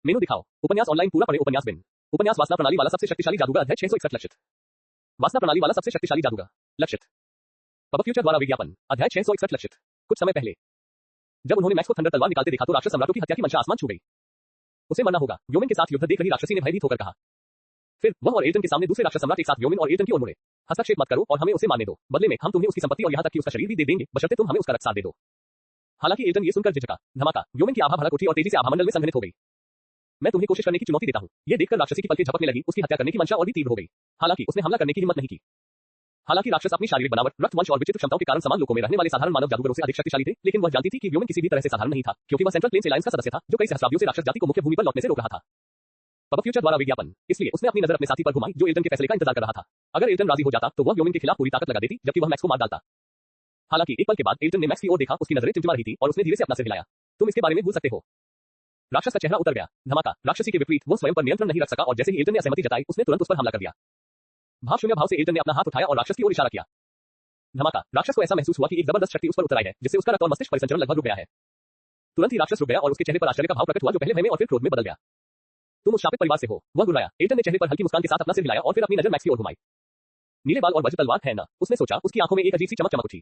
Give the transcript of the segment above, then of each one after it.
मेनू दिखाओ। उपन्यास ऑनलाइन पूरा पढ़े। उपन्यास बिन। उपन्यास वासना प्रणाली वाला सबसे शक्तिशाली जादूगर अध्याय 661 लक्षित। वासना प्रणाली वाला सबसे शक्तिशाली जादूगर लक्षित। पब फ्यूचर द्वारा विज्ञापन अध्याय 661 लक्षित। कुछ समय पहले जब उन्होंने मैक्स को थंडर तलवार निकालते देखा तो राक्षस सम्राटों की हत्या की मंशा आसमान छू गई। उसे मरना होगा, व्योमिन के साथ युद्ध देख रही राक्षसी ने भयभीत होकर कहा। फिर वह और एल्टन के सामने दूसरे राक्षस सम्राट एक साथ व्योमिन और एल्टन की ओर मुड़े। हस्तक्षेप मत करो और हमें उसे मारने दो। बदले में हम तुम्हें उसकी संपत्ति और यहां तक कि उसका शरीर भी दे देंगे, बशर्ते तुम हमें उसका रक्षा दे दो। हालांकि एल्टन ये सुनकर झिझका। धमाका। व्योमिन की आभा भड़क उठी और तेजी से आभामंडल में संघनित हो गई। मैं तुम्हें कोशिश करने की चुनौती देता हूं। ये देखकर राक्षसी की पलकें झपकने लगी। उसकी हत्या करने की मंशा और भी तीव्र हो गई। हालांकि उसने हमला करने की हिम्मत नहीं की। हालांकि राक्षस अपनी शारीरिक बनावट, रक्त, वंश और विचित्र क्षमताओं के कारण समान लोकों में रहने वाले साधारण मानव जादूगरों से अधिक शक्तिशाली थे, लेकिन वह जानती थी कि व्योमिन किसी भी तरह से साधारण नहीं था, क्योंकि वह सेंट्रल प्लेन्स एलायंस का सदस्य था, जो कई सहस्राब्दियों से राक्षस जाति को मुख्य भूमि पर लौटने से रोक रहा था। पब फ्यूचर द्वारा विज्ञापन। इसलिए उसने अपनी नजर अपने साथी पर घुमाई, जो एल्टन के फैसले का इंतजार कर रहा था। अगर एल्टन राजी हो जाता तो वह व्योमिन के खिलाफ पूरी ताकत लगा देती, जबकि वह मैक्स को मार डालता। हालांकि एक पल के बाद एल्टन ने मैक्स की ओर देखा। उसकी नजरें टिमटिमा रही थी और उसने धीरे से अपना सिर हिलाया। तुम इसके बारे में भूल सकते हो। राक्षस का चेहरा उतर गया। धमाका। राक्षसी के विपरीत वो स्वयं पर नियंत्रण नहीं रख सका और जैसे ही एल्टन ने असहमति जताई, उसने तुरंत उस पर हमला कर दिया। भावशून्य भाव से एल्टन ने अपना हाथ उठाया और राक्षस की ओर इशारा किया। धमाका। राक्षस को ऐसा महसूस हुआ कि एक जबरदस्त शक्ति उस पर उतर आई है, जिससे उसका रक्त और मस्तिष्क परिसंचरण लगभग रुक गया है। तुरंत ही राक्षस रुक गया और उसके चेहरे पर आश्चर्य का भाव प्रकट हुआ, जो पहले भय में और फिर क्रोध में बदल गया। तुम उस शापित परिवार से हो, वह गुर्राया। एल्टन ने चेहरे पर हल्की मुस्कान के साथ अपना सिर हिलाया और फिर अपनी नजर मैक्स की ओर घुमाई। नीले बाल और वज्र तलवार है ना, उसने सोचा। उसकी आंखों में एक अजीब सी चमक उठी।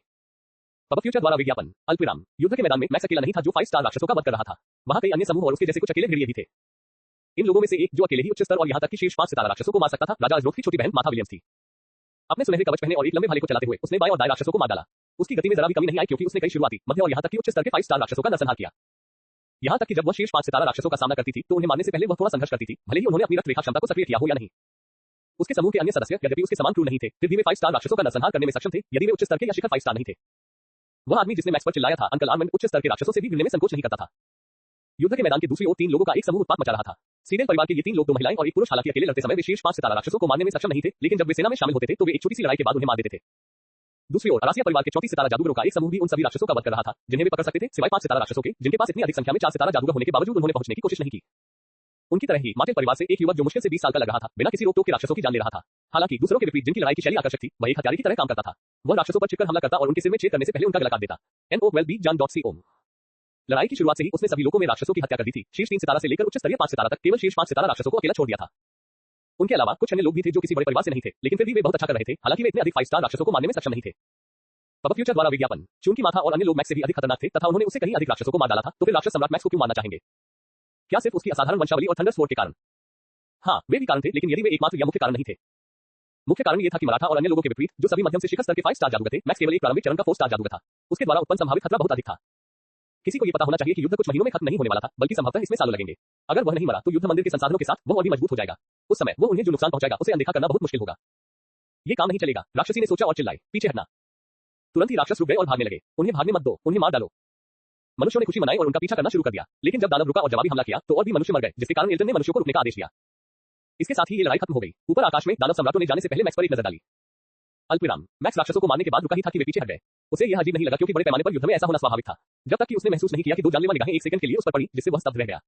पब फ्यूचर द्वारा विज्ञापन अल्पविराम। युद्ध के मैदान में मैक्स अकेला नहीं था जो 5 स्टार राक्षसों का वध कर रहा था। वहां कई अन्य समूह और उसके जैसे कुछ अकेले भेड़िए भी थे। इन लोगों में से एक जो अकेले ही उच्च स्तर और यहां तक कि शीर्ष 5 सितारा राक्षसों को मार सकता था, राजा अजरोथ की छोटी बहन माथा विलियम्स थी। अपने सुनहरे कवच पहने और एक लंबे भाले को चलाते हुए उसने बाएं और दाएं राक्षसों को मार डाला। उसकी गति में जरा भी कमी नहीं आई, क्योंकि उसने कई शुरुआती, मध्य और यहां तक कि उच्च स्तर के 5 स्टार राक्षसों का नरसंहार किया। यहां तक कि जब वह शीर्ष 5 सितारा राक्षसों का सामना करती थी तो उन्हें मारने से पहले वह थोड़ा संघर्ष करती थी, भले ही उन्होंने अपनी रक्त रेखा क्षमता को सक्रिय किया हो या नहीं। उसके समूह के अन्य सदस्य यद्यपि उसके समान क्रूर नहीं थे, फिर भी वे 5 स्टार राक्षसों का नरसंहार करने में सक्षम थे, यदि वे उच्च स्तर के या शिखर 5 स्टार नहीं थे। वह आदमी जिसने मैक्स पर चिल्लाया था, अंकल आर्मंड, उच्च स्तर के राक्षसों से भी भिड़ने में संकोच नहीं करता था। युद्ध के मैदान के दूसरी ओर 3 लोगों का एक समूह उत्पात मचा रहा था। सीरियल परिवार के ये 3 लोग, 2 महिलाएं और एक पुरुष, हालांकि अकेले लड़ते समय वे शीर्ष 5 सितारा राक्षसों को मारने में सक्षम नहीं थे, लेकिन जब वे सेना में शामिल होते थे तो वे एक छोटी सी लड़ाई के बाद उन्हें मार देते थे। दूसरी ओर अरासिया परिवार के 34 सितारा जादूगरों का एक समूह भी उन सभी राक्षसों का वध कर रहा था जिन्हें वे पकड़ सकते थे, सिवाय 5 सितारा राक्षसों के, जिनके पास इतनी अधिक संख्या में 4 सितारा जादूगर होने के बावजूद उन्होंने पहुंचने की कोशिश नहीं की। उनकी तरह ही मार्टेल परिवार से एक युवक जो मुश्किल से 20 साल का लग रहा था, बिना किसी रोक-टोक के राक्षसों की जान ले रहा था। हालांकि दूसरों के विपरीत जिनकी लड़ाई की शैली आकर्षक थी, वह एक हथियार की तरह काम करता था। वह राक्षसों पर छिपकर हमला करता और उनके सिर में छेद करने से पहले उनका गला काट देता। NOLB-JAN.com। लड़ाई की शुरुआत से ही उसने सभी लोगों में राक्षसों की हत्या कर दी थी। शीर्ष 3 सितारा से लेकर उच्च स्तरीय 5 सितारा तक केवल शीर्ष 5 सितारा राक्षसों को अकेला छोड़ दिया था। उनके अलावा कुछ अन्य लोग भी थे जो किसी बड़े परिवार से नहीं थे, लेकिन फिर भी वे बहुत अच्छा कर रहे थे। हालांकि वे इतने अधिक 5 स्टार राक्षसों को मारने में सक्षम नहीं थे। पब फ्यूचर द्वारा विज्ञापन। चूंकि माथा और अन्य लोग मैक्स से भी अधिक खतरनाक थे तथा उन्होंने उससे कहीं अधिक राक्षसों को मार डाला था, तो फिर राक्षस सम्राट मैक्स को क्यों मारना चाहेंगे? क्या सिर्फ उसकी असाधारण वंशावली और थंडर स्वॉर्ड के कारण? हाँ, वे भी कारण थे, लेकिन यदि वे एकमात्र या मुख्य कारण नहीं थे। मुख्य कारण यह था कि मराठा और अन्य लोगों के विपरीत, जो सभी मध्यम से शिखर स्तर के 5 स्टार जादूगर थे, मैक्स केवल एक प्रारंभिक चरण का 4 स्टार जादूगर था। उसके द्वारा उत्पन्न संभावित खतरा बहुत अधिक था। किसी को यह पता होना चाहिए कि युद्ध कुछ महीनों में खत्म नहीं होने वाला था, बल्कि संभवतः इसमें सालों लगेंगे। अगर वह नहीं मरा तो युद्ध मंदिर के संसाधनों के साथ वह और भी मजबूत हो जाएगा। उस समय वो उन्हें जो नुकसान पहुंचाएगा उसे अनदेखा करना बहुत मुश्किल होगा। ये काम नहीं चलेगा, राक्षसी ने सोचा और चिल्लाई, पीछे हटना। तुरंत ही राक्षस रुक गए और भागने लगे। उन्हें भागने मत दो, उन्हें मार डालो। मनुष्यों ने खुशी मनाई और उनका पीछा करना शुरू कर दिया, लेकिन जब दानव रुका और जवाबी हमला किया तो और भी मनुष्य मर गए, जिसके कारण एल्टन ने मनुष्यों को रुकने का आदेश दिया। इसके साथ ही ये लड़ाई खत्म हो गई। ऊपर आकाश में दानव सम्राटों ने जाने से पहले मैक्स पर एक नजर डाली। अल्पविराम। मैक्स राक्षसों को मारने के बाद रुका ही था कि वे पीछे हट गए। उसे यह अजीब नहीं लगा, क्योंकि बड़े पैमाने पर युद्ध में ऐसा होना स्वाभाविक था, जब तक कि उसने महसूस नहीं किया कि 2 जानलेवा निगाहें एक सेकंड के लिए उस पर पड़ी, जिससे वह स्तब्ध रह गया।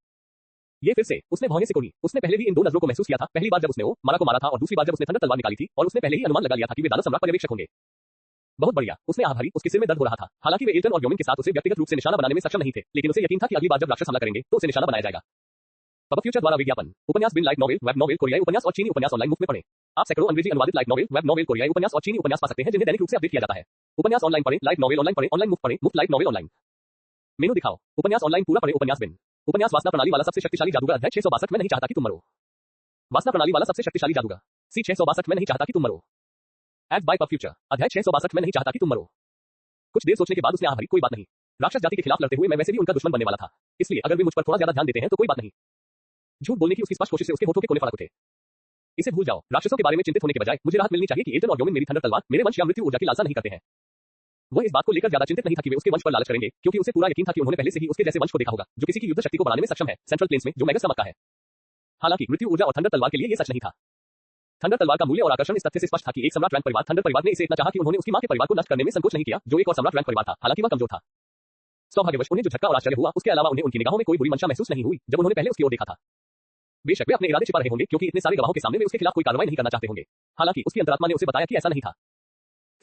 ये फिर से उसने भौहें सिकोड़ी। उसने पहले भी इन 2 नजरों को महसूस किया था, पहली बार जब उसने मारा को मारा था और दूसरी बार जब उसने थंडर तलवार निकाली थी, और उसने पहले ही अनुमान लगा लिया था कि वे दानव सम्राट पर्यवेक्षक होंगे। बहुत बढ़िया, उसने आह भरी। उसके सिर में दर्द हो रहा था। हालांकि वे एल्टन और व्योमिन के साथ उसे व्यक्तिगत रूप से निशाना बनाने में सक्षम नहीं थे, लेकिन उसे यकीन था कि अगली बार जब राक्षस हमला करेंगे तो उसे निशाना बनाया जाएगा। पब फ्यूचर द्वारा विज्ञापन। उपन्यास बिन, लाइट नॉवेल, वेब नॉवेल, कोरियाई उपन्यास और चीनी उपन्यास ऑनलाइन मुफ्त में पढ़ें। आप सैकड़ों अंग्रेजी अनुवादित लाइट नॉवेल, वेब नॉवेल, कोरियाई उपन्यास और चीनी उपन्यास पा सकते हैं, जिन्हें दैनिक रूप से अपडेट किया जाता है। उपन्यास ऑनलाइन पढ़ें, लाइट नॉवेल ऑनलाइन पढ़ें, ऑनलाइन मुफ्त पढ़ें, मुफ्त लाइट नॉवेल ऑनलाइन। मेनू दिखाओ। उपन्यास ऑनलाइन पूरा पढ़ें। उपन्यास बिन। उपन्यास वासना प्रणाली वाला सबसे शक्तिशाली जादूगर अध्याय 662। मैं नहीं चाहता कि तुम मरो। वासना प्रणाली वाला सबसे शक्तिशाली जादूगर सी 662। मैं नहीं चाहता कि तुम मरो। एड बाय पब फ्यूचर अध्याय 662। मैं नहीं चाहता कि तुम मरो। कुछ देर सोचने के बाद उसने आह भरी, कोई बात नहीं। राक्षस जाति के खिलाफ लड़ते हुए मैं वैसे भी उनका दुश्मन बनने वाला था, इसलिए अगर वे मुझ पर थोड़ा ज्यादा ध्यान देते हैं तो कोई बात नहीं। झूठ बोलने की उसकी स्पष्ट कोशिश से उसके होठों के कोने फड़क उठे। इसे भूल जाओ। राक्षसों के बारे में चिंतित होने के बजाय मुझे राहत मिलनी चाहिए कि एल्टन और व्योमिन मेरी थंडर तलवार, मेरे वंश या मृत्यु ऊर्जा की लालसा नहीं करते हैं। वह इस बात को लेकर ज्यादा चिंतित नहीं था कि वे उसके वंश पर लालच करेंगे, क्योंकि उसे पूरा यकीन था कि उन्होंने पहले से ही उसके जैसे वंश को देखा होगा, जो किसी की युद्ध शक्ति को बढ़ाने में सक्षम है, सेंट्रल प्लेन्स में, जो मैगस का मक्का है। हालांकि मृत्यु ऊर्जा और थंडर तलवार के लिए यह सच नहीं था। थंडर तलवार का मूल्य और आकर्षण इस तथ्य से स्पष्ट था कि एक सम्राट रैंक परिवार, थंडर परिवार ने इसे इतना चाहा कि उन्होंने उसकी मां के परिवार को नष्ट करने में संकोच नहीं किया, जो एक और सम्राट रैंक परिवार था, हालांकि वह कमजोर था। सौभाग्यवश उन्हें जो झटका और आश्चर्य हुआ, उसके अलावा उन्हें उनकी निगाहों में कोई बुरी मंशा महसूस नहीं हुई जब उन्होंने पहले उसकी ओर देखा था। बेशक वे अपने इरादे छिपा रहे होंगे, क्योंकि इतने सारे गवाहों के सामने वे उसके खिलाफ कोई कार्रवाई नहीं करना चाहते होंगे। हालांकि उसकी अंतरात्मा ने उसे बताया कि ऐसा नहीं था।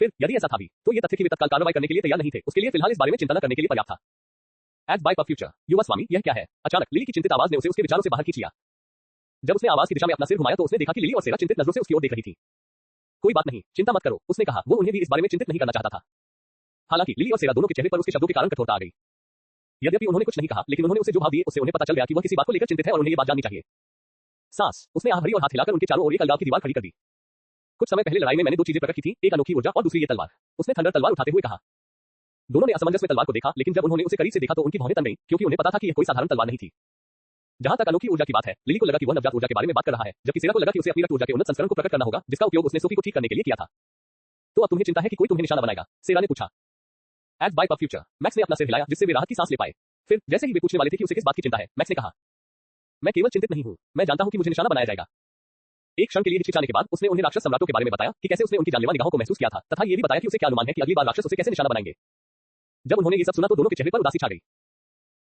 फिर यदि ऐसा था भी, तो ये तथ्य कि वे तत्काल कार्रवाई करने के लिए तैयार नहीं थे, उसके लिए फिलहाल इस बारे में चिंता न करने के लिए पर्याप्त था। Ads by puff future. युवा स्वामी, यह क्या है? अचानक लिली की चिंतित आवाज ने उसे उसके विचारों से बाहर खींच लिया। जब उसने आवाज की दिशा में अपना सिर घुमाया तो उसने देखा कि लिली और सेरा चिंतित नजरों से उसकी ओर देख रही थी। कोई बात नहीं, चिंता मत करो, उसने कहा। वो उन्हें भी इस बारे में चिंतित नहीं करना चाहता था। हालांकि लिली और सेरा दोनों के चेहरे पर उसके शब्दों के कारण कठोरता आ गई। यद्यपि उन्होंने कुछ नहीं कहा, लेकिन उन्होंने उसे जो भाव दिए उससे उन्हें पता चल गया कि वह किसी बात को लेकर चिंतित है और उन्हें ये बात जाननी चाहिए। सांस, उसने आह भरी और हाथ हिलाकर उनके चारों ओर एक अलगाव की दीवार खड़ी कर दी। कुछ समय पहले लड़ाई में मैंने दो चीजें प्रकट की थी, एक अनोखी ऊर्जा और दूसरी ये तलवार। उसने थंडर तलवार उठाते हुए कहा। दोनों ने असमंजस में तलवार को देखा, लेकिन जब उन्होंने उसे करीब से देखा तो उनकी भौहें तन गईं, क्योंकि उन्हें पता था कि यह कोई साधारण तलवार नहीं थी। जहां तक अनोखी ऊर्जा की बात है, लिली को लगा कि वह नवजात ऊर्जा के बारे में बात कर रहा है, जबकि सेरा को लगा कि उसे अपनी रक्त ऊर्जा के उन्नत संस्करण को प्रकट करना होगा, जिसका उपयोग उसने सोफी को ठीक करने के लिए किया था। तो अब तुम्हें चिंता है कि कोई तुम्हें निशाना बनाएगा? सेरा ने पूछा। Ads by puff future. Max ने अपना सिर हिलाया, जिससे वे राहत की सांस ले पाए। फिर जैसे ही वे पूछने वाले थे कि उसे किस बात की चिंता है, मैक्स ने कहा, मैं केवल चिंतित नहीं हूं, मैं जानता हूं कि मुझे निशाना बनाया जाएगा। एक क्षण के लिए हिचकिचाने के बाद उसने उन्हें राक्षस सम्राटों के बारे में बताया कि कैसे उसने उनकी जानलेवा निगाहों को महसूस किया था, तथा ये भी बताया कि उसे क्या अनुमान है कि अगली बार राक्षस उसे कैसे निशाना बनाएंगे। जब उन्होंने ये सब सुना तो दोनों के चेहरे पर उदासी छा गई।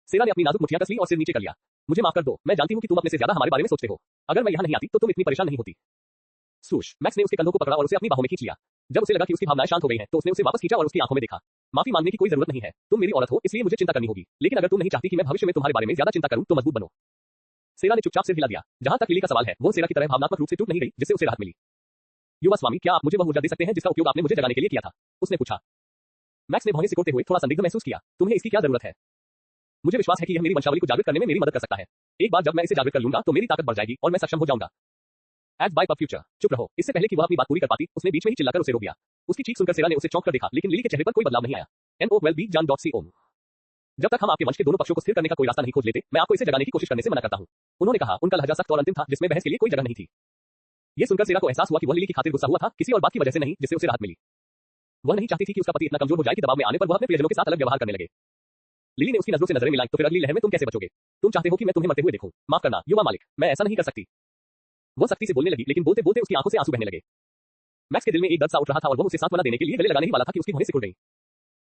सेरा ने अपनी नाजुक मुठ्ठियां कस ली और सिर नीचे कर लिया। मुझे माफ कर दो, मैं जानती हूं कि तुम अपने से ज्यादा हमारे बारे में सोचते हो। अगर मैं यहां नहीं आती तो तुम इतनी परेशान नहीं होती। सूश, मैक्स ने उसके कंधों को पकड़ा और उसे अपनी बाहों में खींच लिया। जब उसे लगा कि उसकी भावनाएं शांत हो गई हैं, तो उसने उसे वापस खींचा और उसकी आंखों में देखा। माफी मांगने की कोई जरूरत नहीं है, तुम मेरी औरत हो, इसलिए मुझे चिंता करनी होगी, लेकिन अगर तुम नहीं चाहती कि मैं भविष्य में तुम्हारे बारे में ज्यादा चिंता करूं तो मजबूत बनो। सेरा ने चुपचाप सिर हिला दिया। जहां तक लिली का सवाल है, वो सेरा की तरह भावनात्मक रूप से टूट नहीं गई, जिससे उसे राहत मिली। युवा स्वामी, क्या आप मुझे वह ऊर्जा दे सकते हैं जिसका उपयोग आपने मुझे जगाने के लिए किया था? उसने पूछा। मैक्स ने भौहें सिकोड़ते हुए थोड़ा संदिग्ध महसूस किया। तुम्हें इसकी क्या जरूरत है? मुझे विश्वास है कि यह मेरी वंशावली को जागृत करने में मेरी मदद कर सकता है। एक बार जब मैं इसे जागृत कर लूंगा तो मेरी ताकत बढ़ जाएगी और मैं सक्षम हो जाऊंगा। Ads by puff future. चुप रहो। इससे पहले कि वह अपनी बात पूरी कर पाती, उसने बीच में ही चिल्लाकर उसे रोक दिया। उसकी चीख सुनकर सेरा ने उसे चौंक कर देखा, लेकिन लिली के चेहरे पर कोई बदलाव नहीं आया। NOWELLBE-JAN.COM। जब तक हम आपके वंश के दोनों पक्षों को स्थिर करने का कोई रास्ता नहीं खोज लेते, मैं आपको इसे जगाने की कोशिश करने से मना करता हूं। उन्होंने कहा। उनका लहजा सख्त और अंतिम था, जिसमें बहस के लिए कोई जगह नहीं थी। यह सुनकर सेरा को एहसास हुआ कि वह लिली की खातिर गुस्सा हुआ था, किसी और बात की वजह से नहीं, जिससे उसे राहत मिली। वह नहीं चाहती थी कि उसका पति इतना कमजोर हो जाए कि दबाव में आने पर वह अपने प्रियजनों के साथ अलग व्यवहार करने लगे। लिली ने उसकी नजरों से नजरें मिलाई। तो फिर अगली लहर में तुम कैसे बचोगे? तुम चाहते हो कि मैं तुम्हें मरते हुए देखूं? माफ करना युवा मालिक, मैं ऐसा नहीं कर सकती। वो सख्ती से बोलने लगी, लेकिन बोलते बोलते उसकी आंखों से आंसू बहने लगे। मैक्स के दिल में एक दर्द सा उठ रहा था और वह उसे सांत्वना देने के लिए गले लगाने ही वाला था कि उसकी भौहें सिकुड़ गईं।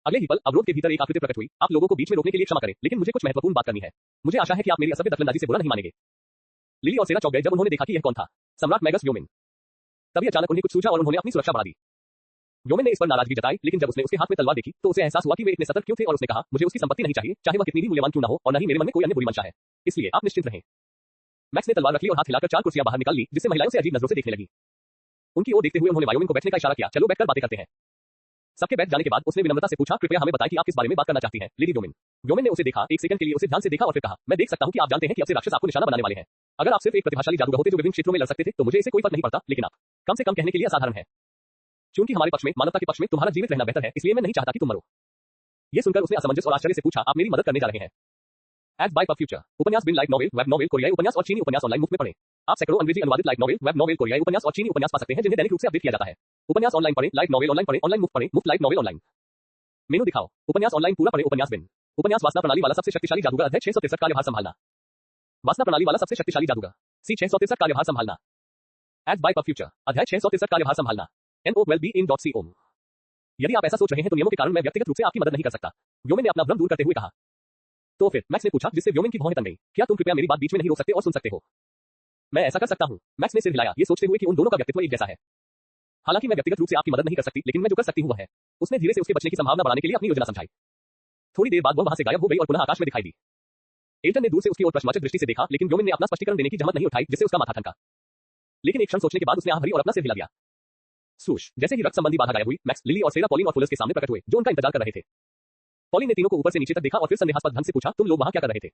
अगले ही पल अवरोध के भीतर एक आकृति प्रकट हुई। आप लोगों को बीच में रोकने के लिए क्षमा करें, लेकिन मुझे कुछ महत्वपूर्ण बात करनी है। मुझे आशा है कि आप मेरी असभ्य दखलंदाजी से बुरा नहीं मानेंगे। लिली और सेरा चौंक गए जब उन्होंने देखा कि यह कौन था। सम्राट मैगस व्योमिन। तभी अचानक उन्हें कुछ सूझा और उन्होंने अपनी सुरक्षा बढ़ा दी। व्योमिन ने इस पर नाराजगी जताई, लेकिन जब उसने उसके हाथ में तलवार देखी तो उसे एहसास हुआ कि वे इतने सतर्क क्यों थे और उसने कहा, मुझे उसकी संपत्ति नहीं चाहिए, चाहे वह कितनी भी मूल्यवान क्यों न हो, और न ही मेरे मन में कोई अन्य बुरी मंशा है। इसलिए आप निश्चिंत रहें। मैक्स ने तलवार रख ली और हाथ हिलाकर चार कुर्सियां बाहर निकाल ली, जिससे महिलाएं उसे अजीब नजरों से देखने लगी। उनकी ओर देखते हुए उन्होंने वायोमिन को बैठने का इशारा किया। चलो बैठकर बातें करते हैं। सबके बैठ जाने के बाद उसने विनम्रता से पूछा, कृपया हमें बताएं कि आप किस बारे में बात करना चाहती हैं, लेडी व्योमिन। व्योमिन ने उसे देखा, एक सेकंड के लिए उसे ध्यान से देखा और फिर कहा, मैं देख सकता हूं कि आप जानते हैं कि अब से राक्षस आपको निशाना बनाने वाले हैं। अगर आप सिर्फ एक प्रतिभाशाली जादूगर होते जो विभिन्न क्षेत्रों में लड़ सकते थे तो मुझे इसे कोई फर्क नहीं पड़ता, लेकिन आप कम से कम कहने के लिए असाधारण है। क्योंकि हमारे पक्ष में, मानवता के पक्ष में तुम्हारा जीवित रहना बेहतर है, इसलिए मैं नहीं चाहता कि तुम मरो। यह सुनकर उसने असमंजस और आश्चर्य से पूछा, आप मेरी मदद करने जा रहे हैं? Ads by puff future. उपन्यास बिन लाइट नॉवेल, वेब नॉवेल, कोरियाई उपन्यास और चीनी उपन्यास ऑनलाइन मुफ्त में पढ़ें। आप सैकड़ों अंग्रेजी अनुवादित लाइट नॉवेल, वेब नॉवेल, कोरियाई उपन्यास और चीनी उपन्यास पा सकते हैं जिन्हें दैनिक रूप से अपडेट किया जाता है। उपन्यास ऑनलाइन पढ़ें, लाइट नॉवेल ऑनलाइन पढ़ें, ऑनलाइन मुफ्त पढ़ें, मुफ्त लाइट नॉवेल ऑनलाइन। मेनू दिखाओ। उपन्यास ऑनलाइन पूरा पढ़ें, उपन्यास बिन। उपन्यास वासना प्रणाली वाला सबसे शक्तिशाली जादूगर, अध्याय 663 कार्यभार संभालना। वासना प्रणाली वाला सबसे शक्तिशाली जादूगर, सी 663 कार्यभार संभालना। Ads by puff future. अध्याय 663 कार्यभार संभालना। NOWELLBE-JAN.COM। यदि आप ऐसा सोच रहे हैं तो नियमों के कारण मैं व्यक्तिगत रूप से आपकी मदद नहीं कर सकता, व्योमिन ने अपना भ्रम दूर करते हुए कहा। तो फिर मैक्स ने पूछा, जिससे व्योमिन की भौहें तन गईं, क्या तुम कृपया मेरी बात बीच में नहीं रोक सकते और सुन सकते हो? मैं ऐसा कर सकता हूं। मैक्स ने सिर हिलाया, ये सोचते हुए कि उन दोनों का व्यक्तित्व एक जैसा है। हालांकि मैं व्यक्तिगत रूप से आपकी मदद नहीं कर सकती, लेकिन मैं जो कर सकती हूं वह है। उसने धीरे से उसके बचने की संभावना बढ़ाने के लिए अपनी योजना समझाई। थोड़ी देर बाद वह वहां से गायब हो गई और पुनः आकाश में दिखाई दी। एल्टन ने दूर से उसकी ओर प्रश्नवाचक दृष्टि से देखा, लेकिन व्योमिन ने अपना स्पष्टीकरण देने की जहमत नहीं उठाई, जिससे उसका माथा ठनका। लेकिन एक क्षण सोचने के बाद उसने आह भरी और अपना सिर हिला दिया। सूश, जैसे ही रक्त संबंधी बाधा गायब हुई, मैक्स, लिली और सेरा पॉलिन और फुलस के सामने प्रकट हुए, जो उनका इंतजार कर रहे थे। पॉलिन ने तीनों को ऊपर से नीचे तक देखा और फिर संदेहास्पद ढंग से पूछा, तुम लोग वहां क्या कर रहे थे?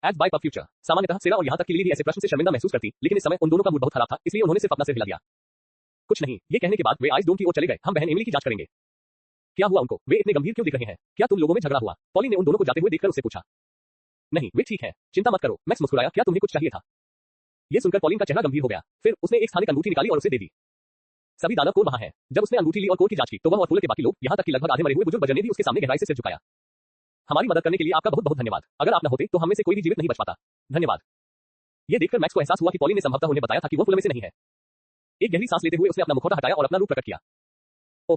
Ads by puff future. सामान्यतः सेरा और यहां तक कि लिली भी ऐसे प्रश्न से शर्मिंदा महसूस करती, लेकिन इस समय उन दोनों का मूड बहुत खराब था, इसलिए उन्होंने सिर्फ अपना सिर हिला दिया। कुछ नहीं। ये कहने के बाद वे आइस डोम की ओर चले गए। हम बहन एमिली की जांच करेंगे। क्या हुआ उनको? वे इतने गंभीर क्यों दिख रहे हैं? क्या तुम लोगों में झगड़ा हुआ? पॉलिन ने उन दोनों को जाते हुए देखकर उससे पूछा। नहीं, वे ठीक है, चिंता मत करो। मैक्स मुस्कुराया, क्या तुम्हें कुछ चाहिए था? ये सुनकर पॉलिन का चेहरा गंभीर हो गया। फिर उसने एक स्थानिक अंगूठी निकाली और उसे दे दी। सभी दानव कोर वहां हैं। जब उसने अंगूठी ली और कोर की जांच की तो वह और फुल के बाकी लोग, यहां तक कि लगभग आधे मरे हुए बुजुर्ग बजर ने भी उसके सामने गहराई से सिर झुकाया। हमारी मदद करने के लिए आपका बहुत बहुत धन्यवाद। अगर आप न होते तो हम में से कोई भी जीवित नहीं बच पाता। धन्यवाद। ये देखकर मैक्स को एहसास हुआ कि पॉलिन ने संभवतः उन्हें बताया था कि वह फुल में से नहीं है। एक गहरी सांस लेते हुए उसने अपना मुखौटा हटाया और अपना रूप प्रकट किया।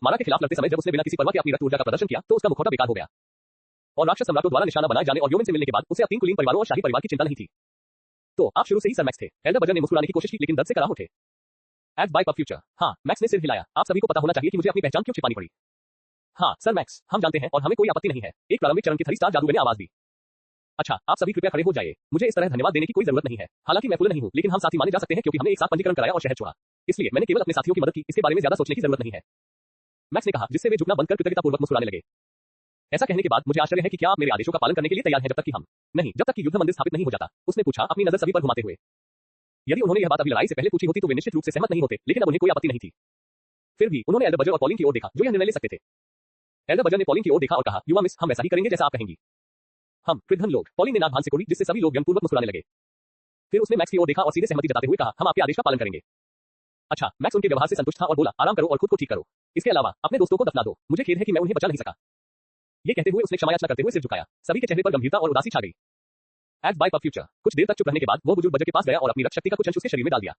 मारा के खिलाफ लड़ते समय जब उसने बिना किसी परवाह के अपनी रक्त ऊर्जा का प्रदर्शन किया तो उसका मुखौटा बेकार हो गया। और राक्षस सम्राटों द्वारा निशाना बनाए जाने और व्योमिन से मिलने के बाद उसे अब 3 कुलीन परिवारों और शाही परिवार की चिंता नहीं थी। तो आप शुरू से ही सर मैक्स थे। एल्डर बजर ने मुस्कुराने की कोशिश की, लेकिन दर्द से कराह उठे। Ads by puff future. हाँ, मैक्स ने सिर हिलाया। आप सभी को पता होना चाहिए कि मुझे अपनी पहचान क्यों छिपानी पड़ी। हाँ सर मैक्स, हम जानते हैं और हमें कोई आपत्ति नहीं है। एक प्रारंभिक चरण के 3 स्टार जादूगर ने आवाज दी। अच्छा, आप सभी कृपया खड़े हो जाइए। मुझे इस तरह धन्यवाद देने की कोई जरूरत नहीं है। हालांकि मैं फुल नहीं हूँ, लेकिन हम साथी माने जा सकते हैं क्योंकि हमने एक साथ पंजीकरण कराया और शहर छोड़ा। इसलिए मैंने केवल अपने साथियों की मदद की, इसके बारे में ज्यादा सोचने की जरूरत नहीं है, मैक्स ने कहा, जिससे वे झुकना बंद कर कृतज्ञतापूर्वक मुस्कुराने लगे। ऐसा कहने के बाद मुझे आश्चर्य है कि क्या आप मेरे आदेशों का पालन करने के लिए तैयार हैं जब तक कि हम नहीं, जब तक कि युद्ध मंदिर स्थापित नहीं हो जाता, उसने पूछा, अपनी नजर सभी पर घुमाते हुए। यदि उन्होंने यह बात अभी लड़ाई से पहले पूछी होती तो वे निश्चित रूप से सहमत नहीं होते, लेकिन अब उन्हें कोई आपत्ति नहीं थी। फिर भी उन्होंने एल्डर बजर और पॉलिन की ओर देखा, जो यह निर्णय ले सकते थे। एल्डर बजर ने पॉलिन की ओर देखा और कहा, युवा मिस, हम वैसा ही करेंगे जैसा आप कहेंगी। हम कृतघ्न लोग, पॉलिन ने नाक भान से कोड़ी, जिससे सभी लोग व्यंगपूर्वक मुस्कुराने लगे। फिर उसने मैक्स की ओर देखा और सीधे सहमति जताते हुए कहा, हम आपके आदेश का पालन करेंगे। अच्छा, मैक्स उनके व्यवहार से संतुष्ट था और बोला, आराम करो और खुद को ठीक करो। इसके अलावा अपने दोस्तों को दफना दो, मुझे खेद है कि मैं उन्हें बचा नहीं सका। ये कहते हुए उसने क्षमा याचना करते हुए सिर झुकाया। सभी के चेहरे पर गंभीरता और उदासी छा गई। एज बाय फ्यूचर, कुछ देर तक चुप रहने के बाद वो बुजुर्ग बजर के पास गया और अपनी रक्त शक्ति का कुछ अंश उसके शरीर में डाल दिया।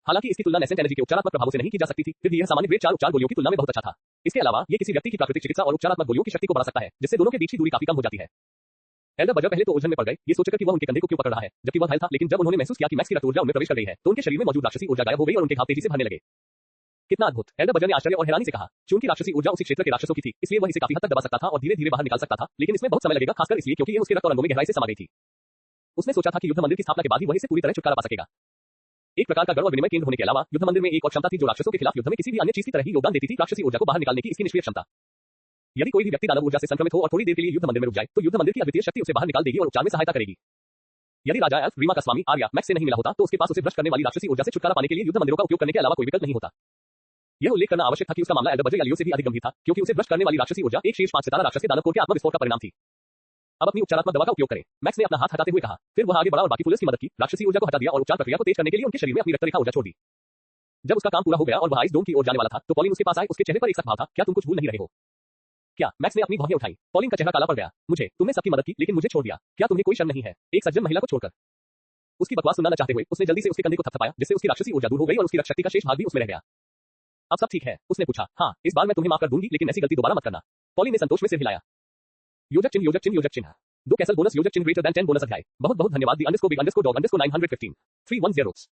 हालांकि इसकी तुलना नेसेंट एनर्जी के उपचारात्मक प्रभावों से नहीं की जा सकती थी, फिर भी यह सामान्य ग्रेड 4 उपचार गोलियों की तुलना में बहुत अच्छा था। इसके अलावा ये किसी व्यक्ति की प्राकृतिक चिकित्सा और उपचारात्मक गोलियों की शक्ति को बढ़ा सकता है, जिससे दोनों के बीच की दूरी काफी कम हो जाती है। एल्डर बजर पहले तो उलझन में पड़ गए, ये सोचकर कि वह उनके कंधे को क्यों पकड़ रहा है, जबकि वह घायल था, लेकिन जब उन्होंने महसूस किया कि मैक्स की रक्त ऊर्जा उनमें प्रवेश कर गई है, तो उनके शरीर में मौजूद राक्षसी ऊर्जा गायब हो गई और उनके घाव तेजी से भरने लगे। कितना अद्भुत, एल्डर बजर ने आश्चर्य और हैरानी से कहा। चूंकि राक्षसी ऊर्जा उसी क्षेत्र के राक्षसों की थी, इसलिए वह इसे काफी हद तक दबा सकता था और धीरे-धीरे बाहर निकाल सकता था, लेकिन इसमें बहुत समय लगेगा, खासकर इसलिए क्योंकि यह उसके रक्त और अंगों में गहराई से समा गई थी। उसने सोचा था कि युद्ध मंदिर की स्थापना के बाद ही वह इसे पूरी तरह छुटकारा पा सकेगा। एक प्रकार का गढ़ और विनिमय केंद्र होने के अलावा युद्ध मंदिर में एक और क्षमता थी जो राक्षसों के खिलाफ युद्ध में किसी भी अन्य चीज की तरह ही योगदान देती थी, राक्षसी ऊर्जा को बाहर निकालने की इसकी निष्क्रिय क्षमता। यदि कोई भी व्यक्ति दानव ऊर्जा से संक्रमित हो और थोड़ी देर के लिए युद्ध मंदिर में रुक जाए, तो युद्ध मंदिर की अद्वितीय शक्ति उसे बाहर निकाल देगी और उपचार में सहायता करेगी। यदि राजा एल्फ रीमा का स्वामी आर्या मैक्स से नहीं मिला होता, तो उसके पास उसे भ्रष्ट करने वाली राक्षसी ऊर्जा से छुटकारा पाने के लिए युद्ध मंदिरों का उपयोग करने के अलावा कोई विकल्प नहीं होता। यह उल्लेख करना आवश्यक था कि उसका मामला एल्डर बजर या लियो से भी अधिक गंभीर था, क्योंकि उसे भ्रष्ट करने वाली राक्षसी ऊर्जा एक शीर्ष 5 सितारा राक्षस के दानव कोर के आत्मविस्फोट का परिणाम थी। अब अपनी उपचारात्मक दवा का उपयोग करें, मैक्स ने अपना हाथ हटाते हुए कहा। फिर वह आगे बढ़ा और बाकी पुलिस की मदद की, राक्षसी ऊर्जा को हटा दिया और उपचार प्रक्रिया को तेज करने के लिए उनके शरीर में अपनी रक्तरेखा ऊर्जा छोड़ दी। जब उसका काम पूरा हो गया और वह आइस डोम की ओर जाने वाला था, तो पॉलिन उसके पास आए, उसके चेहरे पर एक सख्त भाव था। क्या तुम कुछ भूल नहीं रहे हो? क्या? मैक्स ने अपनी भौहें उठाई। पॉलिन का चेहरा काला पड़ गया। तुमने सबकी मदद की, लेकिन मुझे छोड़ दिया। क्या तुम्हें कोई शर्म नहीं है, एक सज्जन महिला को छोड़कर? उसकी बकवास सुनना न चाहते हुए उसने जल्दी से उसके कंधे को थपथपाया, जिससे उसकी राक्षसी ऊर्जा दूर हो गई और उसकी रक्त शक्ति का शेष भाग भी उसमें रह गया। अब सब ठीक है? उसने पूछा। हाँ, इस बार मैं तुम्हें माफ कर दूंगी, लेकिन ऐसी गलती दोबारा मत करना। पॉलिन ने संतोष में सिर हिलाया। योजक चिन्ह, योजक चिन्ह, योजक चिन्ह। 2 कैसल बोनस, योजक चिन्ह ग्रेटर देन 10 बोनस अध्याय। बहुत बहुत धन्यवाद। _big_dog_915 310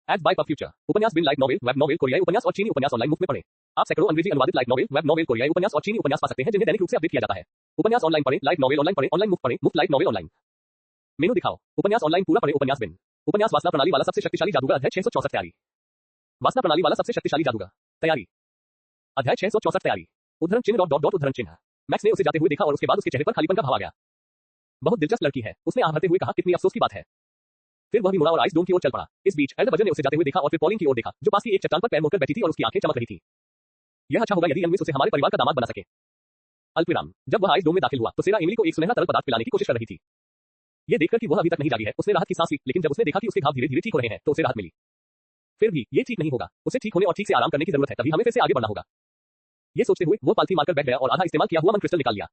ads by PubFuture. उपन्यास बिन लाइट नॉवेल, वेब नॉवेल, कोरियाई उपन्यास और चीनी उपन्यास ऑनलाइन मुफ्त में पढ़ें। आप सैकड़ों अंग्रेजी अनुवादित लाइट नॉवेल, वेब नॉवेल, कोरियाई उपन्यास और चीनी उपन्यास पा सकते हैं, जिन्हें दैनिक रूप से अपडेट किया जाता है। उपन्यास ऑनलाइन पढ़ें, लाइट नॉवेल ऑनलाइन पढ़ें, ऑनलाइन मुफ्त पढ़ें, मुफ्त लाइट नॉवेल ऑनलाइन। मेनू दिखाओ। उपन्यास ऑनलाइन पूरा पढ़ें, उपन्यास बिन। उपन्यास वासना प्रणाली वाला सबसे शक्तिशाली जादूगर अध्याय 664 तैयारी। वासना प्रणाली वाला सबसे शक्तिशाली जादूगर तैयारी। अध्याय 664 तैयारी। उद्धरण चिन्ह उद्धरण चिन्ह। मैक्स ने उसे जाते हुए देखा और उसके बाद उसके चेहरे पर खालीपन का भाव आ गया। बहुत दिलचस्प लड़की है, उसने आह भरते हुए कहा। कितनी अफसोस की बात है। फिर वह भी मुड़ा और आइस डोम की ओर चल पड़ा। इस बीच एल्डर बजर ने उसे जाते हुए देखा और फिर पॉलिन की ओर देखा, जो पास ही एक चट्टान पर पैर मोड़कर बैठी थी और उसकी आंखें चमक रही थी। यह अच्छा होगा यदि यंग मिस उसे हमारे परिवार का दामाद बना सके। अल्पविराम। जब वह आइस डोम में दाखिल हुआ, तो सेरा एमिली को एक सुनहरा तरल पदार्थ पिलाने की कोशिश कर रही थी। ये देखकर कि वह अभी तक नहीं जागी है, उसने राहत की सांस ली, लेकिन जब उसने देखा कि उसके घाव धीरे-धीरे ठीक हो रहे हैं, तो उसे राहत मिली। फिर भी ये ठीक नहीं होगा, उसे ठीक होने और ठीक से आराम करने की जरूरत है, तभी हमें फिर से आगे बढ़ना होगा। ये सोचते हुए वो पालथी मारकर बैठ गया और आधा इस्तेमाल किया हुआ मन क्रिस्टल निकाल लिया।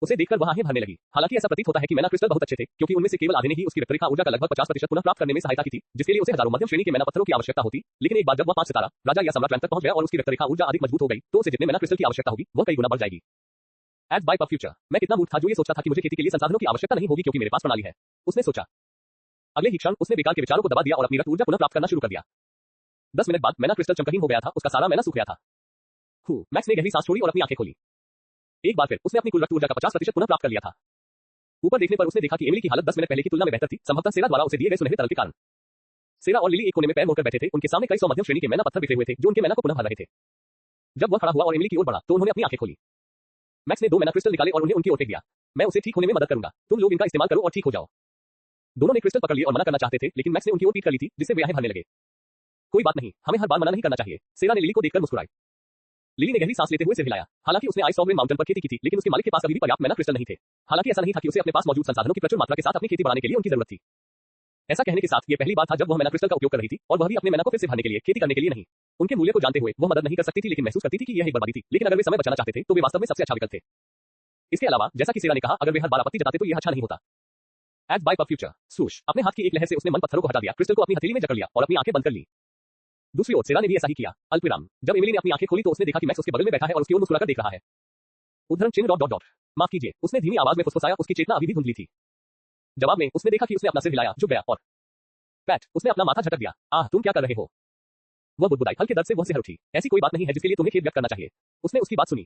उसे देखकर वह आंखें भरने लगी। हालांकि ऐसा प्रतीत होता है कि मैना क्रिस्टल बहुत अच्छे थे, क्योंकि उनमें से केवल आधे ने ही उसकी रक्तरेखा ऊर्जा का लगभग 50% पुनः प्राप्त करने में सहायता की थी, जिसके लिए उसे हजारों मध्यम श्रेणी के मैना पत्थरों की आवश्यकता होती। लेकिन एक बार जब वह 5 सितारा राजा या सम्राट रैंक तक पहुंच गया और उसकी रक्तरेखा ऊर्जा अधिक मजबूत हो गई, तो उसे जितने मैना क्रिस्टल की आवश्यकता होगी, वह कई गुना बढ़ जाएगी। Ads by PubFuture. मैं कितना मूर्ख था जो ये सोचता था कि मुझे खेती के लिए संसाधनों की आवश्यकता नहीं होगी, क्योंकि मेरे पास प्रणाली है। उसने सोचा। अगले ही क्षण उसने बेकार के विचारों को दबा दिया और अपनी रक्त ऊर्जा पुनः प्राप्त करना शुरू कर दिया। 10 मिनट बाद मैना क्रिस्टल चमकहीन हो गया था, उसका सारा मैना सूख गया था। मैक्स ने गहरी सांस छोड़ी और अपनी आंखें खोली। एक बार फिर उसने अपनी कुल रक्त ऊर्जा का 50% पुनः प्राप्त कर लिया था। ऊपर देखने पर उसने देखा कि एमिली की हालत 10 मिनट पहले की तुलना में बेहतर थी, संभवतः सेरा द्वारा उसे दिए गए सुनहरे तरल के कारण। सेरा और लिली एक कोने में पैर मोड़कर बैठे थे, उनके सामने कई सौ मध्यम श्रेणी के मैना पत्थर बिखरे हुए थे, जो उनके मैना को पुनः भर रहे थे। जब वह खड़ा हुआ और एमिली की ओर बढ़ा, तो उन्होंने अपनी आंखें खोली। मैक्स ने 2 मैना क्रिस्टल निकाले और उन्हें उनकी ओर फेंक दिया। मैं उसे ठीक होने में मदद करूंगा, तुम लोग इनका इस्तेमाल करो और ठीक हो जाओ। दोनों ने क्रिस्टल पकड़ लिए और मना करना चाहते थे, लेकिन मैक्स ने उनकी ओर पीठ कर ली थी, जिससे वे आंखें भरने लगे। कोई बात नहीं, हमें हर बार मना नहीं करना चाहिए। सेरा ने लिली को देखकर मुस्कुराई। लिली ने गहरी सांस लेते हुए सिर हिलाया। हालांकि उसने आइस सॉवरेन माउंटेन पर खेती की थी, लेकिन उसके मालिक के पास कभी भी पर्याप्त मैना क्रिस्टल नहीं थे। हालांकि ऐसा नहीं था कि उसे अपने पास मौजूद संसाधनों की प्रचुर मात्रा के साथ अपनी खेती बढ़ाने के लिए उनकी जरूरत थी। ऐसा कहने के साथ ये पहली बार था जब वह मैना क्रिस्टल का उपयोग कर रही थी, और वह भी अपने मैना को फिर से भरने के लिए, खेती करने के लिए नहीं। उनके मूल्य को जानते हुए वह मदद नहीं कर सकती थी, लेकिन महसूस करती थी कि यह एक बर्बादी थी। लेकिन अगर वे समय बचाना चाहते थे, तो वे वास्तव में सबसे अच्छा विकल्प थे। इसके अलावा जैसा कि सेरा ने कहा, अगर वे हर बार आपत्ति जताते तो यह अच्छा नहीं होता। Ads by future. सूश। अपने हाथ की एक लहर से उसने मन पत्थरों को हटा दिया, क्रिस्टल को अपनी हथेली में जकड़ लिया और अपनी आंखें बंद कर ली। दूसरी ओर सेरा ने भी ऐसा ही किया। अल्पविराम। जब एमिली ने अपनी आंखें खोली, तो उसने देखा कि मैक्स उसके बगल में बैठा है और उसकी ओर मुस्कुराकर देख रहा है। उद्धरण चिन्ह माफ कीजिए, उसने धीमी आवाज में फुसफुसाया, उसकी चेतना अभी भी धुंधली थी। जवाब में उसने देखा कि उसने अपना सिर हिलाया, झुक गया और पैट, उसने अपना माथा झटक दिया। आह, तुम क्या कर रहे हो? वह बुदबुदाई। हल्के दर्द से वह सिर उठी। ऐसी कोई बात नहीं है जिसके लिए तुम्हें खेद व्यक्त करना चाहिए। उसने उसकी बात सुनी।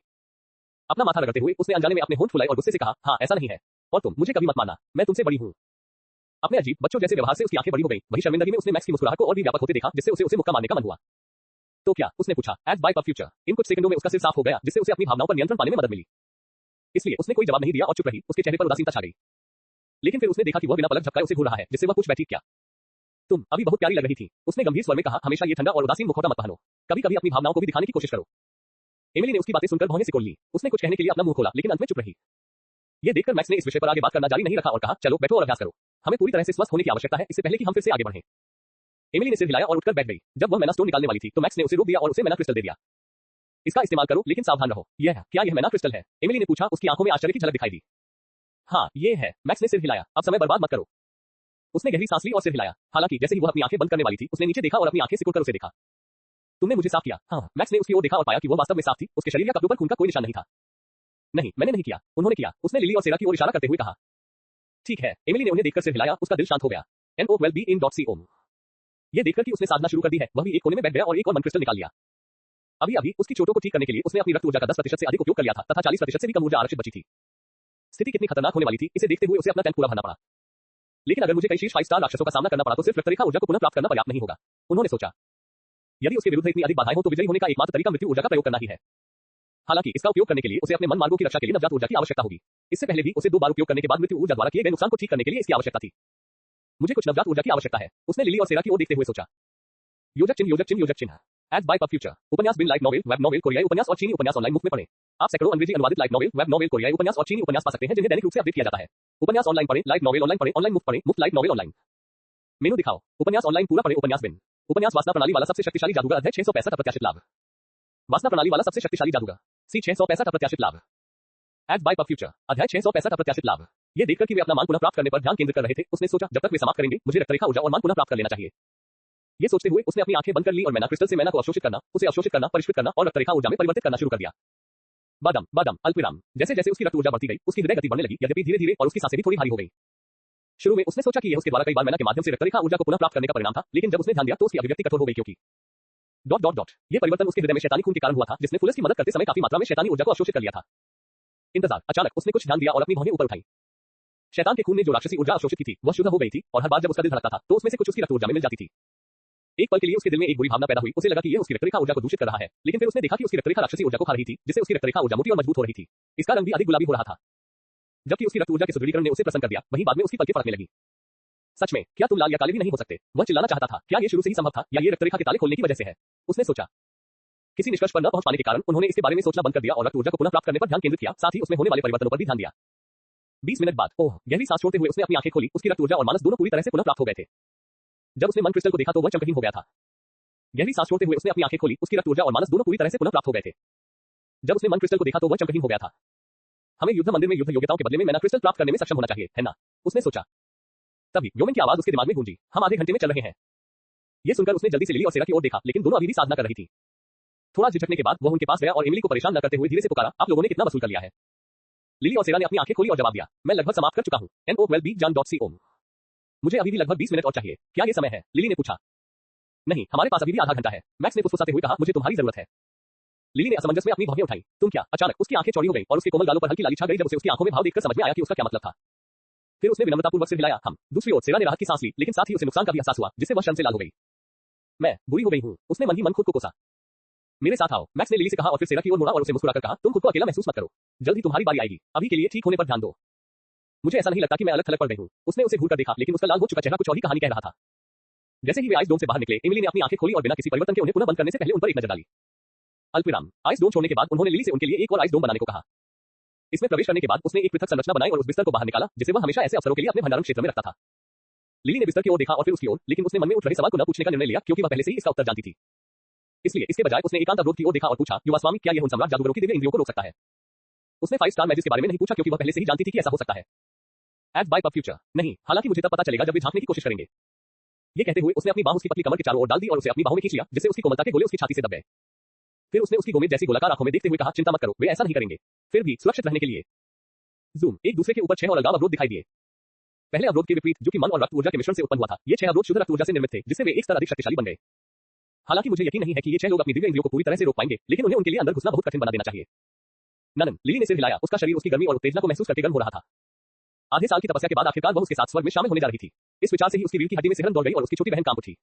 अपना माथा रगड़ते हुए उसने अनजाने में अपने होंठ फुलाए और गुस्से से कहा, हाँ, ऐसा नहीं है। और तुम मुझे कभी मत मानना, मैं तुमसे बड़ी हूँ। अपने अजीब बच्चों जैसे व्यवहार से उसकी आंखें बड़ी हो गई। वही शर्मिंदगी में उसने मैक्स की मुस्कुराहट को और भी व्यापक होते देखा, जिससे उसे मुक्का मारने का मन हुआ। तो क्या? उसने पूछा। Ads by future. इन कुछ सेकंडों में उसका सिर साफ हो गया, जिससे उसे अपनी भावनाओं पर नियंत्रण पाने में मदद मिली। इसलिए उसने कोई जवाब नहीं दिया और चुप रही। उसके चेहरे पर उदासीनता छा गई। लेकिन फिर उसने देखा कि वह बिना पलक झपकाए उसे घूर रहा है, जिससे वह पूछ बैठी, क्या तुम अभी बहुत प्यारी लग रही थी? उसने गंभीर स्वर में कहा, हमेशा ये ठंडा और उदासीन मुखौटा मत पहनो। कभी-कभी अपनी भावनाओं को भी दिखाने की कोशिश करो। एमिली ने उसकी बातें सुनकर भौहें सिकोड़ ली। उसने कुछ कहने के लिए अपना मुंह खोला, लेकिन अंत में चुप रही। ये देखकर मैक्स ने इस विषय पर आगे बात करना जारी नहीं रखा और कहा, चलो बैठो और अभ्यास करो। हमें पूरी तरह से स्वस्थ होने की आवश्यकता है, इससे पहले कि हम फिर से आगे बढ़ें। एमिली ने सिर हिलाया और उठकर बैठ गई। जब वह मैना स्टोन निकालने वाली थी, तो मैक्स ने उसे रोक दिया और उसे मैना क्रिस्टल दे दिया। इसका इस्तेमाल करो, लेकिन सावधान रहो। क्या यह मैना क्रिस्टल है? एमिली ने पूछा। उसकी आंखों में आश्चर्य की झलक दिखाई दी। हाँ, ये है। मैक्स ने सिर हिलाया। अब समय बर्बाद मत करो। उसने गहरी सांस ली और सिर हिलाया। हालांकि जैसे ही वह अपनी आंखें बंद करने वाली थी, उसने नीचे देखा और अपनी आंखें सिकुड़कर उसे देखा। तुमने मुझे साफ किया। हाँ। मैक्स ने उसकी ओर देखा और पाया कि वह वास्तव में साफ थी। उसके शरीर या कपड़ों पर खून का कोई निशान नहीं था। नहीं, मैंने नहीं किया, उन्होंने किया। उसने लिली और सेरा की ओर इशारा करते हुए कहा। ठीक है। एमिली ने उन्हें देखकर सिर हिलाया। उसका दिल शांत हो गया। NOWELLBEIN.com। ये देखकर कि उसने साधना शुरू कर दी है, वह भी एक कोने में बैठ गया और एक और मन क्रिस्टल निकाल लिया। अभी उसकी चोटों को ठीक करने के लिए उसने अपनी रक्त ऊर्जा का 10% से अधिक उपयोग कर लिया था तथा 40% से भी कम ऊर्जा आरक्षित बची थी। स्थिति कितनी खतरनाक होने वाली थी, इसे देखते हुए उसे अपना टैंक पूरा भरना पड़ा। लेकिन अगर मुझे कई शीर्ष 5 स्टार राक्षसों का सामना करना पड़ा तो सिर्फ रक्तरेखा ऊर्जा को पुनः प्राप्त करना पर्याप्त नहीं होगा। उन्होंने सोचा, यदि उसके विरुद्ध इतनी अधिक बाधाएं हो तो विजयी होने का एकमात्र तरीका मृत्यु ऊर्जा का प्रयोग करना ही है। हालांकि इसका उपयोग करने के लिए उसे अपने मन मार्गों की रक्षा के लिए नवजात ऊर्जा की आवश्यकता होगी। इससे पहले भी उसे 2 बार उपयोग करने के बाद मृत्यु ऊर्जा द्वारा किए गए नुकसान को ठीक करने के लिए इसकी आवश्यकता थी। मुझे कुछ नवजात ऊर्जा की आवश्यकता है। उसने लिली और सेरा की ओर देखते हुए सोचा। योजक चिन्ह, योजक चिन्ह, योजक चिन्ह। Ads by PubFuture. उपन्यास बिन लाइट नॉवेल, वेब नॉवेल, कोरियाई उपन्यास और चीनी उपन्यास ऑनलाइन मुफ्त में पढ़ें। आप सैकड़ों अंग्रेजी अनुवादित लाइट नॉवेल, वेब नॉवेल, कोरियाई उपन्यास और चीनी उपन्यास पा सकते हैं, जिन्हें दैनिक रूप से अपडेट किया जाता है। उपन्यास ऑनलाइन पढ़ें, लाइट नॉवेल ऑनलाइन पढ़ें, ऑनलाइन मुफ्त पढ़ें, मुफ्त लाइट नॉवेल ऑनलाइन। मेनू दिखाओ। उपन्यास ऑनलाइन पूरा पढ़ें, उपन्यास बिन। उपन्यास वासना प्रणाली वाला सबसे शक्तिशाली जादूगर, अध्याय 665 अप्रत्याशित लाभ। वासना प्रणाली वाला सबसे शक्तिशाली जादूगर, सी 665 अप्रत्याशित लाभ। Ads by PubFuture. अध्याय 665 अप्रत्याशित लाभ। ये देखकर कि वे अपना मान पुनः प्राप्त करने पर ध्यान केंद्रित कर रहे थे, उसने सोचा, जब तक वे समाप्त करेंगे, मुझे रक्तरेखा ऊर्जा और मान पुनः प्राप्त कर लेना चाहिए। ये सोचते हुए उसने अपनी आंखें बंद कर ली और मैना क्रिस्टल से मैना को अवशोषित करना, उसे अवशोषित करना, परिष्कृत करना और रक्तरेखा ऊर्जा में परिवर्तित करना शुरू कर दिया। बादाम बादाम अल्पविराम। जैसे जैसे उसकी रक्त ऊर्जा बढ़ती गई, उसकी हृदय गति बढ़ने लगी, यद्यपि धीरे-धीरे, और उसकी सांसें भी थोड़ी भारी हो गई। शुरू में उसने सोचा कि यह उसके द्वारा कई बार मैना के माध्यम से रक्तरेखा ऊर्जा को पुनः प्राप्त करने का परिणाम था, लेकिन जब उसने ध्यान दिया तो उसकी अभिव्यक्ति कठोर हो गई, क्योंकि ये परिवर्तन उसके हृदय में शैतानी खून के कारण हुआ था, जिसने फुलस की मदद करते समय काफी मात्रा में शैतानी ऊर्जा को अवशोषित कर लिया था। इंतजार। अचानक उसने कुछ ध्यान दिया और अपनी भौहें ऊपर उठाई। शैतान के खून ने जो राक्षसी ऊर्जा अवशोषित की थी, वह शुद्ध हो गई थी, और हर बार जब उसका दिल धड़कता था, तो उसमें से कुछ उसकी रक्त ऊर्जा में मिल जाती थी। एक पल के लिए उसके दिल में एक बुरी भावना पैदा हुई। उसे लगा कि यह उसकी रक्तरेखा ऊर्जा को दूषित कर रहा है, लेकिन फिर उसने देखा कि उसकी रक्तरेखा राक्षसी ऊर्जा को खा रही थी, जिससे उसकी रक्तरेखा ऊर्जा मोटी और मजबूत हो रही थी। इसका रंग भी अधिक गुलाबी हो रहा था। जबकि उसकी रक्त ऊर्जा के सुदृढ़ीकरण ने उसे प्रसन्न कर दिया, वहीं बाद में उसकी पलकें फड़कने लगी। सच में, क्या तुम लाल या काले भी नहीं हो सकते? वह चिल्लाना चाहता था। क्या ये शुरू से ही संभव था, या ये रक्तरेखा के ताले खोलने की वजह से है? उसने सोचा। किसी निष्कर्ष पर न पहुंच पाने के कारण उन्होंने इसके बारे में सोचना बंद कर दिया और रक्त ऊर्जा को पुनः प्राप्त करने पर ध्यान केंद्रित किया, साथ ही उसमें होने वाले परिवर्तनों पर भी ध्यान दिया। 20 मिनट बाद, गहरी सांस छोड़ते हुए उसने अपनी आंखें खोली। उसकी रक्त ऊर्जा और मानस दोनों पूरी तरह से पुनः प्राप्त हो गए थे। जब उसने मन क्रिस्टल को देखा तो वह चमकहीन हो गया था। गहरी सांस छोड़ते हुए उसने अपनी आंखें खोली। उसकी रक्त ऊर्जा और मानस दोनों पूरी तरह से पुनः प्राप्त हो गए थे। जब उसने मन क्रिस्टल को देखा तो वह चमकहीन हो गया था। हमें युद्ध मंदिर में युद्ध योग्यताओं के बदले में मैना क्रिस्टल प्राप्त करने में सक्षम होना चाहिए, है ना? उसने सोचा। तभी योमेन की आवाज उसके दिमाग में गूंजी। हम आधे घंटे में चल रहे हैं। ये सुनकर उसने जल्दी से लिली और सेरा की ओर देखा, लेकिन दोनों अभी भी साधना कर रही थी। थोड़ा झिझकने के बाद वह उनके पास गया और एमिली को परेशान न करते हुए धीरे से पुकारा, आप लोगों ने कितना वसूल कर लिया है? लिली और सेरा ने अपनी आंखें खोली और जवाब दिया, मैं लगभग समाप्त कर चुका हूं। NOWELLBEIN.com। मुझे अभी भी लगभग 20 मिनट और चाहिए। क्या ये समय है? लिली ने पूछा। नहीं, हमारे पास अभी भी आधा घंटा है। मैक्स ने फुसफुसाते हुए कहा, मुझे तुम्हारी जरूरत है। लिली ने असमंजस में अपनी भौहें उठाई। तुम क्या? अचानक उसकी आंखें चौड़ी हो गई और उसके कोमल गालों पर हल्की लाली छा गई जब उसे उसकी आंखों में भाव देखकर समझ में आया कि उसका क्या मतलब था। फिर उसने विनम्रतापूर्वक सिर हिलाया। हम। दूसरी ओर सेरा ने राहत की सांस ली, लेकिन साथ ही उसे नुकसान का भी एहसास हुआ, जिससे वह शर्म से लाल हो गई। मैं बुरी हो गई हूं। उसने मन ही मन खुद को कोसा। मेरे साथ आओ, मैक्स ने लिली से कहा और फिर सेरा की ओर मुड़ा और उसे मुस्कुराकर कहा, तुम खुद को अकेला महसूस मत करो, जल्द ही तुम्हारी बारी आएगी। अभी के लिए ठीक होने पर ध्यान दो। मुझे ऐसा नहीं लगता कि मैं अलग थलग पड़ गई हूं। उसने उसे घूरकर देखा, लेकिन उसका लाल हो चुका चेहरा कुछ और ही कहानी कह रहा था। जैसे ही वे आइस डोम से बाहर निकले, एमिली ने अपनी आंखें खोली और बिना किसी परिवर्तन के उन्हें पुनः बंद करने से पहले उन पर एक नजर डाली। अल्पविराम। आइस डोम छोड़ने के बाद उन्होंने लिली से उनके लिए एक और आइस डोम बनाने को कहा। इसमें प्रवेश करने के बाद उसने एक पृथक संरचना बनाई और उस बिस्तर को बाहर निकाला, जिसे वह हमेशा ऐसे अवसरों के लिए अपने भंडारण क्षेत्र में रखता था। लिली ने बिस्तर की ओर देखा और फिर उसकी ओर, लेकिन उसने मन में उठ रहे सवाल को न पूछने का निर्णय लिया, क्योंकि वह पहले से ही इसका उत्तर जानती थी। इसलिए इसके बजाय उसने एकांत अवरोध की ओर देखा और पूछा, युवा स्वामी, क्या यह उन सम्राट जादूगरों की दिव्य इंद्रियों को रोक सकता है? उसने 5 स्टार मैजिक के बारे में नहीं पूछा, क्योंकि वह पहले से ही जानती थी कि ऐसा हो सकता है। Ads by PubFuture. नहीं, हालांकि मुझे तब पता चलेगा जब वे झांकने की कोशिश करेंगे। ये कहते हुए उसने अपनी बाहों उसकी पतली कमर के चारों ओर डाल दी और उसे अपनी बाहों में खींच लिया, जिससे उसकी कोमलता के गोले उसकी छाती से दब गए। फिर उसने उसकी गोमेद जैसी गोलाकार आंखों में देखते हुए कहा, चिंता मत करो, वे ऐसा नहीं करेंगे। फिर भी सुरक्षित रहने के लिए जूम एक दूसरे के ऊपर 6 और अलगाव अवरोध दिखाई दिए। पहले अवरोध के विपरीत, जो कि मन और रक्त ऊर्जा के मिश्रण से उत्पन्न हुआ था, ये 6 अवरोध शुद्ध रक्त ऊर्जा से निर्मित थे, जिससे वे एक स्तर अधिक शक्तिशाली बन गए। हालांकि मुझे यकीन नहीं है कि ये 6 लोग अपनी दिव्य इंद्रियों को पूरी तरह से रोक पाएंगे, लेकिन उन्हें उनके लिए अंदर घुसना बहुत कठिन बना देना चाहिए। ननन। लिली ने सिर हिलाया। उसका शरीर उसकी गर्मी और उत्तेजना को महसूस करके गर्म हो रहा था। आधे साल की तपस्या के बाद आखिरकार वह उसके साथ स्वर्ग में शामिल होने जा रही थी। इस विचार से ही उसकी रीढ़ की हड्डी में सिहरन दौड़ गई और उसकी छोटी बहन कांप उठी।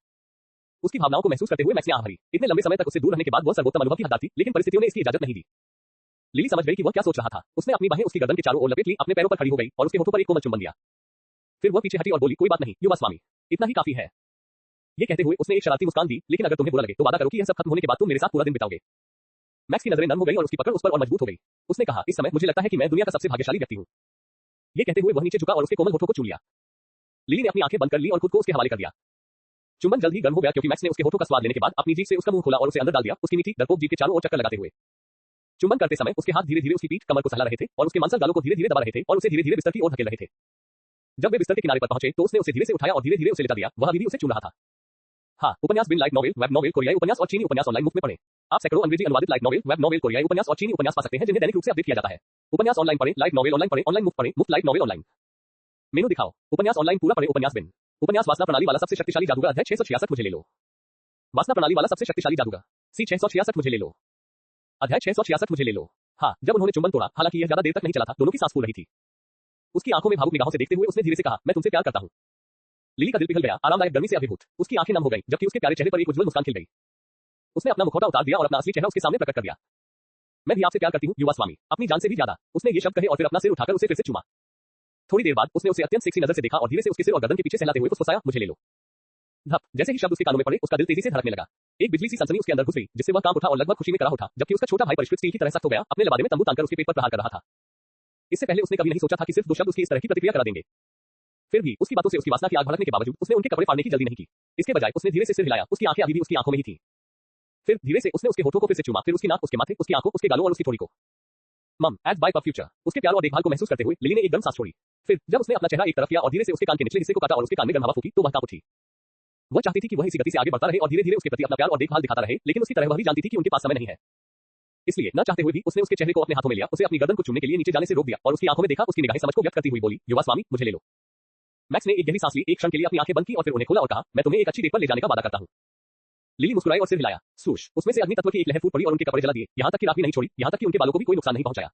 उसकी भावनाओं को महसूस करते हुए मैक्स ने आह भरी। इतने लंबे समय तक उससे दूर रहने के बाद वह सर्वोत्तम अनुभव की हकदार थी, लेकिन परिस्थितियों ने इसकी इजाजत नहीं दी। लिली समझ गई कि वह क्या सोच रहा था। उसने अपनी बाहें उसकी गर्दन के चारों ओर लपेट ली, अपने पैरों पर खड़ी हो गई और उसके होठों पर एक कोमल चुंबन दिया। फिर वह पीछे हटी और बोली, कोई बात नहीं युवा स्वामी, इतना ही काफी है। ये कहते हुए उसने एक शरारती मुस्कान दी, लेकिन अगर तुम्हें बुरा लगे तो वादा करो कि यह सब खत्म होने के बाद तुम मेरे साथ पूरा दिन बिताओगे। मैक्स की नजरें नर्म हो गई और उसकी पकड़ उस पर और मजबूत हो गई। उसने कहा, इस समय मुझे लगता है कि मैं दुनिया का सबसे भाग्यशाली व्यक्ति हूँ। ये कहते हुए वह नीचे झुका और उसके कोमल होठों को चूम लिया। लिली ने अपनी आंखें बंद कर ली और खुद को उसके हवाले कर दिया। चुंबन जल्द ही गर्म हो गया क्योंकि मैक्स ने उसके होठों का स्वाद लेने के बाद अपनी जीभ से उसका मुंह खोला और उसे अंदर डाल दिया, उसकी मीठी डरपोक जीभ के चारों ओर चक्कर लगाते हुए। चुंबन करते समय उसके हाथ धीरे-धीरे उसकी पीठ, कमर को सहला रहे थे और उसके मांसल गालों को धीरे-धीरे दबा रहे थे और उसे धीरे-धीरे बिस्तर की ओर धकेल रहे थे। जब वे बिस्तर के किनारे पर पहुंचे तो उसने उसे धीरे से उठाया और धीरे-धीरे उसे लेटा दिया। वह अभी भी उसे चूम रहा था। हाँ, उपन्यास बिन लाइट नॉवेल, वेब नॉवेल, कोरियाई उपन्यास और चीनी उपन्यास ऑनलाइन मुफ्त में पढ़ें। आप सैकड़ों अंग्रेजी अनुवादित लाइट नॉवेल, वेब नॉवेल, कोरियाई उपन्यास और चीनी उपन्यास पा सकते हैं जिन्हें दैनिक रूप से अपडेट किया जाता है। उपन्यास ऑनलाइन पढ़ें, लाइट नॉवेल ऑनलाइन पढ़ें, ऑनलाइन मुफ्त पढ़ें, मुफ्त लाइट नॉवेल ऑनलाइन। मेनू दिखाओ। उपन्यास ऑनलाइन पूरा पढ़ें, उपन्यास बिन। उपन्यास वासना प्रणाली वाला सबसे शक्तिशाली जादूगर अध्याय 666 मुझे ले लो। वासना प्रणाली वाला सबसे शक्तिशाली जादूगर सी 666 मुझे ले लो। अध्याय 666 मुझे ले लो। हाँ, जब उन्होंने चुंबन तोड़ा, हालांकि यह ज्यादा देर तक नहीं चला था, दोनों की सांस फूल रही थी। उसकी आंखों में भावुक निगाहों से देखते हुए उसने धीरे से कहा, मैं तुमसे प्यार करता हूँ। लिली का दिल पिघल गया, आरामदायक गर्मी से अभिभूत। उसकी आंखें नम हो गईं, जबकि उसके प्यारे चेहरे पर एक उज्जवल मुस्कान खिल गई। उसने अपना मुखौटा उतार दिया और अपना असली चेहरा उसके सामने प्रकट कर दिया। मैं भी आपसे प्यार करती हूँ युवा स्वामी, अपनी जान से भी ज्यादा। उसने ये शब्द कहे और फिर अपना सिर उठाकर उसे फिर से चूमा। थोड़ी देर बाद उसने उसे अत्यंत सेक्सी नजर से देखा और धीरे से उसके सिर और गर्दन के पीछे सहलाते हुए फुसफुसाया, मुझे ले लो। धप, जैसे ही शब्द उसके कानों में पड़े, उसका दिल तेजी से धड़कने लगा। एक बिजली सी सनसनी उसके अंदर घुस गई, जिससे वह कांप उठा और लगभग खुशी में करा उठा, जबकि उसका छोटा भाई परिष्कृत स्टील की तरह सख्त हो गया, अपने लबादे में तंबू तानकर उसके पेट पर प्रहार कर रहा था। इससे पहले उसने कभी नहीं सोचा था कि सिर्फ दो शब्द उसकी इस तरह की प्रतिक्रिया करा देंगे। फिर भी उसकी बातों से उसकी वासना की आग भड़कने के बावजूद उसने उनके कपड़े फाड़ने की जल्दी नहीं की। इसके बजाय उसने धीरे से सिर हिलाया, उसकी आंखें अभी भी उसकी आंखों में ही थीं। फिर धीरे से उसने उसके होठों को फिर से चूमा, फिर उसकी नाक, उसके माथे, उसकी आंखों, उसके गालों और उसकी ठोड़ी को। मम एज बाय पफ फ्यूचर। उसके प्यार और देखभाल को महसूस करते हुए लिली ने एकदम सांस छोड़ी। फिर जब उसने अपना चेहरा एक तरफ किया और धीरे से उसके कान के निचले हिस्से को काटा और उसके कान में गर्म हवा फूकी, तो वह कांप उठी। वह चाहती थी कि वह इसी गति से आगे बढ़ता रहे और धीरे-धीरे उसके प्रति अपना प्यार और देखभाल दिखाता रहे, लेकिन उसकी तरह वह भी जानती थी कि उनके पास समय नहीं है। इसलिए न चाहते हुए भी उसने उसके चेहरे को अपने हाथों में लिया, उसे अपनी गर्दन को चूमने के लिए नीचे जाने से रोक दिया और उसकी आंखों में देखा, उसकी निगाहें समझ को व्यक्त करती हुई बोली, युवा स्वामी, मुझे ले लो। मैक्स ने एक गहरी सांस ली, एक क्षण के लिए अपनी आंखें बंद की और फिर उन्हें खोला और कहा, मैं तुम्हें एक अच्छी डेट पर ले जाने का वादा करता हूँ। लिली मुस्कुराई और सिर हिलाया। सूश, उसमें से अग्नि तत्व की एक लहर फूट पड़ी और उनके कपड़े जला दिए, यहाँ तक कि राख भी नहीं छोड़ी, यहाँ तक कि उनके बालों को भी कोई नुकसान नहीं पहुंचाया।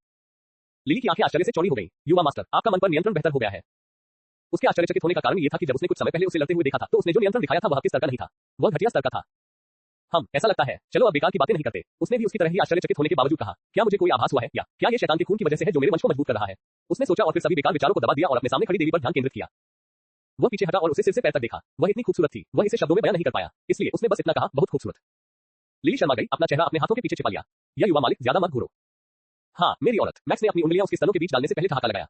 लिली की आंखें आश्चर्य से चौड़ी हो गईं। युवा मास्टर, आपका मन पर नियंत्रण बेहतर हो गया है। उसके आश्चर्यचकित होने का कारण यह था कि जब उसने कुछ समय पहले उसे लड़ते हुए देखा था, तो उसने जो नियंत्रण दिखाया था वह किस स्तर का नहीं था, वह घटिया स्तर का था। ऐसा लगता है, चलो अब बेकार की बातें नहीं करते। उसने भी उसकी तरह ही आश्चर्यचकित होने के बावजूद कहा, क्या मुझे कोई आभास हुआ है, या क्या ये शैतान के खून की वजह से है जो मेरे मन को मजबूत कर रहा है? उसने सोचा और फिर सभी बेकार विचारों को दबा दिया और अपने सामने खड़ी देवी पर ध्यान केंद्रित किया। वह पीछे हटा और उसे सिर से पैर तक देखा। वह इतनी खूबसूरत थी, वह इसे शब्दों में बयान नहीं कर पाया, इसलिए उसने बस इतना कहा, बहुत खूबसूरत। लिली शर्मा गई, अपना चेहरा अपने हाथों के पीछे छिपा लिया। यह युवा मालिक, ज्यादा मत घूरो। हाँ, मेरी औरत। मैक्स ने अपनी उंगलियां उसके स्तनों के बीच डालने से पहले ठहाका लगाया।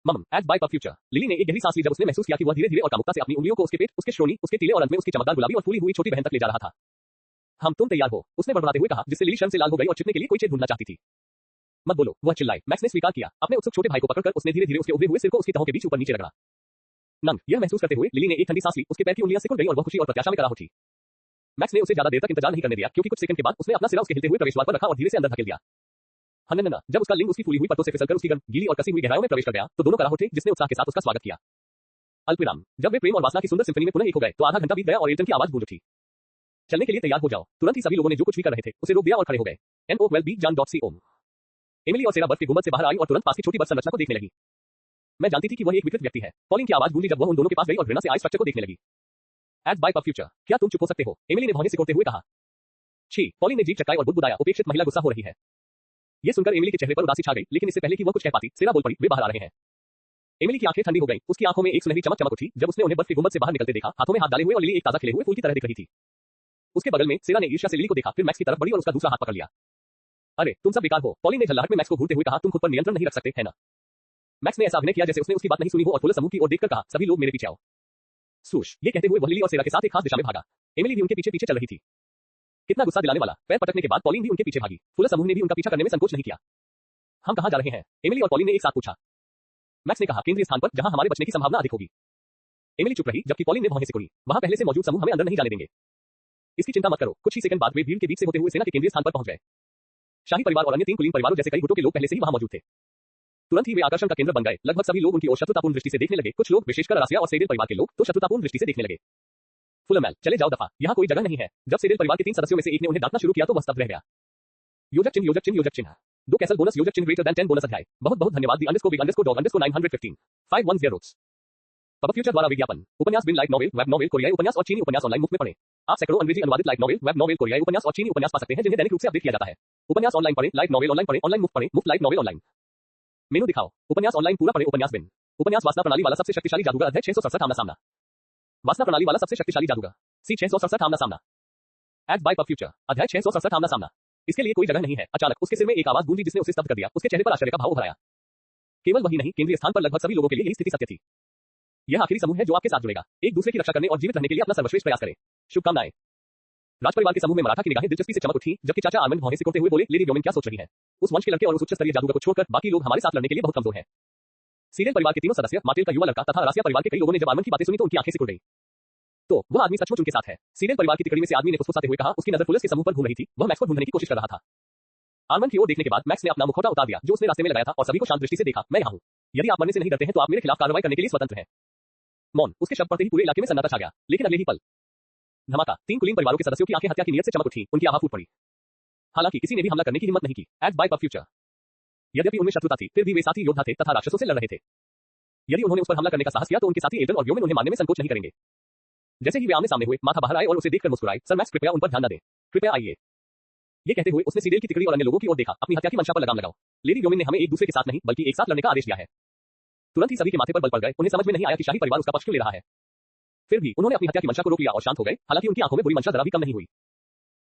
मम ads by puff future. Lily ने एक गहरी सांस ली जब उसने महसूस किया कि वह धीरे-धीरे और कामुकता से अपनी उंगलियों को उसके पेट, उसके श्रोणी, उसके टीले और अंत में उसकी चमकदार गुलाबी और फूली हुई छोटी बहन तक ले जा रहा था। तुम तैयार हो? उसने बड़बड़ाते हुए कहा, जिससे लिली शर्म से लाल हो गई और छिपने के लिए कोई छेद ढूंढना चाहती थी। मत बोलो, वह चिल्लाई। मैक्स ने स्वीकार किया। अपने उत्सुक छोटे भाई को पकड़कर उसने धीरे-धीरे उसके उभरे हुए सिर को उसकी तहों के बीच ऊपर नीचे रगड़ा। नंग, यह महसूस करते हुए लिली ने एक ठंडी सांस ली, उसके पैर की उंगलियां सिकुड़ गई और वह खुशी और प्रत्याशा में करा उठी। मैक्स ने उसे ज्यादा देर तक इंतजार नहीं करने दिया, क्योंकि कुछ सेकंड के बाद उसने अपना सिरा उसके हिलते हुए प्रवेश द्वार पर रखा और धीरे से अंदर धकेल दिया। हननना, जब उसका लिंग उसकी फूली हुई पत्तों से फिसलकर उसकी गर्म, गीली और कसी हुई गहराइयों में प्रवेश कर गया, तो दोनों करा उठे, जिसने उत्साह के साथ उसका स्वागत किया। अल्पविराम, जब वे प्रेम और वासना की सुंदर सिम्फनी में पुनः एक हो गए, तो आधा घंटा बीत गया और एल्टन की आवाज गूंज उठी। चलने के लिए तैयार हो जाओ। तुरंत ही सभी लोगों ने जो कुछ भी कर रहे थे उसे रोक दिया और खड़े हो गए। NOWELL-BE-JAN.COM। एमिली और सेरा बर्फ के गुंबद से बाहर आई और तुरंत पास की छोटी बर्फ संरचना को देखने लगी। मैं जानती थी कि वह एक विकृत व्यक्ति है। पॉलिन की आवाज गूंजी जब वह उन दोनों के पास गई और घृणा से आई स्ट्रक्चर को देखने लगी। एज बाय पफ फ्यूचर, क्या तुम चुप हो सकते हो? एमिली ने भौहें सिकोड़ते हुए कहा। छी, पॉलिन ने जीभ चटकाई और बुदबुदाया, उपेक्षित महिला गुस्सा हो रही है। यह सुनकर एमिली के चेहरे पर उदासी छा गई, लेकिन इससे पहले कि वह कुछ कह पाती, सेरा बोल पड़ी, वे बाहर आ रहे हैं। एमिली की आंखें ठंडी हो गईं, उसकी आंखों में एक सुनहरी चमक चमक उठी जब उसने उन्हें बर्फ के गुंबद से बाहर निकलते देखा, हाथों में हाथ डाले हुए, और लिली एक ताजा खिले हुए फूल की तरह दिख रही थी। उसके बगल में सेरा ने ईर्ष्या से लिली को देखा, फिर मैक्स की तरफ बढ़ी और उसका दूसरा हाथ पकड़ लिया। अरे तुम सब बेकार हो, पॉलिन ने झल्लाहट में मैक्स को घूरते हुए कहा, तुम खुद पर नियंत्रण नहीं रख सकते, है ना? मैक्स ने ऐसा अभिनय किया जैसे उसने उसकी बात नहीं सुनी हो और खुले समूह की ओर देखकर कहा, सभी लोग मेरे पीछे आओ। सूश, ये कहते हुए वह लिली और सेरा के साथ एक खास दिशा में भागा। एमिली भी उनके पीछे पीछे चल रही थी। कितना गुस्सा दिलाने वाला। पैर पटकने के बाद पॉलिन भी उनके पीछे भागी। फुल समूह ने भी उनका पीछा करने में संकोच नहीं किया। हम कहां जा रहे हैं? एमिली और पॉलिन ने एक साथ पूछा। मैक्स ने कहा, केंद्रीय स्थान पर, जहां हमारे बचने की संभावना अधिक होगी। एमिली चुप रही, जबकि पॉलिन ने भौहें सिकोड़ी। वहां पहले से मौजूद समूह हमें अंदर नहीं जाने देंगे। इसकी चिंता मत करो। कुछ ही सेकंड बाद वे भीड़ के बीच से होते हुए सेना के केंद्रीय स्थान पर पहुंच गए। शाही परिवार और अन्य 3 कुलीन परिवारों जैसे कई गुटों के लोग पहले से ही वहां मौजूद थे। तुरंत ही वे आकर्षण का केंद्र बन गए। लगभग सभी लोग उनकी ओर शत्रुतापूर्ण दृष्टि से देखने लगे। कुछ लोग, विशेषकर रासिया और सेरेल परिवार के लोग, तो शत्रुतापूर्ण दृष्टि से देखने लगे। फुलमैल, चले जाओ दफा, यहाँ कोई जगह नहीं है। जब सेरेल परिवार के 3 सदस्यों में से एक ने उन्हें डांटना शुरू किया तो वह स्तब्ध रह गया। योजक चिन्ह, योजक चिन्ह, योजक चिन्ह। दो कैसल बोनस योजक चिन्ह ग्रेटर देन 10 बोनस अध्याय। बहुत बहुत धन्यवाद। _big_dog_915 510 पब फ्यूचर द्वारा विज्ञापन। उपन्यास बिन लाइट नॉवेल, वेब नॉवेल, कोरियाई उपन्यास और चीनी उपन्यास ऑनलाइन मुफ्त में पढ़ें। आप सैकड़ों अंग्रेजी अनुवादित लाइट नॉवेल, वेब नॉवेल, कोरियाई उपन्यास और चीनी उपन्यास पा सकते हैं जिन्हें दैनिक रूप से अपडेट किया जाता है। उपन्यास ऑनलाइन पढ़ें, लाइट नॉवेल ऑनलाइन पढ़ें, ऑनलाइन मुफ्त पढ़ें, मुफ्त लाइट नॉवेल ऑनलाइन। मेनू दिखाओ। उपन्यास ऑनलाइन पूरा पढ़ें। उपन्यास बिन। उपन्यास वासना प्रणाली वाला सबसे शक्तिशाली जादूगर अध्याय 667 आमना सामना। वासना प्रणाली वाला सबसे शक्तिशाली जादूगर सी 667 आमना सामना। एक्ट बाय पब फ्यूचर अध्याय 667 आमना सामना। इसके लिए कोई जगह नहीं है। अचानक उसके सिर में एक आवाज गूंजी जिसने उसे स्तब्ध कर दिया। उसके चेहरे पर आश्चर्य का भाव उभर आया। केवल वही नहीं, केंद्रीय स्थान पर लगभग सभी लोगों के लिए यही स्थिति सत्य थी। यह आखिरी समूह है जो आपके साथ जुड़ेगा। एक दूसरे की रक्षा करने और जीवित रहने के लिए अपना सर्वश्रेष्ठ प्रयास करें। शुभकामनाएं। राजपरिवार के समूह में मराठा की निगाहें दिलचस्पी से चमक उठी, जबकि चाचा आर्मंड भौहें सिकोड़ते हुए बोले, लेडी व्योमिन क्या सोच रही है? उस वंश के लड़के और उस उच्च स्तरीय जादूगर को छोड़कर बाकी लोग हमारे साथ लड़ने के लिए बहुत कमजोर हैं। सीरियल परिवार के तीनों सदस्य, मार्टेल का युवा लड़का तथा रासिया परिवार के कई लोगों ने जब आर्मंड की बातें सुनी तो उनकी आंखें सिकुड़ गई। तो वह आदमी सचमुच उनके साथ है। सीरियल परिवार की तिकड़ी में से आदमी ने फुसफुसाते हुए कहा। उसकी नजर पुलिस के समूह पर घूम रही थी। वह मैक्स को ढूंढने की कोशिश कर रहा था। आर्मंड की ओर देखने के बाद मैक्स ने अपना मुखौटा उतार दिया जो उसने रास्ते में लगाया था और सभी को शांत दृष्टि से देखा। मैं यहाँ हूँ। यदि आप मरने से नहीं डरते हैं तो आप मेरे खिलाफ कार्रवाई करने के लिए स्वतंत्र हैं। मौन। उसके शब्द पढ़ते ही पूरे इलाके में सन्नाटा छा गया। लेकिन अगले ही पल धमाका। 3 कुलीन परिवारों के सदस्यों की आंखें हत्या की नीयत से चमक उठी। उनकी आवाज फूट पड़ी। हालांकि किसी ने भी हमला करने की हिम्मत नहीं की। Act by pub future. यद्यपि उनमें शत्रुता थी, फिर भी वे साथी योद्धा थे तथा राक्षसों से लड़ रहे थे। यदि उन्होंने उस पर हमला करने का साहस किया तो उनके साथी एल्टन और व्योमिन उन्हें मारने में संकोच नहीं करेंगे। जैसे ही वे आमने सामने हुए, माथा बाहर आए और उसे देखकर मुस्कुराए। सर मैक्स, कृपया उन पर ध्यान न दें। कृपया आइए। ये कहते हुए उसने सीरियल की तिकड़ी और अन्य लोगों की ओर देखा। अपनी हत्या की मंशा पर लगाम लगाओ। लेडी व्योमिन ने हमें एक दूसरे के साथ नहीं बल्कि एक साथ लड़ने का आदेश दिया है। तुरंत ही सभी के माथे पर बल पड़ गए। उन्हें समझ में नहीं आया कि शाही परिवार उसका पक्ष क्यों ले रहा है। फिर भी उन्होंने अपनी हत्या की मंशा को रोक लिया और शांत हो गए। हालांकि उनकी आंखों में बुरी मंशा जरा भी कम नहीं हुई।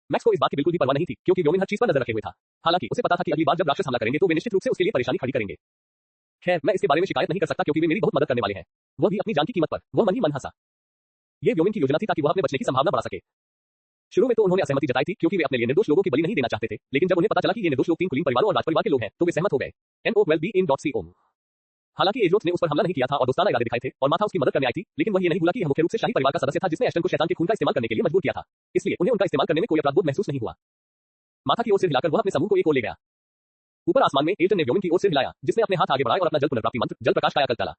मैक्स को इस बात की बिल्कुल भी परवाह नहीं थी क्योंकि व्योमिन हर चीज पर नजर रखे हुए था। हालांकि उसे पता था कि अगली बार जब राक्षस हमला करेंगे तो वे निश्चित रूप से उसके लिए परेशानी खड़ी करेंगे। खैर, मैं इसके बारे में शिकायत नहीं कर सकता क्योंकि वे मेरी बहुत मदद करने वाले हैं। वह भी अपनी जान की कीमत पर। वह मन ही मन हंसा। ये व्योमिन की योजना थी ताकि वह अपने बचने की संभावना बढ़ा सके। शुरू में तो उन्होंने असहमति जताई थी क्योंकि वे अपने लिए निर्दोष लोगों की बलि नहीं देना चाहते थे। लेकिन जब उन्हें पता चला कि ये निर्दोष लोग 3 कुलीन परिवारों और राजपरिवार के लोग हैं तो वे सहमत हो गए। NOLBIN.com। हालांकि एजरोथ ने उस पर हमला नहीं किया था और दोस्ताना इरादे दिखाए थे और माथा उसकी मदद करने आई थी, लेकिन वह ये नहीं भूला कि यह मुख्य रूप से शाही परिवार का सदस्य था जिसने एस्टन को शैतान के खून का इस्तेमाल करने के लिए मजबूर किया था। इसलिए उन्हें उनका इस्तेमाल करने में कोई अपराध बोध महसूस नहीं हुआ। माथा की ओर से हिलाकर वह अपने समूह को एक ओर ले गया। ऊपर आसमान में एल्टन ने व्योमिन की ओर से हिलाया जिसने अपने हाथ आगे बढ़ाए और अपना जल पुनर्प्राप्ति मंत्र जल प्रकाश कायाकल्प डाला।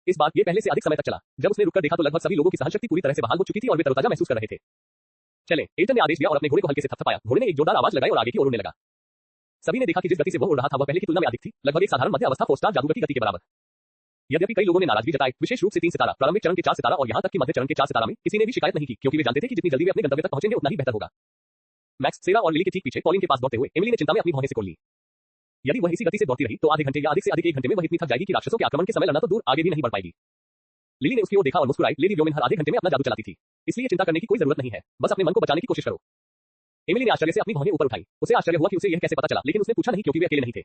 इस बार ये पहले से अधिक समय तक चला। जब उसने रुककर देखा तो लगभग सभी लोगों की सहनशक्ति पूरी तरह से बहाल हो चुकी थी और वे तरोताजा महसूस कर रहे थे। चले, एल्टन ने आदेश दिया और अपने घोड़े को हल्के से थपथपाया। घोड़े ने एक जोरदार आवाज लगाई और आगे की ओर उड़ने लगा। सभी ने देखा कि जिस गति से वह उड़ रहा था वह पहले की तुलना में अधिक थी, लगभग एक साधारण मध्य अवस्था 4 स्टार जादूगर की गति के बराबर। यद्यपि कई लोगों ने नाराजगी जताई, विशेष रूप से 3 सितारा, प्रारंभिक चरण के 4 सितारा और यहां तक कि मध्य चरण के 4 सितारा में किसी ने भी शिकायत नहीं की क्योंकि वे जानते थे कि जितनी जल्दी वे अपने गंतव्य तक पहुंचेंगे उतना ही बेहतर होगा। मैक्स, सेरा और लिली के ठीक पीछे पॉलिन के पास दौड़ते हुए एमिली ने चिंता में अपनी भौहें सिकोड़ ली। यदि वह इसी गति से दौड़ती रही तो आधे घंटे या अधिक से अधिक 1 घंटे में वह इतनी थक जाएगी कि राक्षसों के आक्रमण के समय लड़ना तो दूर आगे भी नहीं बढ़ पाएगी। लिली ने उसकी ओर देखा और मुस्कुराई। लेडी व्योमिन हर आधे घंटे में अपना जादू चलाती थी, इसलिए चिंता करने की कोई जरूरत नहीं है। बस अपने मन को बचाने की कोशिश करो। एमिली ने आश्चर्य से अपनी भौहें ऊपर उठाई। उसे आश्चर्य हुआ कि उसे यह कैसे पता चला, लेकिन उसने पूछा नहीं क्योंकि वे अकेले नहीं थे।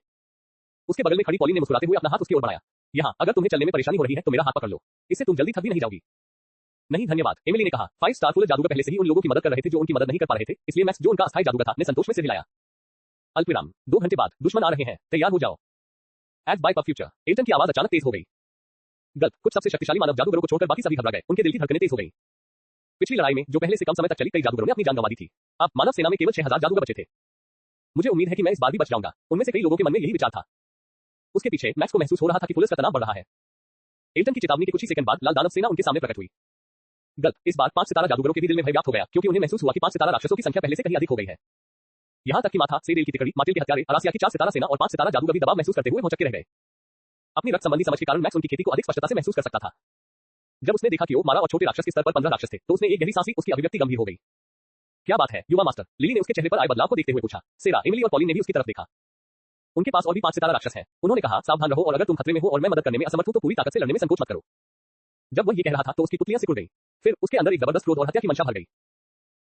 उसके बगल में खड़ी पॉलिन ने मुस्कुराते हुए अपना हाथ उसकी ओर बढ़ाया। यहाँ, अगर तुम्हें चलने में परेशानी हो रही है तो मेरा हाथ पकड़ लो। इससे तुम जल्दी थक भी नहीं जाओगी। नहीं धन्यवाद, एमिली ने कहा। 5 स्टार फुल जादूगर पहले से ही उन लोगों की मदद कर रहे थे जो उनकी मदद नहीं कर पा रहे थे, इसलिए मैक्स जो उनका अस्थायी जादूगर था ने संतोष में सिर हिलाया। अल्पविराम। 2 घंटे बाद दुश्मन आ रहे हैं, तैयार हो जाओ। एक्ट बाय पब फ्यूचर। एल्टन की आवाज अचानक तेज हो गई। गलत। कुछ सबसे शक्तिशाली मानव जादूगरों को छोड़कर बाकी सभी घबरा गए। उनके दिल की धड़कनें तेज हो गईं। पिछली लड़ाई में जो पहले से कम समय तक चली कई जादूगरों ने अपनी जान गंवा दी थी। अब मानव सेना में केवल 6000 जादूगर बचे थे। मुझे उम्मीद है कि मैं इस बार भी बच जाऊंगा। उनमें से कई लोगों के मन में यही विचार था। उसके पीछे मैक्स को महसूस हो रहा था कि पुलिस का तनाव बढ़ रहा है। एल्टन की चेतावनी के कुछ ही सेकंड बाद लाल दानव सेना उनके सामने प्रकट हुई। गलत। इस बार 5 सितारा जादूगरों के भी दिल में भय व्याप्त हो गया क्योंकि उन्हें महसूस हुआ कि 5 सितारा राक्षसों की संख्या पहले से कहीं अधिक हो गई है। यहां तक कि माथा, सेरेल की तिकड़ी, मार्टेल के हत्यारे, अरासिया की 4 सितारा सेना और 5 सितारा जादूगर भी दबाव महसूस करते हुए होचक्के रह गए। अपनी रक्त संबंधी समझ के कारण मैक्स उनकी खेती को अधिक स्पष्टता से महसूस कर सकता था। जब उसने देखा कि मारा और छोटे राक्षस के स्तर पर 15 राक्षस थे तो उसने एक गहरी सांस ली। उसकी अभिव्यक्ति गंभीर हो गई। क्या बात है युवा मास्टर, लिली ने उसके चेहरे पर आए बदलाव को देखते हुए पूछा। सेरा, एमिली और पॉलिन ने भी उसकी तरफ देखा। उनके पास और भी 5 सितारा राक्षस हैं। उन्होंने कहा, सावधान रहो और अगर तुम खतरे में हो और मैं मदद करने में असमर्थ हूं तो पूरी ताकत से लड़ने में संकोच मत करो। जब वह ये कह रहा था तो उसकी पुतलियां सिकुड़ गई। फिर उसके अंदर एक जबरदस्त क्रोध और हत्या की मंशा भर गई।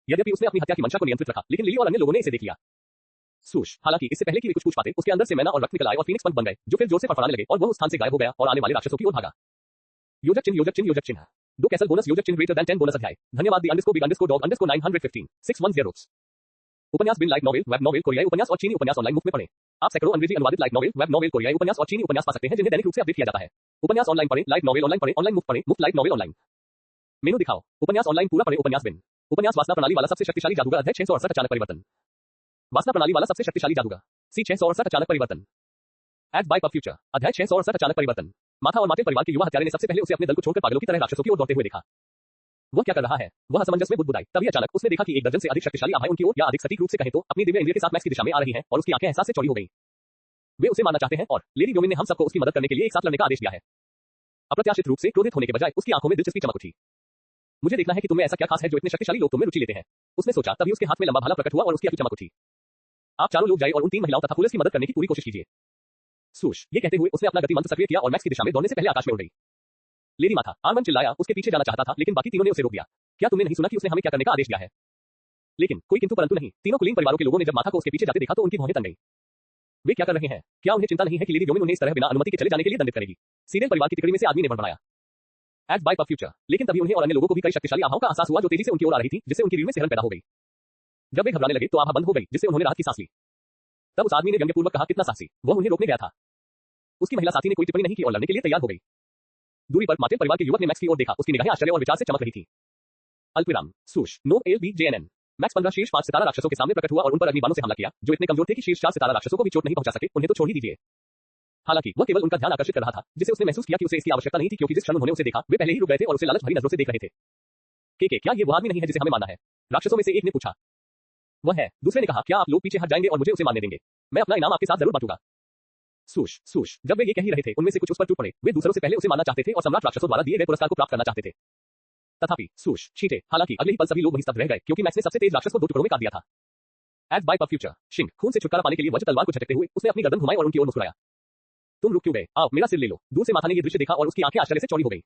यद्यपि उसने अपनी हत्या की मंशा को नियंत्रित रखा, लेकिन लिली और अन्य लोगों ने इसे देख लिया। सूश। हालांकि इससे पहले कि वे कुछ पूछ पाते उसके अंदर से मैना और रक्त निकल आए और फीनिक्स पंख बन गए जो फिर जोर से फड़फड़ाने लगे और वह उस स्थान से गायब हो गया और आने वाले राक्षसों की ओर भागा। योजक चिन्ह योजक चिन्ह योजक चिन्ह। 2 कैसल बोनस योजक चिन्ह ग्रेटर देन 10 बोनस अध्याय। धन्यवाद _big_dog_915 610 उपन्यास बिन लाइट नॉवेल, वेब नॉवेल, कोरियाई उपन्यास और चीनी उपन्यास ऑनलाइन मुफ्त में पढ़ें। आप सैकड़ों अंग्रेजी अनुवादित लाइट नॉवेल, वेब नॉवेल, कोरियाई उपन्यास और चीनी उपन्यास पा सकते हैं जिन्हें दैनिक रूप से अपडेट किया जाता है। उपन्यास ऑनलाइन पढ़ें, लाइट नॉवेल ऑनलाइन पढ़ें, ऑनलाइन मुफ्त पढ़ें, मुफ्त लाइट नॉवेल ऑनलाइन। मेनू दिखाओ। उपन्यास ऑनलाइन पूरा पढ़ें। उपन्यास बिन। उपन्यास वासना प्रणाली वाला सबसे शक्तिशाली जादूगर अध्याय 668 अचानक परिवर्तन। वासना प्रणाली वाला सबसे शक्तिशाली जादूगर सी 668 अचानक परिवर्तन। एक्ट बाय पब फ्यूचर अध्याय 668 अचानक परिवर्तन। माथा और मार्टेल परिवार के युवा हत्यारे ने सबसे पहले उसे अपने दल को छोड़कर पागलों की तरह राक्षसों की ओर दौड़ते हुए देखा। वह क्या कर रहा है? वह असमंजस में बुदबुदाई। तभी अचानक उसने देखा कि 1 दर्जन से अधिक शक्तिशाली आभाएं उनकी ओर या अधिक सटीक रूप से कहें तो अपनी दिव्य इंद्रिय के साथ मैक्स की दिशा में आ रही हैं और उसकी आंखें एहसास से चौड़ी हो गईं। वे उसे मारना चाहते हैं और लेडी व्योमिन ने हम सबको उसकी मदद करने के लिए एक साथ लड़ने का आदेश दिया है। अप्रत्याशित रूप से क्रोधित होने के बजाय उसकी आंखों में दिलचस्पी चमक उठी। मुझे देखना है कि तुम्हें ऐसा क्या खास है जो इतने शक्तिशाली लोग तुम्हें रुचि लेते हैं, उसने सोचा। तभी उसके हाथ में लंबा भाला प्रकट हुआ और उसकी आंखों चमक उठी। आप चारों लोग जाइए और उन 3 महिलाओं तथा पुलिस की मदद करने की पूरी कोशिश कीजिए। सूश, ये कहते हुए उसने अपना गति मंत्र सक्रिय किया और मैक्स की दिशा में दौड़ने से पहले आकाश में उड़ गई। लेडी माथा, आर्मन चिल्लाया, उसके पीछे जाना चाहता था लेकिन बाकी तीनों ने उसे रोक दिया। क्या तुमने नहीं सुना कि उसने हमें क्या करने का आदेश दिया है? लेकिन कोई किंतु परंतु नहीं। तीनों कुलीन परिवारों के लोगों ने जब माथा को उसके पीछे जाते देखा तो उनकी भौहें तन गई। वे क्या कर रहे हैं? क्या उन्हें चिंता नहीं है कि लेडी व्योमिन उन्हें इस तरह बिना अनुमति के चले जाने के लिए दंडित करेगी? सीरियल परिवार की तिकड़ी में से आदमी ने बढ़ाया। Ads by puff future. लेकिन तभी उन्हें और अन्य लोगों को भी कई शक्तिशाली आभाओं का एहसास हुआ जो तेजी से उनकी ओर आ रही थी, जिससे उनकी रीढ़ में सिहरन पैदा हो गई। जब वे घबराने लगे तो आभा बंद हो गई, जिससे उन्होंने राहत की सांस ली। तब उस आदमी ने व्यंग्यपूर्वक कहा, कितना साहसी। वह उन्हें रोकने गया था। उसकी महिला साथी ने कोई टिप्पणी नहीं की और लड़ने के लिए तैयार हो गई। दूरी पर मार्टिन परिवार के युवक ने मैक्स की ओर देखा, उसकी निगाहें आश्चर्य और विचार से चमक रही थी। अल्पविराम, सूश, नो LBJNN। मैक्स 15 शीर्ष 5 सितारा राक्षसों के सामने प्रकट हुआ और उन पर अग्निबाणों से हमला किया, जो इतने कमजोर थे कि शीर्ष 4 सितारा राक्षसों को भी चोट नहीं पहुंचा सके। उन्हें तो छोड़ ही दीजिए। हालांकि वह केवल उनका ध्यान आकर्षित कर रहा था, जिसे उसने महसूस किया कि उसे इसकी आवश्यकता नहीं थी, क्योंकि जिस क्षण उन्होंने उसे देखा वे पहले ही रुक गए थे और उसे लालच भरी नजरों से देख रहे थे। के क्या ये वो आदमी नहीं है जिसे हमें मारना है? राक्षसों में से एक ने पूछा। वह है, दूसरे ने कहा। क्या आप लोग पीछे हट जाएंगे और मुझे उसे मारने देंगे? मैं अपना इनाम आपके साथ जरूर बांटूंगा। सूश, सूश। जब वे ये कह ही रहे थे, उनमें से कुछ उस पर टूट पड़े। वे दूसरों से पहले उसे मारना चाहते थे और सम्राट राक्षसों द्वारा दिए गए पुरस्कार को प्राप्त करना चाहते थे। तथापि सूश, छींटे। हालांकि अगले ही पल सभी लोग वहीं स्तब्ध रह गए, क्योंकि मैक्स ने सबसे तेज राक्षस को 2 टुकड़ों में काट दिया था। Ads by puff future. शिंग, खून से छुटकारा पाने के लिए वज्र तलवार को झटकते हुए उसने अपनी गर्दन घुमाई और उनकी ओर मुस्कुराया। तुम रुक क्यों गए? आओ मेरा सिर ले लो। दूर से माथा ने यह दृश्य देखा और उसकी आंखें आश्चर्य से चौड़ी हो गई।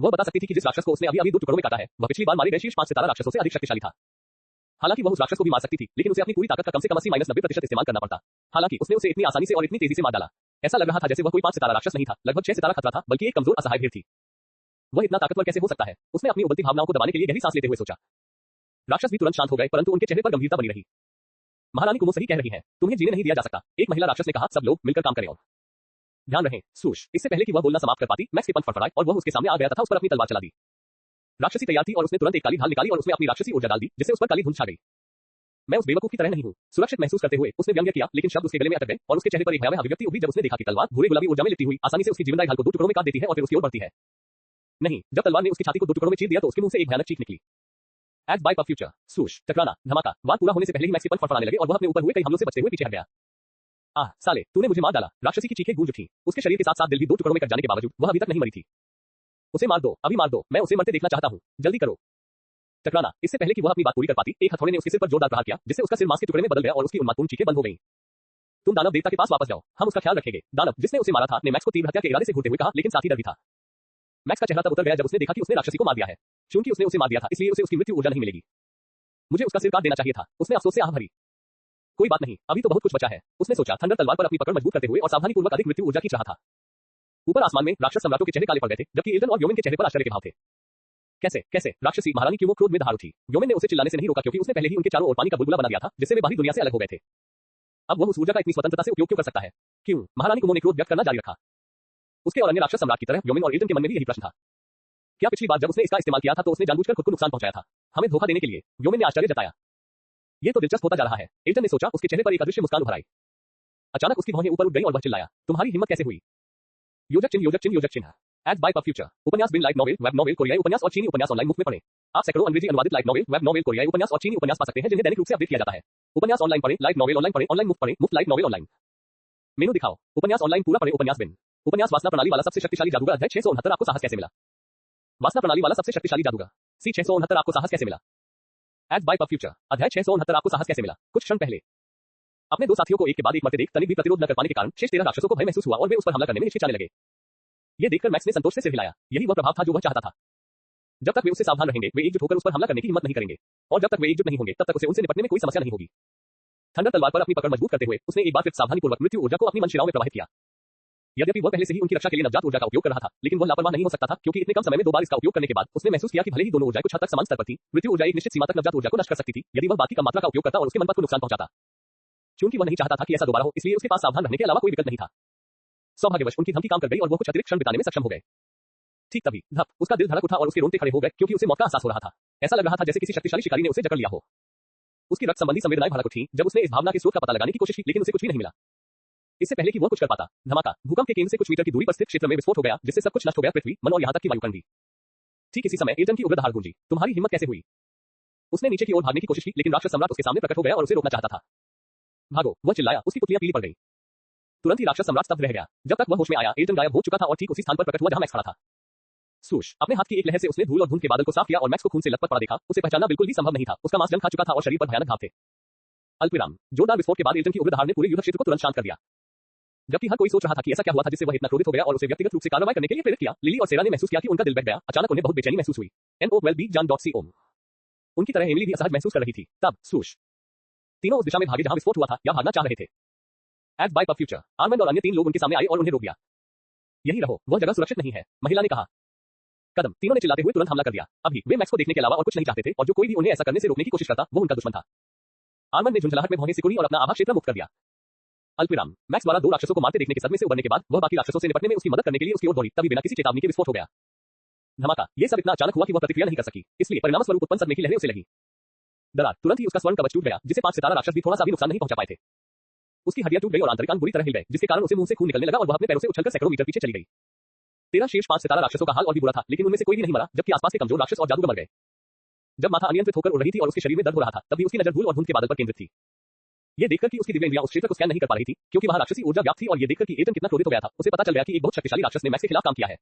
वह बता सकती थी कि जिस राक्षस को उसने अभी 2 टुकड़ों में काटा है, वह पिछली बार मारे गए शीर्ष 5 सितारा राक्षसों से अधिक शक्तिशाली था। हालांकि वह उस राक्षस को भी मार सकती थी, लेकिन उसे अपनी पूरी ताकत का कम से कम 80-90% इस्तेमाल करना पड़ता। हालांकि उसने उसे इतनी आसानी से और इतनी तेजी से मार डाला। ऐसा लग रहा था जैसे वह कोई 5 सितारा राक्षस नहीं था, लगभग 6 सितारा खतरा था, बल्कि एक कमजोर असहाय भीड़ थी। वह इतना ताकतवर कैसे हो सकता है? उसने अपनी उबलती भावनाओं को दबाने के लिए गहरी सांस लेते हुए सोचा। राक्षस भी तुरंत शांत हो गए, परंतु उनके चेहरे पर गंभीरता बनी रही। महारानी कुमो सही कह रही है, तुम्हें जीने नहीं दिया जा सकता। एक महिला राक्षस ने कहा, सब लोग मिलकर काम करें और ध्यान रहे। सूश, इससे पहले कि वह बोलना समाप्त कर पाती, मैक्स के पंख फड़फड़ाए और वह उसके सामने आ गया तथा उस पर अपनी तलवार चला दी। राक्षसी तैयार थी और उसने तुरंत एक काली ढाल निकाली और उसमें अपनी राक्षसी ऊर्जा डाल दी, जिससे उस पर काली धुंध छा गई। मैं उस बेवकूफ की तरह नहीं हूं। सुरक्षित महसूस करते हुए उसने व्यंग्य किया, लेकिन शब्द उसके गले में अटक गए और उसके चेहरे पर एक भयावह अभिव्यक्ति उभरी जब उसने देखा कि तलवार भूरे गुलाबी ऊर्जा में लिपटी हुई आसानी से उसकी जीवनदायी ढाल को 2 टुकड़ों में काट देती है और फिर उसकी ओर बढ़ती है। नहीं, जब तलवार ने उसकी छाती को 2 टुकड़ों में चीर दिया तो उसके मुंह से एक भयानक चीख निकली। Ad by puff future. सूश, टकराना, धमाका। वार पूरा होने से पहले ही मैक्स के पंख फड़फड़ाने लगे और वह अपने ऊपर हुए कई हमलों से बचते हुए पीछे हट गया। आह साले, तूने मुझे मार डाला। राक्षसी की चीखें गूंज उठी। उसके शरीर के साथ साथ दिल भी 2 टुकड़ों में कट जाने के बावजूद वह अभी तक नहीं मरी थी। उसे मार दो, अभी मार दो, मैं उसे मरते देखना चाहता हूं, जल्दी करो। टकराना। इससे पहले कि वह अपनी बात पूरी कर पाती, एक हथौड़े ने उसके सिर पर जोरदार प्रहार किया, जिससे उसका सिर मांस के टुकड़े में बदल गया और उसकी उन्मादपूर्ण चीखें बंद हो गईं। तुम दानव देवता के पास वापस जाओ, हम उसका ख्याल रखेंगे। दानव जिसने उसे मारा था ने मैक्स को तीव्र हत्या के इरादे से घूरते हुए कहा, लेकिन साथ ही डर भी था। मैक्स का चेहरा तब उतर गया जब उसने देखा कि उसने राक्षसी को मार दिया है। क्योंकि उसने उसे मार दिया था, इसलिए उसे उसकी मृत्यु ऊर्जा नहीं मिलेगी। मुझे उसका सिर काट देना चाहिए था, उसने अफसोस से आह भरी। कोई बात नहीं, अभी तो बहुत कुछ बचा है, उसने सोचा, थंडर तलवार पर अपनी पकड़ मजबूत करते हुए और सावधानीपूर्वक अधिक मृत्यु ऊर्जा खींच रहा था। ऊपर आसमान में राक्षस सम्राटों के चेहरे काले पड़ गए थे, जबकि एल्डन और व्योमिन के चेहरे पर आश्चर्य के भाव थे। कैसे कैसे? राक्षसी महारानी क्यों क्रोध में दहाड़ उठी। व्योमिन ने उसे चिल्लाने से नहीं रोका, क्योंकि उसने पहले ही उनके चारों ओर पानी का बुलबुला बना दिया था, जिससे वे बाहरी दुनिया से अलग हो गए थे। अब वह उस ऊर्जा का इतनी स्वतंत्रता से उपयोग क्यों कर सकता है? क्यों? महारानी कुमो ने क्रोध व्यक्त करना जारी रखा। उसके और अन्य राक्षस सम्राट की तरह व्योमिन और एल्डन के मन में भी यही प्रश्न था। क्या पिछली बार जब उसने इसका इस्तेमाल किया था तो उसने जानबूझकर खुद को नुकसान पहुंचाया था? हमें धोखा देने के लिए? व्योमिन ने आश्चर्य जताया। ये तो दिलचस्प होता जा रहा है, एल्डन ने सोचा। उसके चेहरे पर एक अदृश्य मुस्कान उभर आई। अचानक उसकी भौहें ऊपर उठ गई और वह चिल्लाया, तुम्हारी हिम्मत कैसे हुई? योजक चिन्ह, योजक चिन्ह, योजक चिन्ह। Ads by puff future. उपन्यास बिन लाइट नॉवेल, वेब नॉवेल, कोरियाई उपन्यास और चीनी उपन्यास ऑनलाइन मुफ्त में पढ़ें। आप सैकड़ों अंग्रेजी अनुवादित लाइट नॉवेल, वेब नॉवेल, कोरियाई उपन्यास और चीनी उपन्यास पा सकते हैं, जिन्हें दैनिक रूप से अपडेट किया जाता है। उपन्यास ऑनलाइन पढ़ें, लाइट नॉवेल ऑनलाइन पढ़ें, ऑनलाइन मुफ्त पढ़ें, मुफ्त लाइट नॉवेल ऑनलाइन। मेनू दिखाओ। उपन्यास ऑनलाइन पूरा पढ़ें, उपन्यास बिन। उपन्यास वासना प्रणाली वाला सबसे शक्तिशाली जादूगर, अध्याय 669। आपको साहस कैसे मिला? वासना प्रणाली वाला सबसे शक्तिशाली जादूगर। सी 669। आपको साहस कैसे मिला? Ads by puff future. अध्याय 669। आपको साहस कैसे मिला? कुछ क्षण पहले अपने 2 साथियों को एक के बाद एक मरते देख तनिक भी प्रतिरोध न कर पाने के कारण शेष 13 राक्षसों को भय महसूस हुआ और वे उस पर हमला करने में हिचकिचाने लगे। ये देखकर मैक्स ने संतोष से सिर हिलाया। यही वह प्रभाव था जो वह चाहता था। जब तक वे उससे सावधान रहेंगे, वे एकजुट होकर उस पर हमला करने की हिम्मत नहीं करेंगे, और जब तक वे एकजुट नहीं होंगे, तब तक उसे उनसे निपटने में कोई समस्या नहीं होगी। थंडर तलवार पर अपनी पकड़ मजबूत करते हुए उसने एक बार फिर सावधानीपूर्वक मृत्यु ऊर्जा को अपनी मनशिराओं में प्रवाहित किया। यद्यपि वह पहले से ही उनकी रक्षा के लिए नवजात ऊर्जा का उपयोग कर रहा था, लेकिन वह लापरवाह नहीं हो सकता था, क्योंकि इतने कम समय में 2 बार इसका उपयोग करने के बाद उसने महसूस किया कि भले ही दोनों ऊर्जाएं कुछ हद तक समान स्तर पर थी, मृत्यु ऊर्जा एक निश्चित सीमा तक नवजात ऊर्जा को नष्ट कर सकती थी, यदि वह बाकी कम मात्रा का उपयोग करता और उसके मनपथ को नुकसान पहुंचाता। क्योंकि वह नहीं चाहता था कि ऐसा दोबारा हो, इसलिए उसके पास सावधान रहने के अलावा कोई विकल्प नहीं था। सौभाग्यवश उनकी धमकी काम कर गई और वह कुछ अतिरिक्त क्षण बिताने में सक्षम हो गए। ठीक तभी धप, उसका दिल धड़क उठा और उसके रोंगटे खड़े हो गए, क्योंकि उसे मौत का एहसास हो रहा था। ऐसा लग रहा था जैसे किसी शक्तिशाली शिकारी ने उसे जकड़ लिया हो। उसकी रक्त संबंधी संवेदनाएं भड़क उठी जब उसने इस भावना के स्रोत का पता लगाने की कोशिश की, लेकिन उसे कुछ भी नहीं मिला। इससे पहले कि वह कुछ कर पाता, धमाका, भूकंप के केंद्र से कुछ मीटर की दूरी पर स्थित क्षेत्र में विस्फोट हो गया, जिससे सब कुछ नष्ट हो गया, पृथ्वी, मन और यहां तक कि वायुकण भी। ठीक इसी समय एल्टन की उग्र दहाड़ गूंजी। तुम्हारी हिम्मत कैसे हुई? उसने नीचे की ओर भागने की कोशिश की, लेकिन राक्षस सम्राट उसके सामने प्रकट हो गया और उसे रोकना चाहता था। भागो, वह चिल्लाया। उसकी पुतलियां पीली पड़ गई। तुरंत ही राक्षस सम्राट स्तब्ध रह गया। जब तक वह होश में आया, एल्टन गायब हो चुका था और ठीक उसी स्थान पर प्रकट हुआ जहां मैक्स खड़ा था। सूश अपने हाथ की एक लहर से उसने धूल और धुंध के बादल को साफ किया और मैक्स को खून से लथपथ पड़ा देखा। उसे पहचानना बिल्कुल भी संभव नहीं था। उसका मांस जल खा चुका था और शरीर पर भयानक घाव थे। अल्पविराम। जोरदार विस्फोट के बाद एल्टन की उग्र दहाड़ ने पूरे युद्ध क्षेत्र को तुरंत शांत कर दिया। जबकि हर कोई सोच रहा था कि ऐसा क्या हुआ था जिससे वह इतना क्रोधित हो गया और उसे व्यक्तिगत रूप से कार्रवाई करने के लिए प्रेरित किया, लिली और सेरा ने महसूस किया कि उनका दिल बैठ गया। अचानक उन्हें बहुत बेचैनी महसूस हुई। NOWELLBEJAN.COM। उनकी तरह एमिली भी असहज महसूस कर रही थी। तब सूश तीनों उस दिशा में भागे जहां विस्फोट हुआ था या भागना चाह रहे थे। एट बाय पब फ्यूचर, आर्मैंड और अन्य 3 लोग उनके सामने आए और उन्हें रोक दिया। यही रहो, वह जगह सुरक्षित नहीं है, महिला ने कहा। कदम। तीनों ने चिल्लाते हुए तुरंत हमला कर दिया। अभी वे मैक्स को देखने के अलावा और कुछ नहीं चाहते थे और जो कोई भी उन्हें ऐसा करने से रोकने की कोशिश करता वो उनका दुश्मन था। आर्मैंड ने झुंझलाहट में भौहें सिकुड़ी और अपना आभा क्षेत्र मुक्त कर दिया। अल्पविराम। मैक्स द्वारा 2 राक्षसों को मारते देखने के सदमे से उबरने के बाद वह बाकी राक्षसों से निपटने में उसकी मदद करने के लिए उसकी ओर दौड़ी। तभी बिना किसी चेतावनी के विस्फोट हो गया। धमाका। ये सब इतना अचानक हुआ कि वह प्रतिक्रिया नहीं कर सकी, इसलिए परिणामस्वरूप उत्पन्न सदमे की लहरें उसे लगी। दरार। तुरंत ही उसका स्वर्ण कवच टूट गया, जिसे 5 सितारा राक्षस भी थोड़ा सा भी नुकसान नहीं पहुंचा पाए थे। उसकी हड्डियां टूट गई और आंतरिक अंग बुरी तरह हिल गए, जिसके कारण उसे मुंह से खून निकलने लगा और वह अपने पैरों से उछलकर सैकड़ों मीटर पीछे चली गई। 13 शीर्ष 5 सितारा राक्षसों का हाल और भी बुरा था, लेकिन उनमें से कोई भी नहीं मरा, जबकि आसपास के कमजोर राक्षस और जादूगर मर गए। जब माथा अनियंत्रित होकर उड़ रही थी और उसके शरीर में दर्द हो रहा था, तभी उसकी नजर धूल और धुंध के बादल पर केंद्रित थी। ये देखकर कि उसकी दिव्य इंद्रियां उस क्षेत्र को स्कैन नहीं कर पा रही थी, क्योंकि वहां राक्षसी ऊर्जा व्याप्त थी, और ये देखकर कि एल्टन कितना क्रोधित हो गया था, उसे पता चल गया कि एक बहुत शक्तिशाली राक्षस ने मैक्स के खिलाफ काम किया है।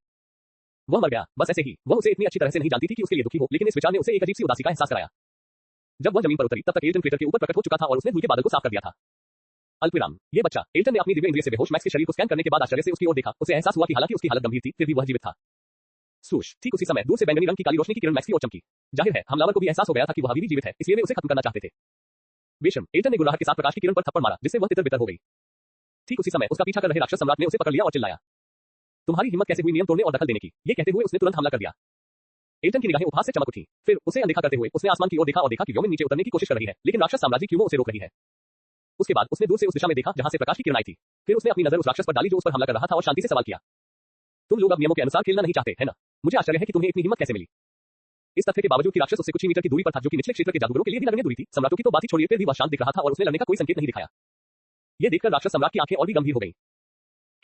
वह मर गया, बस ऐसे ही। वह उसे इतनी अच्छी तरह से नहीं जानती थी कि उसके लिए दुखी हो, लेकिन इस विचार ने उसे एक अजीब सी उदासी का एहसास कराया। जब वह जमीन पर उतरी, तब तक एल्टन क्रेटर के ऊपर प्रकट हो चुका था और उसने धूल के बादल को साफ कर दिया था। अल्पविराम। ये बच्चा। एल्टन ने अपनी दिव्य इंद्रिय से बेहोश मैक्स के शरीर को स्कैन करने के बाद आश्चर्य से उसकी ओर देखा। उसे एहसास हुआ कि हालांकि उसकी हालत गंभीर थी, फिर भी वह जीवित था। सूश। ठीक उसी समय दूर से बैंगनी रंग की काली रोशनी की किरण मैक्स की ओर चमकी। जाहिर है, हमलावर को भी एहसास हो गया था कि वह अभी भी जीवित है, इसलिए वे उसे खत्म करना चाहते थे। बेशर्म। एल्टन ने गुर्राहट के साथ प्रकाश की किरण पर थप्पड़ मारा, जिससे वह तितर-बितर हो गई। ठीक उसी समय उसका पीछा कर रहे राक्षस सम्राट ने उसे पकड़ लिया और चिल्लाया, तुम्हारी हिम्मत कैसे हुई नियम तोड़ने और दखल देने की? ये कहते हुए उसने तुरंत हमला कर दिया। एल्टन की निगाहें उपहास से चमक उठी। फिर उसे अनदेखा करते हुए उसने आसमान की ओर देखा और देखा कि व्योमन नीचे उतरने की कोशिश कर रही है, लेकिन राक्षस साम्राज्य क्यों उसे रोक रही है। उसके बाद उसने दूर से उस दिशा में देखा जहां से प्रकाश की किरण आई थी। फिर उसने अपनी नजर उस राक्षस पर डाली जो उस पर हमला कर रहा था और शांति से सवाल किया, तुम लोग अब नियमों के अनुसार खेलना नहीं चाहते, है ना? मुझे आश्चर्य है कि तुम्हें इतनी हिम्मत कैसे मिली। इस तथ्य के बावजूद कि राक्षस उससे कुछ ही मीटर की दूरी पर था, जो कि निचले क्षेत्र के जादूगरों के लिए भी लगने दूरी थी, सम्राटों की तो बात ही छोड़िए, फिर भी वह शांत दिख रहा था और उसने लड़ने का कोई संकेत नहीं दिखाया। यह देखकर राक्षस सम्राट की आंखें और भी गंभीर हो गईं।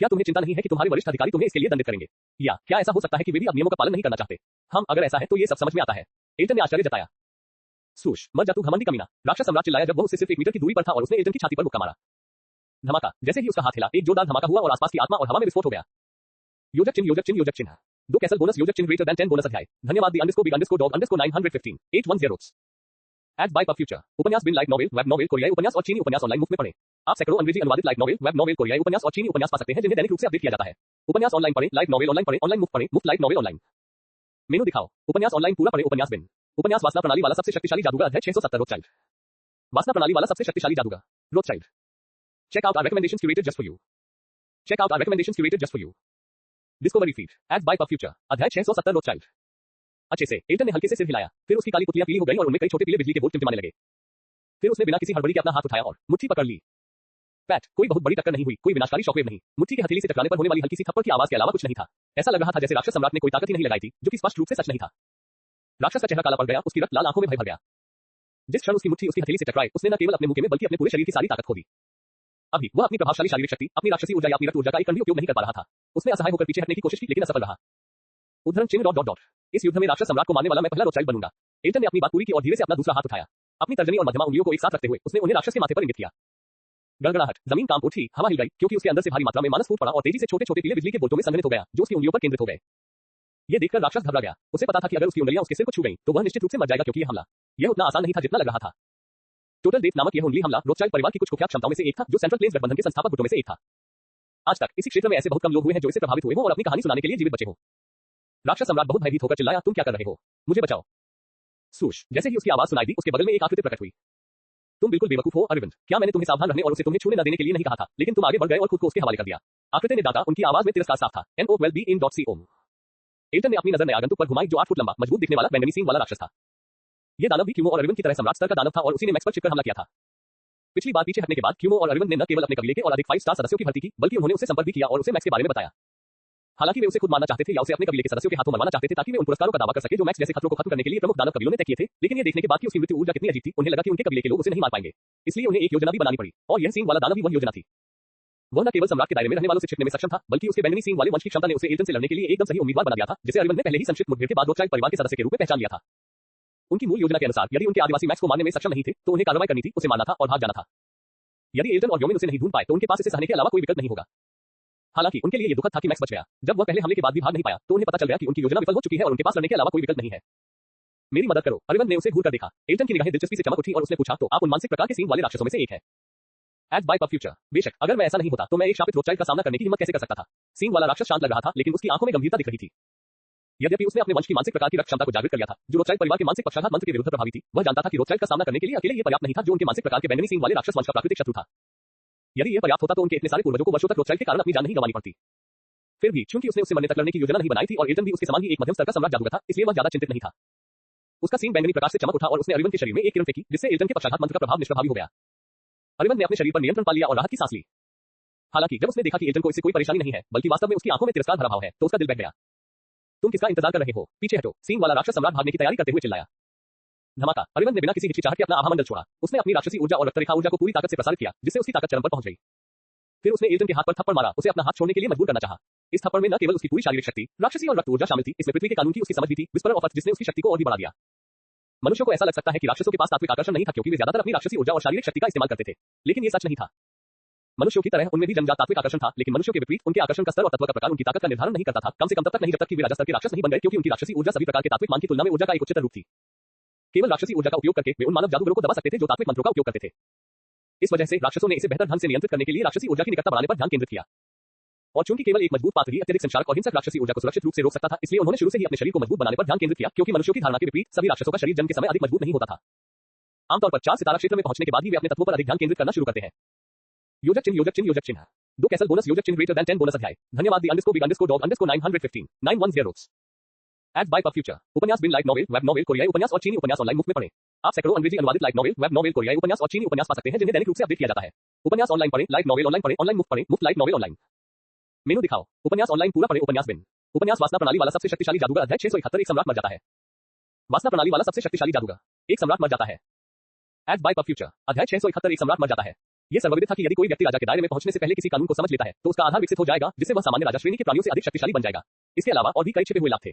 क्या तुम्हें चिंता नहीं है कि तुम्हारे वरिष्ठ अधिकारी तुम्हें इसके लिए दंडित करेंगे? या क्या ऐसा हो सकता है कि वे भी अब नियमों का पालन नहीं करना चाहते? हम अगर ऐसा है तो ये सब समझ में आता है। एल्टन ने आश्चर्य जताया। सूश। मर जा तू घमंडी कमीना, राक्षस सम्राट चिल्लाया जब वह उससे सिर्फ 1 मीटर की दूरी पर था और उसने एल्टन की छाती पर मुक्का मारा। धमाका। जैसे ही उसका हाथ हिला, एक जोरदार धमाका हुआ और आसपास की आत्मा और हवा में विस्फोट हो गया। योजक चिन्ह, योजक चिन्ह, योजक चिन्ह। 2 कैसल बोनस, योजक चिन्ह ग्रेटर देन 10 बोनस अध्याय। धन्यवाद दी _big _dog _915 810। Ads by pub future. उपन्यास बिन लाइट नॉवेल, वेब नॉवेल, कोरियाई उपन्यास और चीनी उपन्यास ऑनलाइन मुफ्त में पढ़ें। आप सैकड़ों अंग्रेजी अनुवादित लाइट नॉवेल, वेब नॉवेल, कोरियाई उपन्यास और चीनी उपन्यास पा सकते हैं जिन्हें दैनिक रूप से अपडेट किया जाता है। उपन्यास ऑनलाइन पढ़ें, लाइट नॉवेल ऑनलाइन पढ़ें, ऑनलाइन मुफ्त पढ़ें, मुफ्त लाइट नॉवेल ऑनलाइन। मेनू दिखाओ। उपन्यास ऑनलाइन पूरा पढ़ें, उपन्यास बिन। उपन्यास वासना प्रणाली वाला सबसे शक्तिशाली जादूगर अध्याय 670 रोथचाइल्ड। वासना प्रणाली वाला सबसे शक्तिशाली जादूगर Rothschild. Check out our recommendations curated just for you. Check out our recommendations curated just for you. Discovery feed. Ad by pub future. अध्याय 670 रोथचाइल्ड। अच्छे से। एल्टन ने हल्के से सिर हिलाया। फिर उसकी काली पुतलियां पीली हो गई और उनमें कई छोटे पीले बिजली के बोल्ट टिमटिमाने लगे। फिर उसने बिना किसी हड़बड़ी के अपना हाथ उठाया और मुट्ठी पकड़ ली। पैट। कोई बहुत बड़ी टक्कर नहीं हुई, कोई विनाशकारी शॉकवेव नहीं। मुट्ठी के हथेली से टकराने पर होने वाली हल्की सी थप्पड़ की आवाज के अलावा कुछ नहीं था। ऐसा लग रहा था जैसे राक्षस सम्राट ने कोई ताकत ही नहीं लगाई थी, जो कि स्पष्ट रूप से सच नहीं था। राक्षस का चेहरा काला पड़ गया, उसकी रक्त लाल आंखों में भय भर गया। जिस क्षण उसकी मुट्ठी उसकी हथेली से टकराई, उसने न केवल अपने मुंह में बल्कि अपने पूरे शरीर की सारी ताकत खो दी। अभी वह अपनी प्रभावशाली शारीरिक शक्ति, अपनी राक्षसी ऊर्जा या अपनी रक्त ऊर्जा का एक कण भी उपयोग नहीं कर पा रहा था। उसने असहाय होकर पीछे हटने की कोशिश की, लेकिन असफल रहा। उद्धरण चिन्ह ... इस युद्ध में राक्षस सम्राट को मारने वाला मैं पहला रोथचाइल्ड बनूंगा। एल्टन ने अपनी बात पूरी की और धीरे से अपना दूसरा हाथ उठाया। अपनी तर्जनी और मध्यमा उंगलियों को एक साथ रखते हुए उसने उन्हें राक्षस के माथे पर इंगित किया। गड़गड़ाहट। जमीन कांप उठी, हवा हिल गई, क्योंकि उसके अंदर से भारी मात्रा में मानस फूट पड़ा और तेजी से छोटे-छोटे पीले बिजली के बोल्टों में संघनित हो गया, जो उसकी उंगलियों पर केंद्रित हो गए। ये देखकर राक्षस घबरा गया। उसे पता था कि अगर उसकी उंगलियां उसके सिर को छू गईं, तो वह निश्चित रूप से मर जाएगा, क्योंकि यह हमला यह उतना आसान नहीं था जितना लग रहा था। टोटल डेथ नामक यह उंगली हमला रोथचाइल्ड परिवार की कुछ कुख्यात क्षमताओं में से एक था, जो सेंट्रल प्लेन्स गठबंधन के संस्थापक गुटों में से एक था। आज तक इसी क्षेत्र में ऐसे बहुत कम लोग हुए हैं जो इससे प्रभावित हुए हों और अपनी कहानी सुनाने के लिए जीवित बचे हों। राक्षस सम्राट बहुत भयभीत होकर चिल्लाया, तुम क्या कर रहे हो? मुझे बचाओ। सूश। जैसे ही उसकी आवाज सुनाई दी, उसके बगल में एक आकृति प्रकट हुई। तुम बिल्कुल बेवकूफ हो अरविंद। क्या मैंने तुम्हें सावधान रहने और उसे तुम्हें छूने न देने के लिए नहीं कहा था? लेकिन तुम आगे बढ़ गए और खुद को उसके हवाले कर दिया। आकृति ने डांटा, उनकी आवाज में तिरस्कार साफ था। NOWELLBEIN.COM। एल्टन ने अपनी नजर नए आगंतुक पर घुमाई, जो 8 फुट लंबा, मजबूत दिखने वाला बैंगनी सींग वाला राक्षस था। ये दानव भी क्यूमो और अरविंद की तरह सम्राट स्तर का दानव था और उसी ने मैक्स पर छिपकर हमला किया था। पिछली बार पीछे हटने के बाद क्यूमो और अरविंद ने न केवल अपने कबीले के और अधिक 5 स्टार सदस्यों की भर्ती की, बल्कि उन्होंने उससे संपर्क भी किया और उसे मैक्स के बारे में बताया। हालांकि वे उसे खुद मारना चाहते थे या उसे अपने कबीले के सदस्यों के हाथों मरवाना चाहते थे, ताकि वे उन पुरस्कारों का दावा कर सके जो मैक्स जैसे खतरों को खत्म करने के लिए प्रमुख दानव कबीलों ने तय किए थे। लेकिन ये देखने के बाद कि उसकी मृत्यु ऊर्जा कितनी अजीब थी, उन्हें लगा कि उनके कबीले के लोग उसे नहीं मार पाएंगे। इसलिए उन्हें एक योजना भी बनानी पड़ी, और यह सींग वाला दानव ही वह योजना थी। वह न केवल सम्राट के दायरे में रहने वालों से छिपने में सक्षम था, बल्कि उसके बैंगनी सींग वाले वंश की क्षमता ने उसे एल्टन से लड़ने के लिए एकदम सही उम्मीदवार बना दिया था, जिसे अरविंद ने पहले ही संक्षिप्त मुठभेड़ के बाद रोथचाइल्ड परिवार के सदस्य के रूप में पहचान लिया था। उनकी मूल योजना के अनुसार यदि उनके आदिवासी मैक्स को मारने में सक्षम नहीं थे, तो उन्हें कार्रवाई करनी थी, उसे मारना था और भाग जाना था। यदि एल्टन और व्योमिन उसे नहीं ढूंढ पाए तो उनके पास इसे सहने के अलावा कोई विकल्प नहीं होगा। हालांकि उनके लिए ये दुखद था कि मैक्स बच गया। जब वह पहले हमले के बाद भी भाग नहीं पाया तो उन्हें पता चल गया कि उनकी योजना विफल हो चुकी है और उनके पास लड़ने के अलावा कोई विकल्प नहीं है। मेरी मदद करो। अरविंद ने उसे घूर कर देखा। एल्टन की निगाहें दिलचस्पी से चमक उठी और उसने पूछा, तो आप उन मानसिक प्रकार के सींग वाले राक्षसों में से एक है? एज बाय पफ फ्यूचर, बेशक अगर मैं ऐसा नहीं होता तो मैं एक शापित रोथचाइल्ड का सामना करने की हिम्मत कैसे कर सकता था? सींग वाला राक्षस शांत लग रहा था लेकिन उसकी आंखों में गंभीरता दिख रही थी। यद्यपि उसने अपने वंश की मानसिक प्रकार की रक्त क्षमता को जागृत कर लिया था, जो रोथचाइल्ड परिवार के मानसिक पक्षाघात मंत्र के विरुद्ध प्रभावी थी, वह जानता था कि रोथचाइल्ड का सामना करने के लिए अकेले ये पर्याप्त नहीं था, जो उनके मानसिक प्रकार के बैंगनी सींग वाले राक्षस वंश का प्राकृतिक शत्रु था। यदि यह पर्याप्त होता तो उनके इतने सारे पूर्वजों को वर्षों तक रोथचाइल्ड के कारण अपनी जान नहीं गंवानी पड़ती। फिर भी चूंकि उसने उससे मरने तक लड़ने की योजना नहीं बनाई थी और एल्टन भी उसके समान ही एक मध्यम स्तर का सम्राट जादूगर था, इसलिए वह ज्यादा चिंतित नहीं था। उसका सींग बैंगनी प्रकाश से चमक उठा और उसने अरविंद के शरीर में एक किरण फेंकी, जिससे एल्टन के पक्षाघात मंत्र का प्रभाव निष्प्रभावी हो गया। अरविंद ने अपने शरीर पर नियंत्रण पा लिया और राहत की सांस ली। हालांकि जब उसने देखा कि एल्टन को इससे कोई परेशानी नहीं है, बल्कि वास्तव में उसकी आंखों में तिरस्कार भरा भाव है, तो उसका दिल बैठ गया। तुम किसका इंतजार कर रहे हो? पीछे हटो। सींग वाला राक्षस सम्राट भागने की तैयारी करते हुए चिल्लाया। धमाका। अरविंद ने बिना किसी हिचकिचाहट के अपना आभामंडल छोड़ा। उसने अपनी राक्षसी ऊर्जा और रक्तरेखा ऊर्जा को पूरी ताकत से प्रसारित किया, जिससे उसकी ताकत चरम पर पहुंच गई। फिर उसने एल्टन के हाथ पर थप्पड़ मारा, उसे अपना हाथ छोड़ने के लिए मजबूर करना चाहा। इस थप्पड़ में न केवल उसकी पूरी शारीरिक शक्ति, राक्षसी और रक्त ऊर्जा शामिल थी, इसमें पृथ्वी के कानून की उसकी समझ भी थी, विस्परर ऑफ अर्थ, जिसने उसकी शक्ति को और भी बढ़ा दिया। मनुष्यों को ऐसा लग सकता है कि राक्षसों के पास तात्विक आकर्षण नहीं था क्योंकि वे ज्यादातर अपनी राक्षसी ऊर्जा और शारीरिक शक्ति का इस्तेमाल करते थे, लेकिन ये सच नहीं था। मनुष्यों की तरह उनमें भी जन्मजात तात्विक आकर्षण था, लेकिन मनुष्यों के विपरीत उनके आकर्षण का स्तर और तत्व का प्रकार उनकी ताकत का निर्धारण नहीं करता था, कम से कम तब तक नहीं जब तक कि वे राजा स्तर के राक्षस नहीं बन गए, क्योंकि उनकी राक्षसी ऊर्जा सभी प्रकार के तात्विक मान की तुलना में ऊर्जा का एक उच्चतर रूप थी। केवल राक्षसी ऊर्जा का उपयोग करके वे उन मानव जादूगरों को दबा सकते थे जो तात्विक मंत्रों का उपयोग करते थे। इस वजह से राक्षसों ने इसे बेहतर ढंग से नियंत्रित करने के लिए राक्षसी ऊर्जा की निकटता बढ़ाने पर ध्यान केंद्रित किया। और चूंकि केवल एक मजबूत पात्र ही अत्यधिक संचारक और हिंसक राक्षसी ऊर्जा को सुरक्षित रूप से रोक सकता था, इसलिए उन्होंने शुरू से ही अपने शरीर को मजबूत बनाने पर ध्यान केंद्रित किया, क्योंकि मनुष्यों की धारणा के विपरीत सभी राक्षसों का शरीर जन्म के समय अधिक मजबूत नहीं होता था। आमतौर पर 4 सितारा क्षेत्र में पहुंचने के बाद ही वे अपने तत्वों पर अधिक ध्यान केंद्रित करना शुरू करते हैं। योजक चिन्ह, योजक चिन्ह, योजक चिन्ह। 2 कैसल बोनस, योजक चिन्ह ग्रेटर देन 10 बोनस अध्याय। धन्यवाद the underscore big underscore dog underscore 915 910। Ad by puff future. उपन्यास बिन लाइट नॉवेल, वेब नॉवेल, कोरियाई उपन्यास और चीनी उपन्यास ऑनलाइन मुफ्त में पढ़ें। आप सैकड़ों अंग्रेजी अनुवादित लाइट नॉवेल, वेब नॉवेल, कोरियाई उपन्यास और चीनी उपन्यास पा सकते हैं जिन्हें दैनिक रूप से अपडेट किया जाता है। उपन्यास ऑनलाइन पढ़ें, लाइट नॉवेल ऑनलाइन पढ़ें, ऑनलाइन मुफ्त पढ़ें, मुफ्त लाइट नॉवेल ऑनलाइन। मेनू दिखाओ। उपन्यास ऑनलाइन पूरा पढ़ें, उपन्यास बिन। उपन्यास वासना प्रणाली वाला सबसे शक्तिशाली जादूगर अध्याय 671। एक सम्राट मर जाता है। वासना प्रणाली वाला सबसे शक्तिशाली जादूगर, एक सम्राट मर जाता है। Ads by puff future. अध्याय 671। एक सम्राट मर जाता है। यह सर्वविदित था कि यदि कोई व्यक्ति राजा के दायरे में पहुंचने से पहले किसी कानून को समझ लेता है तो उसका आधार विकसित हो जाएगा, जिससे वह सामान्य राजा श्रेणी के प्राणियों से अधिक शक्तिशाली बन जाएगा। इसके अलावा और भी कई छिपे हुए लाभ थे।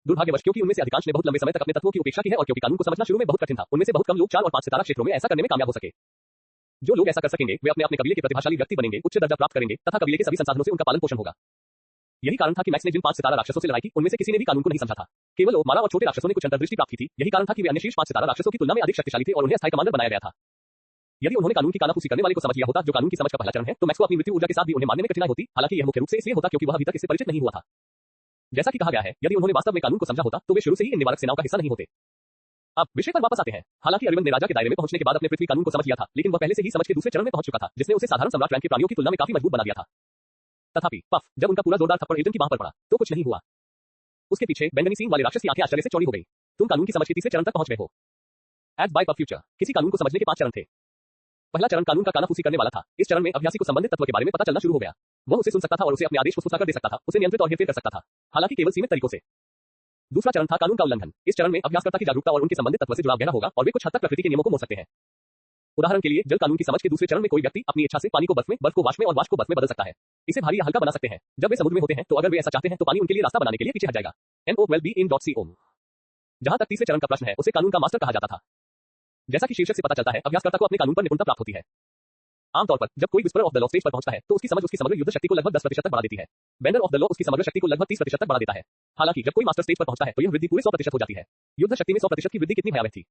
दुर्भाग्यवश क्योंकि उनमें से अधिकांश ने बहुत लंबे समय तक अपने तत्वों की उपेक्षा की है और क्योंकि कानून को समझना शुरू में बहुत कठिन था, उनमें से बहुत कम लोग 4 और 5 सितारा क्षेत्रों में ऐसा करने में कामयाब हो सके। जो लोग ऐसा कर सकेंगे वे अपने अपने कबीले के प्रतिभाशाली व्यक्ति बनेंगे, उच्च दर्जा प्राप्त करेंगे तथा कबीले के सभी संसाधनों से उनका पालन पोषण होगा। यही कारण था कि मैक्स ने जिन 5 सितारा राक्षसों से लड़ाई की, उनमें से किसी ने भी कानून को नहीं समझा था। केवल ओमारा और छोटे राक्षसों ने कुछ अंतर्दृष्टि प्राप्त की थी। यही कारण था कि वे अन्य शीर्ष 5 सितारा राक्षसों की तुलना में अधिक शक्तिशाली थे और उन्हें अस्थायी कमांडर बनाया गया था। यदि उन्होंने कानून की कानाफूसी करने वाले को समझ लिया होता, जो कानून की समझ का पहला चरण है, तो मैक्स को अपनी मृत्यु ऊर्जा के साथ भी उन्हें मारने में कठिनाई होती। हालांकि यह मुख्य रूप से इसलिए होता क्योंकि वह अभी तक इससे परिचित नहीं हुआ था। जैसा कि कहा गया है, यदि उन्होंने वास्तव में कानून को समझा होता तो वे शुरू से ही इन निवारक सेनाओं का हिस्सा नहीं होते। अब विषय पर वापस आते हैं। हालांकि अरविंद ने राजा के दायरे में पहुंचने के बाद अपने पृथ्वी कानून को समझ लिया था, लेकिन वह पहले से ही समझ के दूसरे चरण में पहुंच चुका था, जिसने उसे साधारण सम्राट रैंक के प्राणियों की तुलना में काफी मजबूत बना दिया था। तथापि पफ, जब उनका पूरा जोरदार थप्पड़ एल्टन की बांह पर पड़ा तो कुछ नहीं हुआ। उसके पीछे बैंगनी सींग वाले राक्षस की आंखें आश्चर्य से चौड़ी हो गई। तुम कानून की समझ के तीसरे चरण तक पहुंच गए हो। Ads by puff future. किसी कानून को समझने के 5 चरण थे। पहला चरण कानून का कानाफूसी करने वाला था। इस चरण में अभ्यासी को संबंधित तत्व के बारे में पता चलना शुरू हो गया। वह उसे सुन सकता था और उसे अपने आदेश फुसफुसाकर दे सकता था, उसे नियंत्रित और हेरफेर कर सकता था, हालांकि केवल सीमित तरीकों से। दूसरा चरण था कानून का उल्लंघन। इस चरण में अभ्यासकर्ता की जागरूकता और उनके संबंधित तत्व से जुड़ाव गहरा होगा और वे कुछ हद तक प्रकृति के नियमों को मोड़ सकते हैं। उदाहरण के लिए जल कानून की समझ के दूसरे चरण में कोई व्यक्ति अपनी इच्छा से पानी को बर्फ में, बर्फ को वाष्प में और वाष्प को बर्फ में बदल सकता है। इसे भारी या हल्का बना सकते हैं। जब वे समुद्र में होते हैं तो अगर वे ऐसा चाहते हैं तो पानी उनके लिए रास्ता बनाने के लिए पीछे हट जाएगा। NOWELLBEIN.CO। जहां तक तीसरे चरण का प्रश्न है, उसे कानून का मास्टर कहा जाता था। जैसा कि शीर्षक से पता चलता है, अभ्यासकर्ता को अपने कानून पर निपुणता प्राप्त होती है। आमतौर पर जब कोई whisperer of the law stage पर पहुंचता है तो उसकी समझ उसकी समग्र युद्ध शक्ति को लगभग 10% तक बढ़ा देती है। बेंडर ऑफ द लॉ उसकी समग्र शक्ति को लगभग 30% तक बढ़ा देता है। हालांकि जब कोई मास्टर स्टेज पर पहुंचता है तो यह वृद्धि पूरे 100% हो जाती है। युद्ध शक्ति में 100% की वृद्धि कितनी भयावह थी।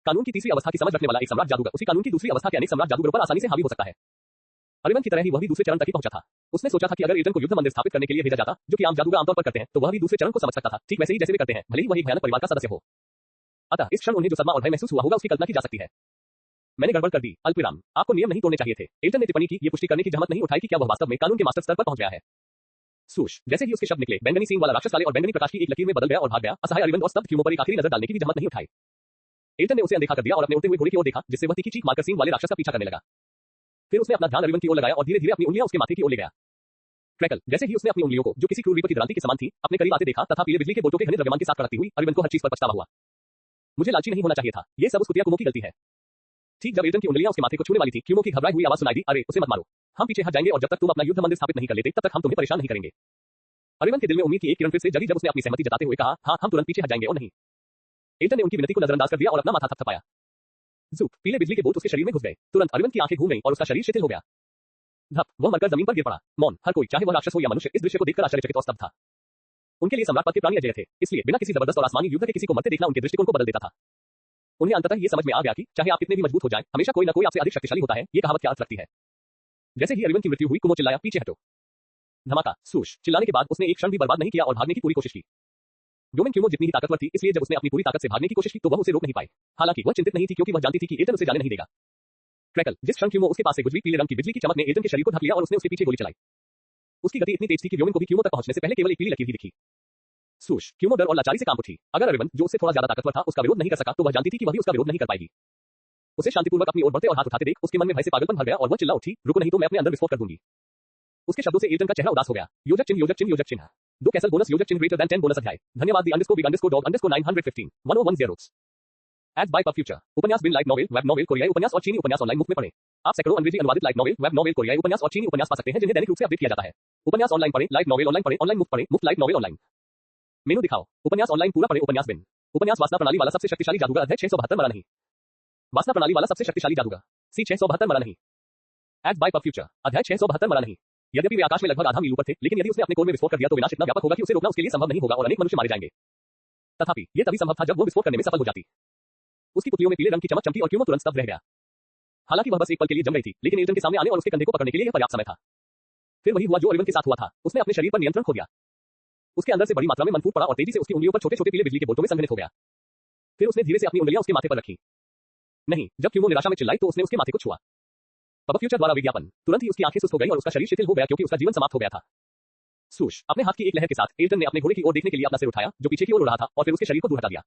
कानून की तीसरी अवस्था की समझ रखने वाला एक सम्राट जादूगर उसी कानून की दूसरी अवस्था के अनेक सम्राट जादूगरों पर आसानी से हावी हो सकता है। अरविंद की तरह ही वह भी दूसरे चरण तक ही पहुंचा था। उसने सोचा था कि अगर एल्टन को युद्ध मंदिर स्थापित करने के लिए भेजा जाता, जो कि आम जादूगर आमतौर पर करते हैं, तो वह भी दूसरे चरण को समझ सकता था, ठीक वैसे ही जैसे वे करते हैं, भले ही वह एक भयानक परिवार का सदस्य हो। अतः इस क्षण उन्हें जो सदमा और भय महसूस हुआ होगा उसकी कल्पना की जा सकती है। मैंने गड़बड़ कर दी, अल्पविराम। आपको नियम नहीं तोड़ने चाहिए थे। एल्टन ने टिप्पणी की, ये पुष्टि करने की जहमत नहीं उठाई कि क्या वह वास्तव में कानून के मास्टर स्तर पर पहुंच गया है। सूश। जैसे ही उसके शब्द निकले, बैंगनी सींग वाला राक्षस काले और बैंगनी प्रकाश की एक लकीर में बदल गया और भाग गया। असहाय अरविंद और स्तब्ध ख्यूमों पर एक आखिरी नजर डालने की भी जहमत नहीं उठाई। एल्टन ने उसे अनदेखा कर दिया और अपने उड़ते हुए घोड़े की ओर देखा, जिससे वह तीखी चीख मारकर सींग वाले राक्षस का पीछा करने लगा। फिर उसने अपना ध्यान अरविंद की ओर लगाया और धीरे-धीरे अपनी उंगलियां उसके माथे की ओर ले गया। ट्रैकल। जैसे ही उसने अपनी उंगलियों को, जो किसी क्रूर रीपर की दरांती के समान थी, अपने करीब आते देखा तथा पीले बिजली के बोटों के घने द्रव्यमान के साथ कड़कती हुई, अरविंद को हर चीज पर पछतावा हुआ। मुझे लालची नहीं होना चाहिए था। ये सब उस कुतिया कुमो की गलती है। ठीक जब एल्टन की उंगलियां उसके माथे को छूने वाली थी, क्यूमो की घबराई हुई आवाज सुनाई दी, अरे उसे मत मारो। हम पीछे हट जाएंगे और जब तक तुम अपना युद्ध मंदिर स्थापित नहीं कर लेते तब तक हम तुम्हें परेशान नहीं करेंगे। अरविंद के दिल में उम्मीद की एक किरण फिर से जगी जब उसने अपनी सहमति जताते हुए कहा, हाँ हम तुरंत पीछे हट जाएंगे और नहीं। एल्टन ने उनकी विनती को नजरअंदाज कर दिया और अपना माथा थपथपाया। जूप, पीले बिजली के बोल्ट उसके शरीर में घुस गए। तुरंत अरविंद की आंखें घूम गईं और उसका शरीर शिथिल हो गया। धप, वह मरकर जमीन पर गिर पड़ा। मौन, हर कोई, चाहे वह राक्षस हो या मनुष्य, इस दृश्य को देखकर आश्चर्यचकित और स्तब्ध था। उनके लिए सम्राट पद के प्राणी अजय थे, इसलिए बिना किसी जबरदस्त और आसमानी युद्ध के किसी को मरते देखना उनके दृष्टिकोण को बदल देता था। उन्हें अंततः ये समझ में आ गया कि चाहे आप कितने भी मजबूत हो जाएं, हमेशा कोई न कोई आपसे अधिक शक्तिशाली होता है। ये कहावत क्या अर्थ रखती है? जैसे ही अरविंद की मृत्यु हुई, कुमो चिल्लाया, पीछे हटो। धमाका, सूश, चिल्लाने के बाद उसने एक क्षण भी बर्बाद नहीं किया और भागने की पूरी कोशिश की। योमेन क्यूमो जितनी ही ताकतवर थी, इसलिए जब उसने अपनी पूरी ताकत से भागने की कोशिश की तो वह उसे रोक नहीं पाई। हालांकि वह चिंतित नहीं थी क्योंकि वह जानती थी कि एल्टन उसे जाने नहीं देगा। क्रैकल, जिस क्षण क्यूमो उसके पास से गुजरी, पीले रंग की बिजली की चमक ने एल्टन के शरीर को ढक लिया और उसने उसके पीछे गोली चलाई। उसकी गति इतनी तेज थी कि योमेन को भी क्यूमो तक पहुंचने से पहले केवल एक पीली लकीर ही दिखी। सूश, क्यूमो डर और लाचारी से कांप उठी। अगर अरविंद, जो उससे थोड़ा ज्यादा ताकतवर था, उसका विरोध नहीं कर सका तो वह जानती थी कि वह भी उसका विरोध नहीं कर पाएगी। उसे शांतिपूर्वक अपनी ओर बढ़ते और हाथ उठाते देख उसके मन में भय से पागलपन भर गया और वह चिल्ला उठी, रुको नहीं तो मैं अपने अंदर विस्फोट कर दूंगी। उसके शब्दों से एल्टन का चेहरा उदास हो गया। योजक चिन्ह, योजक चिन्ह, योजक चिन्ह। 2 कैसल बोनस, योजक चिन्ह ग्रेटर देन 10 बोनस अध्याय। धन्यवाद दी _big_dog _915 1010। Ads by pub future. उपन्यास बिन लाइट नॉवेल, वेब नॉवेल, कोरियाई उपन्यास और चीनी उपन्यास ऑनलाइन मुफ्त में पढ़ें। आप सैकड़ों अंग्रेजी अनुवादित लाइट नॉवेल, वेब नॉवेल, कोरियाई उपन्यास और चीनी उपन्यास पा सकते हैं जिन्हें दैनिक रूप से अपडेट किया जाता है। उपन्यास ऑनलाइन पढ़ें, लाइट नॉवेल ऑनलाइन पढ़ें, ऑनलाइन मुफ्त पढ़ें, मुफ्त लाइट नॉवेल ऑनलाइन। मेनू दिखाओ। उपन्यास ऑनलाइन पूरा पढ़ें, उपन्यास बिन। उपन्यास वासना प्रणाली वाला सबसे शक्तिशाली जादूगर अध्याय 672 मरा नहीं। वासना प्रणाली वाला सबसे शक्तिशाली जादूगर सी 672 मरा नहीं। Ads by pub future. अध्याय 672 मरा नहीं। यद्यपि वे आकाश में लगभग आधा मील ऊपर थे, लेकिन यदि उसने अपने कोर में विस्फोट कर दिया तो विनाश इतना व्यापक होगा कि उसे रोकना उसके लिए संभव नहीं होगा और अनेक मनुष्य मारे जाएंगे। तथापि ये तभी संभव था जब वो विस्फोट करने में सफल हो जाती। उसकी पुतलियों में पीले रंग की चमक चमकी और क्यूमो तुरंत स्तब्ध रह गया। हालांकि वह बस एक पल के लिए जम गई थी, लेकिन एल्टन के सामने आने और उसके कंधे को पकड़ने के लिए यह पर्याप्त समय था। फिर वही हुआ जो अरविंद के साथ हुआ था। उसने अपने शरीर पर नियंत्रण खो दिया। उसके अंदर से बड़ी मात्रा में मन फूट पड़ा और तेजी से उसकी उंगलियों पर छोटे छोटे पीले बिजली के बोल्टों में संघनित हो गया। फिर उसने धीरे से अपनी उंगलियां उसके माथे पर रखी। नहीं, जब क्यूमो निराशा में चिल्लाई तो उसने उसके माथे को छुआ। पब फ्यूचर द्वारा विज्ञापन। तुरंत ही उसकी आंखें सुस्त हो गई और उसका शरीर शिथिल हो गया क्योंकि उसका जीवन समाप्त हो गया था। सूश, अपने हाथ की एक लहर के साथ एल्टन ने अपने घोड़े की ओर देखने के लिए अपना सिर उठाया जो पीछे की ओर उड़ रहा था और फिर उसके शरीर को दूर हटा दिया।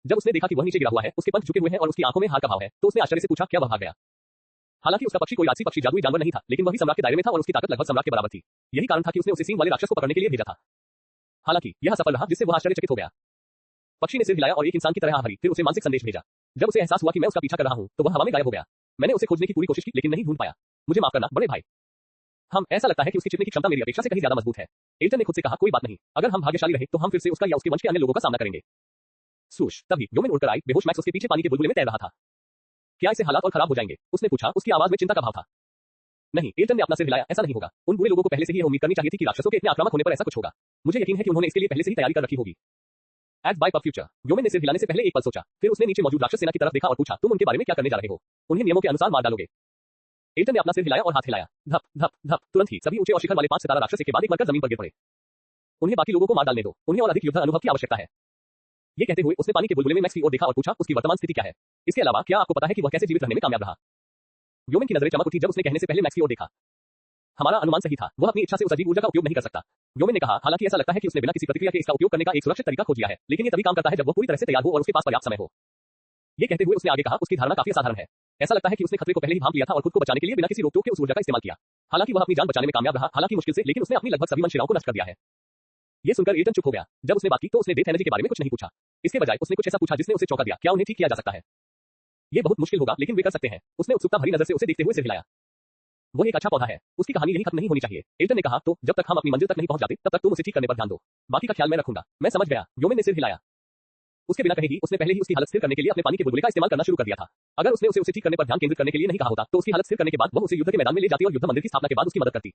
जब उसने देखा कि वह नीचे गिरा हुआ है, उसके पंख झुके हुए हैं और उसकी आंखों में हार का भाव है, तो उसने आश्चर्य से पूछा, क्या वह भाग गया? हालांकि उसका पक्षी कोई राजसी पक्षी जादुई जानवर नहीं था, लेकिन वह भी सम्राट के दायरे में था और उसकी ताकत लगभग सम्राट के बराबर थी। यही कारण था कि उसने उसे सींग वाले राक्षस को पकड़ने के लिए भेजा था। हालांकि यह सफल रहा, जिससे वह आश्चर्यचकित हो गया। पक्षी ने सिर हिलाया और एक इंसान की तरह भरी, फिर उसे मानसिक संदेश भेजा। जब उसे एहसास हुआ कि मैं उसका पीछा कर रहा हूं, तो वह हवा में गायब हो गया। मैंने उसे खोजने की पूरी कोशिश की लेकिन नहीं ढूंढ पाया। मुझे माफ करना बड़े भाई। हम ऐसा लगता है कि उसकी चितने की क्षमता मेरी अपेक्षा से कहीं ज्यादा मजबूत है। एल्टन ने खुद से कहा, कोई बात नहीं, अगर हम भाग्यशाली रहे तो हम फिर से उसका या उसके वंश के अन्य लोगों का सामना करेंगे। सूश, तभी योमेन उड़कर आई। बेहोश मैक्स उसके पीछे पानी के बुलबुले में तैर रहा था। क्या इससे हालात और खराब हो जाएंगे? उसने पूछा। उसकी आवाज में चिंता का भाव था। नहीं, एल्टन ने अपना सिर हिलाया, ऐसा नहीं होगा। उन बुरे लोगों को पहले से ही यह उम्मीद करनी चाहिए थी कि राक्षसों के इतने आक्रामक होने पर ऐसा कुछ होगा। मुझे यकीन है कि उन्होंने इसके लिए पहले से ही तैयारी कर रखी होगी। Ads by pub future. Yeoman ने सिर हिलाने से पहले एक पल सोचा, फिर उसने नीचे मौजूद राक्षस सेना की तरफ देखा और पूछा, तुम उनके बारे में क्या करने जा रहे हो? उन्हें नियमों के अनुसार मार डालोगे? एल्टन ने अपना सिर हिलाया और हाथ हिलाया। धप धप धप, तुरंत ही सभी ऊंचे और शिखर वाले 5 सितारा राक्षस एक के बाद एक मरकर जमीन पर गिर पड़े। उन्हें बाकी लोगों को मार डालने दो, उन्हें और अधिक युद्ध अनुभव की आवश्यकता है। ये कहते हुए उसने पानी के बुलबुले में मैक्स की ओर देखा और पूछा, उसकी वर्तमान स्थिति क्या है? इसके अलावा क्या आपको पता है कि वह कैसे जीवित रहने में कामयाब रहा? योमेन की नजरें चमक उठी जब उसने कहने से पहले मैक्स की ओर देखा। हमारा अनुमान सही था, वह अपनी इच्छा से उस अजीब ऊर्जा का उपयोग नहीं कर सकता। योमेन ने कहा, हालांकि ऐसा लगता है कि उसने बिना किसी प्रतिक्रिया के इसका उपयोग करने का एक सुरक्षित तरीका खोज लिया है, लेकिन ये तभी काम करता है जब वह पूरी तरह से तैयार हो और उसके पास पर्याप्त समय हो। ये कहते हुए उसने आगे कहा, उसकी धारणा काफी असाधारण है। ऐसा लगता है कि उसने खतरे को पहले ही भांप लिया था और खुद को बचाने के लिए बिना किसी रोक टोक के उस ऊर्जा का इस्तेमाल किया। हालांकि वह अपनी जान बचाने में कामयाब रहा, हालांकि मुश्किल से, लेकिन उसने अपनी लगभग सभी मनशिराओं को नष्ट कर दिया है। ये सुनकर एल्टन चुप हो गया। जब उसने बात की तो उसने डेथ एनर्जी के बारे में कुछ नहीं पूछा। इसके बजाय उसने कुछ ऐसा पूछा जिसने उसे चौंका दिया, क्या उन्हें ठीक किया जा सकता है? ये बहुत मुश्किल होगा, लेकिन वे कर सकते हैं। उसने उत्सुकता भरी नजर से उसे देखते हुए सिर हिलाया। वो एक अच्छा पौधा है, उसकी कहानी यही खत्म नहीं होनी चाहिए। एल्टन ने कहा, तो जब तक हम अपनी मंजिल तक नहीं पहुंच जाते तब तक तुम उसे ठीक करने पर ध्यान दो, बाकी का ख्याल मैं रखूंगा। मैं समझ गया, योमेन ने सिर हिलाया। उसके बिना कहे ही उसने पहले ही उसकी हालत स्थिर करने के लिए अपने पानी के बुलबुले का इस्तेमाल करना शुरू कर दिया था। अगर उसने उसे ठीक करने पर ध्यान केंद्रित करने के लिए नहीं कहा होता तो उसकी हालत स्थिर करने के बाद वह उसे युद्ध के मैदान में ले जाती और युद्ध मंदिर की स्थापना के बाद उसकी मदद करती।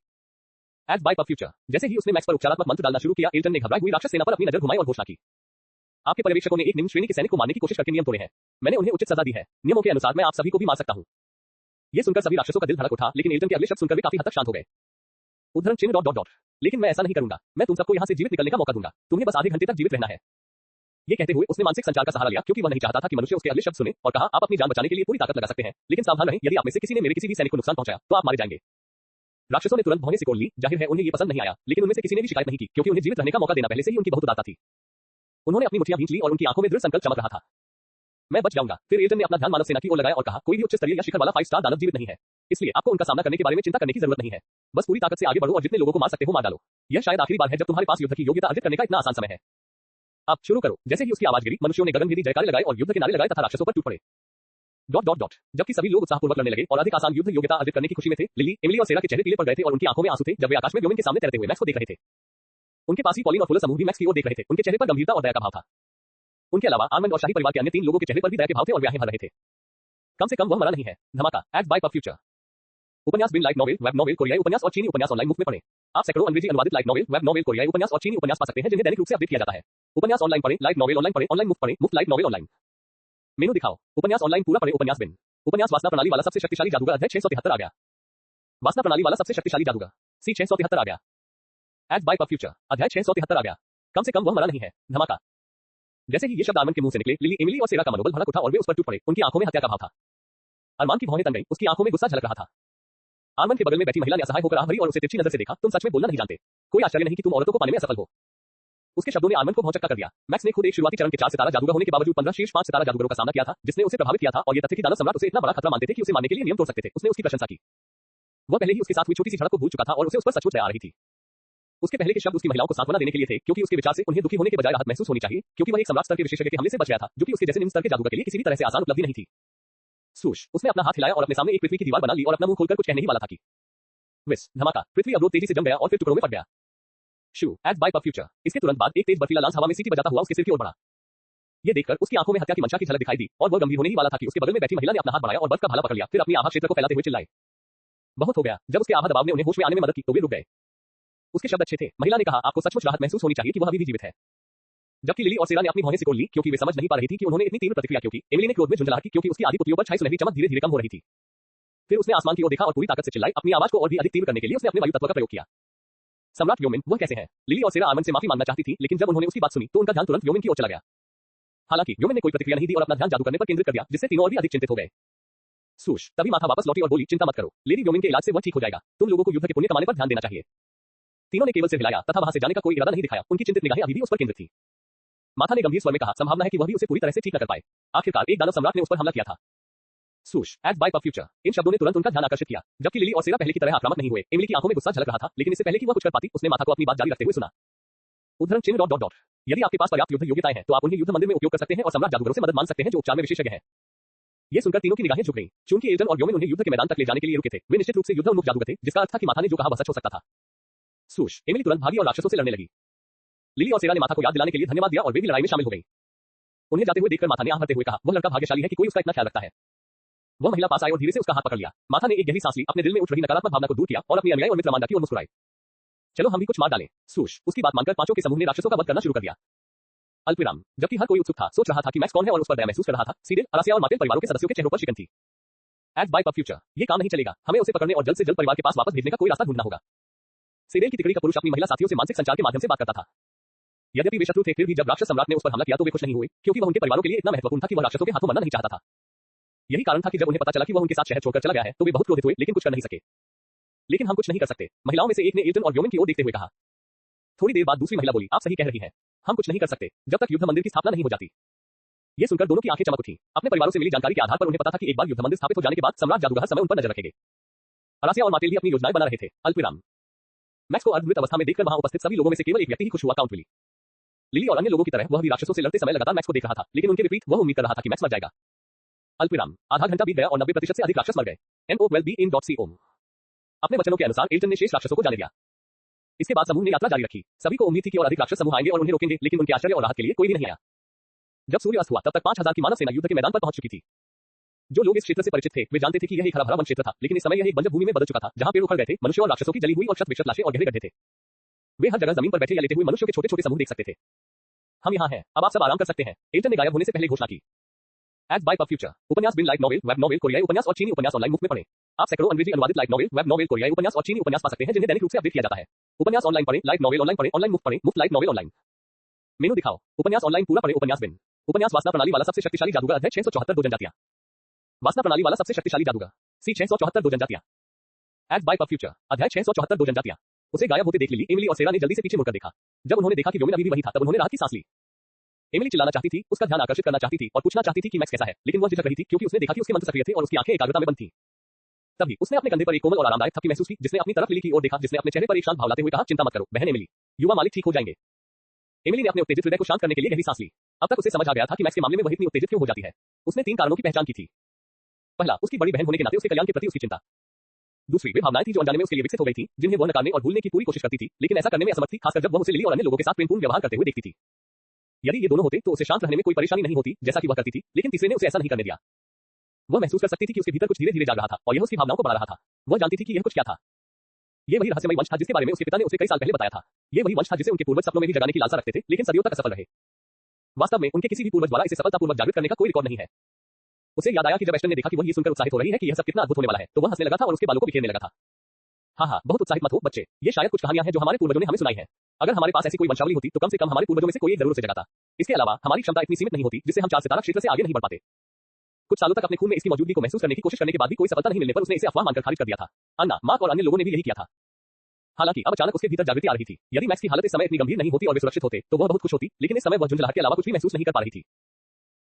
Ads by pub future. जैसे ही उसने मैक्स पर उपचारात्मक मंत्र डालना शुरू किया, एल्टन ने घबराई हुई राक्षस सेना पर अपनी नजर घुमाई और घोषणा की, आपके पर्यवेक्षकों ने एक निम्न श्रेणी के सैनिक को मारने की कोशिश करके नियम तोड़े हैं। मैंने उन्हें उचित सजा दी है। नियमों के अनुसार मैं आप सभी को भी मार सकता हूं। ये सुनकर सभी राक्षसों का दिल धड़क उठा, लेकिन एल्टन के अगले शब्द सुनकर वे काफी हद तक शांत हो गए। उद्धरण चिन्ह ... लेकिन मैं ऐसा नहीं करूंगा। मैं तुम सबको यहां से जीवित निकलने का मौका दूंगा। तुम्हें बस आधे घंटे तक जीवित रहना है। ये कहते हुए उसने मानसिक संचार का सहारा लिया क्योंकि वह नहीं चाहता था कि मनुष्य उसके अगले शब्द सुने, और कहा, आप अपनी जान बचाने के लिए पूरी ताकत लगा सकते हैं, लेकिन सावधान रहें, यदि आप में से किसी ने मेरे किसी भी सैनिक को नुकसान पहुंचाया तो आप मारे जाएंगे। राक्षसों ने तुरंत भौहें सिकोड़ ली। जाहिर है उन्हें ये पसंद नहीं आया, लेकिन उनमें से किसी ने भी शिकायत नहीं की क्योंकि उन्हें जीवित रहने का मौका देना पहले से ही उनकी बहुत उदारता थी। उन्होंने अपनी मुठ्ठियां भींच ली और उनकी आंखों में दृढ़ संकल्प चमक रहा था। मैं बच जाऊंगा। फिर एल्टन ने अपना ध्यान मानव सेना की ओर लगाया और कहा, कोई भी उच्च स्तरीय या शिखर वाला 5 स्टार दानव जीवित नहीं है, इसलिए आपको उनका सामना करने के बारे में चिंता करने की जरूरत नहीं है। बस पूरी ताकत से आगे बढ़ो और जितने लोगों को मार सकते हो मार डालो। यह शायद आखिरी बार है जब तुम्हारे पास युद्ध की योग्यता अर्जित करने का इतना आसान समय है। अब शुरू करो। जैसे ही उसकी आवाज गिरी, मनुष्यों ने गगनभेदी जयकारे लगाए और युद्ध के नारे लगाए तथा राक्षसों पर टूट पड़े। ... जबकि सभी लोग उत्साहपूर्वक लड़ने लगे और अधिक आसान युद्ध योग्यता अर्जित करने की खुशी में थे, लिली, एमिली और सेरा के चेहरे पीले पड़ गए थे और उनकी आंखों में आंसू थे जब वे आकाश में योमेन के सामने तैरते हुए मैक्स को देख रहे थे। उनके पास ही पॉलिन और फुलर समूह भी मैक्स की ओर देख रहे थे। उनके चेहरे पर गंभीरता और दया का भाव था। उनके अलावा आर्मंड और शाही परिवार के अन्य 3 लोगों के चेहरे पर भी दया के भाव थे और वे आंखें भर रहे थे। कम से कम वह मरा नहीं है। धमाका एड बाय पब फ्यूचर। उपन्यास बिन लाइट नॉवेल, वेब नॉवेल, कोरियाई उपन्यास और चीनी उपन्यास ऑनलाइन मुफ्त में पढ़ें। आप सैकड़ों अंग्रेजी अनुवादित लाइट नॉवेल, वेब नॉवेल, कोरियाई उपन्यास और चीनी उपन्यास पा सकते हैं जिन्हें दैनिक रूप से अपडेट किया जाता है। उपन्यास ऑनलाइन पढ़ें, लाइट नॉवेल ऑनलाइन पढ़ें, ऑनलाइन मुफ्त पढ़ें, मुफ्त लाइट नॉवेल ऑनलाइन। मेनू दिखाओ। उपन्यास ऑनलाइन पूरा पढ़ें। उपन्यास बिन। उपन्यास वासना प्रणाली वाला सबसे शक्तिशाली जादूगर अध्याय 673 आ गया। वासना प्रणाली वाला सबसे शक्तिशाली जादूगर सी 673 आ गया। एड बाय पब फ्यूचर अध्याय 673 आ गया। कम से कम वह मरा नहीं है। धमाका। जैसे ही ये शब्द आर्मन के मुंह से निकले, लिली, एमिली और सेरा का मनोबल भड़क उठा और वे उस पर टूट पड़े। उनकी आंखों में हत्या का भाव था। अरमान की भौहें तन गई, उसकी आंखों में गुस्सा झलक रहा था। आर्मन के बगल में बैठी महिला ने असहाय होकर आह भरी और उसे तिरछी नजर से देखा। तुम सच में बोलना नहीं जानते। कोई आश्चर्य नहीं कि तुम औरतों को पाने में असफल हो। उसके शब्दों ने आर्मन को भौचक्का कर दिया। मैक्स ने खुद एक शुरुआती चरण के 4 सितारा जादूगर होने के बावजूद 15 शीर्ष 5 सितारा जादूगरों का सामना किया था, जिसने उसे प्रभावित किया था, और ये तथ्य कि दानव सम्राट उसे इतना बड़ा खतरा मानते थे कि उसे मारने के लिए नियम तोड़ सकते थे। उसने उसकी प्रशंसा की। वह पहले ही उसके साथ हुई छोटी सी झड़प को भूल चुका था और उसे उस पर सचमुच दया आ रही थी। उसके पहले के शब्द उसकी महिलाओं को सांत्वना देने के लिए थे, क्योंकि उसके विचार से उन्हें दुखी होने के बजाय राहत महसूस होनी चाहिए, क्योंकि वह एक सम्राट स्तर के विशेषज्ञ के हमले से बच गया था, जो कि उसके जैसे निम्न स्तर के जादूगर के लिए किसी भी तरह से आसान उपलब्धि नहीं थी। सूश। उसने अपना हाथ हिलाया और अपने सामने एक पृथ्वी की दीवार बना ली और अपना मुंह खोलकर कुछ कहने ही वाला था कि विस। धमाका। पृथ्वी अवरोध तेजी से जम गया और फिर टुकड़ों में फट गया। शू एड बाय पब फ्यूचर। इसके तुरंत बाद एक तेज बर्फीला लांस हवा में सीटी बजाता हुआ उसके सिर की ओर बढ़ा। ये देखकर उसकी आंखों में हत्या की मंशा की झलक दिखाई दी और वह गंभीर होने ही वाला था कि उसके बगल में बैठी महिला ने अपना हाथ बढ़ाया और बर्फ का भाला पकड़ लिया, फिर अपनी आभा क्षेत्र को फैलाते हुए चिल्लाए। बहुत हो गया। जब उसके आभा दबाव ने उन्हें होश में आने में मदद की तो वे रुक गए। उसके शब्द अच्छे थे। महिला ने कहा, आपको सचमुच राहत महसूस होनी चाहिए कि वह अभी भी जीवित है। जबकि लिली और सेरा ने अपनी भौहें सिकोड़ ली, क्योंकि वे समझ नहीं पा रही थी कि उन्होंने इतनी तीव्र प्रतिक्रिया क्यों की। एमिली ने क्रोध में झुंझलाहट की, क्योंकि उसकी आधी पुतलियों पर छाई सुनहरी चमक धीरे-धीरे कम हो रही थी। फिर उसने आसमान की ओर देखा और पूरी ताकत से चिल्लाई। अपनी आवाज को और भी अधिक तीव्र करने के लिए उसने अपने वायु तत्व का प्रयोग किया। सम्राट व्योमिन, वह कैसे है? लिली और सेरा आर्मन से माफी मांगना चाहती थी, लेकिन जब उन्होंने उसकी बात सुनी तो उनका ध्यान तुरंत व्योमिन की ओर चला गया। हालांकि व्योमिन ने कोई प्रतिक्रिया नहीं दी और अपना ध्यान जादू करने पर केंद्रित कर दिया, जिससे तीनों और भी अधिक चिंतित हो गए। सूश तभी माथा वापस लौटी और बोली, चिंता मत करो, लेडी व्योमिन के इलाज से वह ठीक हो जाएगा। तुम लोगों को युद्ध के पुण्य कमाने पर ध्यान देना चाहिए। तीनों ने केवल सिर हिलाया तथा वहां से जाने का कोई इरादा नहीं दिखाया। उनकी चिंतित निगाहें अभी भी उस पर केंद्रित थी। माथा ने गंभीर स्वर में कहा, संभावना है कि वह भी उसे पूरी तरह से ठीक न कर पाए। आखिरकार एक दानव सम्राट ने उस पर हमला किया था। सूश एड बाय पब फ्यूचर। इन शब्दों ने तुरंत उनका ध्यान आकर्षित किया। जबकि लिली और सेरा पहले की तरह आक्रामक नहीं हुए, एमिली की आंखों में गुस्सा झलक रहा था, लेकिन इससे पहले कि वह कुछ कर पाती, उसने माथा को अपनी बात जारी रखते हुए सुना। उद्धरण चिन्ह डॉट डॉट डॉट। यदि आपके पास पर्याप्त युद्ध योग्यताएं हैं तो आप उन्हें युद्ध मंदिर में उपयोग कर सकते हैं और सम्राट जादूगरों से मदद मांग सकते हैं जो उपचार में विशेषज्ञ हैं। ये सुनकर तीनों की निगाहें झुक गईं। चूंकि एल्टन और व्योमिन उन्हें युद्ध के मैदान तक ले जाने के लिए रुके थे, वे निश्चित रूप से युद्ध उन्मुख जादूगर थे, जिसका अर्थ था कि माथा ने जो कहा वह सच हो सकता था। सूश। एमिली तुरंत भागी और राक्षसों से लड़ने लगी। लिली और सेरा ने माथा को याद दिलाने के लिए धन्यवाद दिया और वे भी लड़ाई में शामिल हो गई। उन्हें जाते हुए देखकर माथा ने आह भरते हुए कहा, वह लड़का भाग्यशाली है कि कोई उसका इतना ख्याल रखता है। वह महिला पास आई और धीरे से उसका हाथ पकड़ लिया। माथा ने एक गहरी सांस ली, अपने दिल में उठ रही नकारात्मक भावना को दूर किया और अपनी अनुयायी और मित्र अमांडा की ओर मुस्कुराए। चलो हम भी कुछ मार डालें। सूश। उसकी बात मानकर पांचों के समूह ने राक्षसों का वध करना शुरू कर दिया। अल्पविराम। जबकि हर कोई उत्सुक था, सोच रहा था कि मैक्स कौन है और उस पर दया महसूस कर रहा था, सीरिल, अरासिया और मार्टेल परिवारों के सदस्यों के चेहरों पर शिकन थी। Ads by pub future. ये काम नहीं चलेगा। हमें उसे पकड़ने और जल्द से जल्द परिवार के पास वापस भेजने का कोई रास्ता ढूंढना होगा। सीरिल की तिकड़ी का पुरुष अपनी महिला साथियों से मानसिक संचार के माध्यम से बात करता था। यद्यपि वे शत्रु थे, फिर भी जब राक्षस सम्राट ने उस पर हमला किया तो वे खुश नहीं हुए, क्योंकि वह उनके परिवारों के लिए इतना महत्वपूर्ण था कि वह राक्षसों के हाथों मरना नहीं चाहता था। यही कारण था कि जब उन्हें पता चला कि वह उनके साथ शहर छोड़कर चला गया है तो वे बहुत क्रोधित हुए, लेकिन कुछ कर नहीं सके। लेकिन हम कुछ नहीं कर सकते। महिलाओं में से एक ने एल्टन और व्योमिन की ओर देखते हुए कहा। थोड़ी देर बाद दूसरी महिला बोली, आप सही कह रही हैं। हम कुछ नहीं कर सकते जब तक युद्ध मंदिर की स्थापना नहीं हो जाती। ये सुनकर दोनों की आंखें चमक उठी। अपने परिवारों से मिली जानकारी के आधार पर उन्हें पता था कि एक बार युद्ध मंदिर स्थापित हो जाने के बाद सम्राट जादूगर हर समय उन पर नजर रखेंगे। अरासिया और मार्टेल भी अपनी योजनाएं बना रहे थे। अल्पविराम। मैक्स को अर्धमृत अवस्था में देखकर वहां उपस्थित सभी लोगों में से केवल एक व्यक्ति ही खुश हुआ, काउंट विली। लिली और अन्य लोगों की तरह वह भी राक्षसों से लड़ते समय लगातार मैक्स को देख रहा था, लेकिन उनके विपरीत वह उम्मीद कर रहा था कि मैक्स मर जाएगा। अल्पविराम। आधा घंटा बीत गया और 90% से अधिक राक्षस मर गए। NO12BIN.com। अपने वचनों के अनुसार एल्टन ने शेष राक्षसों को जाने दिया। इसके बाद समूह ने यात्रा जारी रखी। सभी को उम्मीद थी कि और अधिक राक्षस समूह आएंगे और उन्हें रोकेंगे, लेकिन उनके आश्चर्य और राहत के लिए कोई भी नहीं आया। जब सूर्य अस्त हुआ तब तक 5000 की मानव सेना युद्ध के मैदान पर पहुंच चुकी थी। जो लोग इस क्षेत्र से परिचित थे वे जानते थे कि यह एक हरा-भरा वन क्षेत्र था, लेकिन इस समय यह एक बंजर भूमि में बदल चुका था, जहां पेड़ उखड़ गए थे, मनुष्यों और राक्षसों की जली हुई और शत-विक्षत लाशें और गहरे गड्ढे थे। वे हर जगह जमीन पर बैठे या लेटे हुए मनुष्यों के छोटे-छोटे समूह देख सकते थे। हम यहाँ हैं, अब आप सब आराम कर सकते हैं, एल्टन ने गायब होने से पहले घोषणा की। Ads by pub future. उपन्यास बिन लाइट नॉवेल, वेब नॉवेल, कोरियाई उपन्यास और चीनी उपन्यास ऑनलाइन मुफ्त में पढ़ें। आप सैकड़ों अंग्रेजी अनुवादित लाइट नॉवेल, वेब नॉवेल, कोरियाई उपन्यास और चीनी उपन्यास पा सकते हैं जिन्हें दैनिक रूप से अपडेट किया जाता है। उपन्यास ऑनलाइन पढ़ें, लाइट नॉवेल ऑनलाइन पढ़ें, ऑनलाइन मुफ्त पढ़ें, मुफ्त लाइट नॉवेल ऑनलाइन। मेनू दिखाओ। उपन्यास ऑनलाइन पूरा पढ़ें। उपन्यास बिन। उपन्यास वासना प्रणाली वाला सबसे शक्तिशाली जादूगर अध्याय 674 दो जनजातियां। वासना प्रणाली वाला सबसे शक्तिशाली जादूगर सी 674 दो जनजातियां। Ad by pub future. अध्याय 674 दो जनजातियां। उसे गायब होते देख लिली, एमिली और सेरा ने जल्दी से पीछे मुड़कर देखा। जब उन्होंने देखा कि व्योमिन अभी भी वही था तब उन्होंने राहत की सांस ली। एमिली चिल्लाना चाहती थी, उसका ध्यान आकर्षित करना चाहती थी और पूछना चाहती थी कि मैक्स कैसा है, लेकिन वह झिझक रही थी क्योंकि उसने देखा कि उसके मंत्र सक्रिय थे और उसकी आंखें एकाग्रता में बंद थीं। तभी उसने अपने कंधे पर एक कोमल और आरामदायक थपकी महसूस की, जिसने अपनी तरफ लिली की ओर देखा, जिसने अपने चेहरे पर एक शांत भाव लाते हुए कहा, चिंता मत करो बहन एमिली, युवा मालिक ठीक हो जाएंगे। एमिली ने अपने उत्तेजित हृदय को शांत करने के लिए गहरी सांस ली। अब तक उसे समझ आ गया था कि मैक्स के मामले में वह इतनी उत्तेजित क्यों हो जाती है। उसने 3 कारणों की पहचान की थी। पहला, उसकी बड़ी बहन होने के नाते उसके कल्याण के प्रति उसकी चिंता। दूसरी, वे भावनाएं थी जो अनजाने में उसके लिए विकसित हो गई थी, जिन्हें वह नकारने और भूलने की पूरी कोशिश करती थी, लेकिन ऐसा करने में असमर्थ थी, खासकर जब वह उसे लिली और अन्य लोगों के साथ प्रेमपूर्ण व्यवहार करते हुए देखती थी। यदि ये दोनों होते तो उसे शांत रहने में कोई परेशानी नहीं होती, जैसा कि वह करती थी, लेकिन तीसरे ने उसे ऐसा नहीं करने दिया। वह महसूस कर सकती थी कि उसके भीतर कुछ धीरे धीरे जाग रहा था और यह उसकी भावनाओं को बढ़ा रहा था। वह जानती थी कि यह कुछ क्या था। ये वही रहस्यमय वंश था जिसके बारे में उसके पिता ने उसे कई साल पहले बताया था। ये वही वंश था जिसे उनके पूर्वज सपनों में भी जगाने की लालसा रखते थे, लेकिन सदियों तक असफल रहे। वास्तव में उनके किसी भी पूर्वज द्वारा इसे सफलतापूर्वक जागृत करने का कोई रिकॉर्ड नहीं है। उसे याद आया कि जब एस्टन ने देखा कि वह ये सुनकर उत्साहित हो रही है कि यह सब कितना अद्भुत होने वाला है, तो वह हंसने लगा था और उसके बालों को बिखेरने लगा था। हाँ, बहुत उत्साहित मत हो बच्चे, ये शायद कुछ कहानियां हैं जो हमारे पूर्वजों ने हमें सुनाई हैं। अगर हमारे पास ऐसी कोई वंशावली होती तो कम से कम हमारे पूर्वजों में से कोई एक जरूर उसे जगाता। इसके अलावा हमारी क्षमता इतनी सीमित नहीं होती जिससे हम 4 सितारा क्षेत्र से आगे नहीं बढ़ पाते। कुछ सालों तक अपने खून में इसकी मौजूदगी को महसूस करने की कोशिश करने के बाद भी कोई सफलता नहीं मिलने पर उसने इसे अफवाह मानकर खारिज कर दिया था। अन्ना, मार्क और अन्य लोगों ने भी यही किया था। हालांकि अब अचानक उसके भीतर जागृति आ रही थी। यदि मैक्स की हालत इस समय इतनी गंभीर नहीं होती और वे सुरक्षित होते तो वह बहुत खुश होती, लेकिन इस समय वह झुंझलाहट के अलावा कुछ भी महसूस नहीं कर पा रही थी।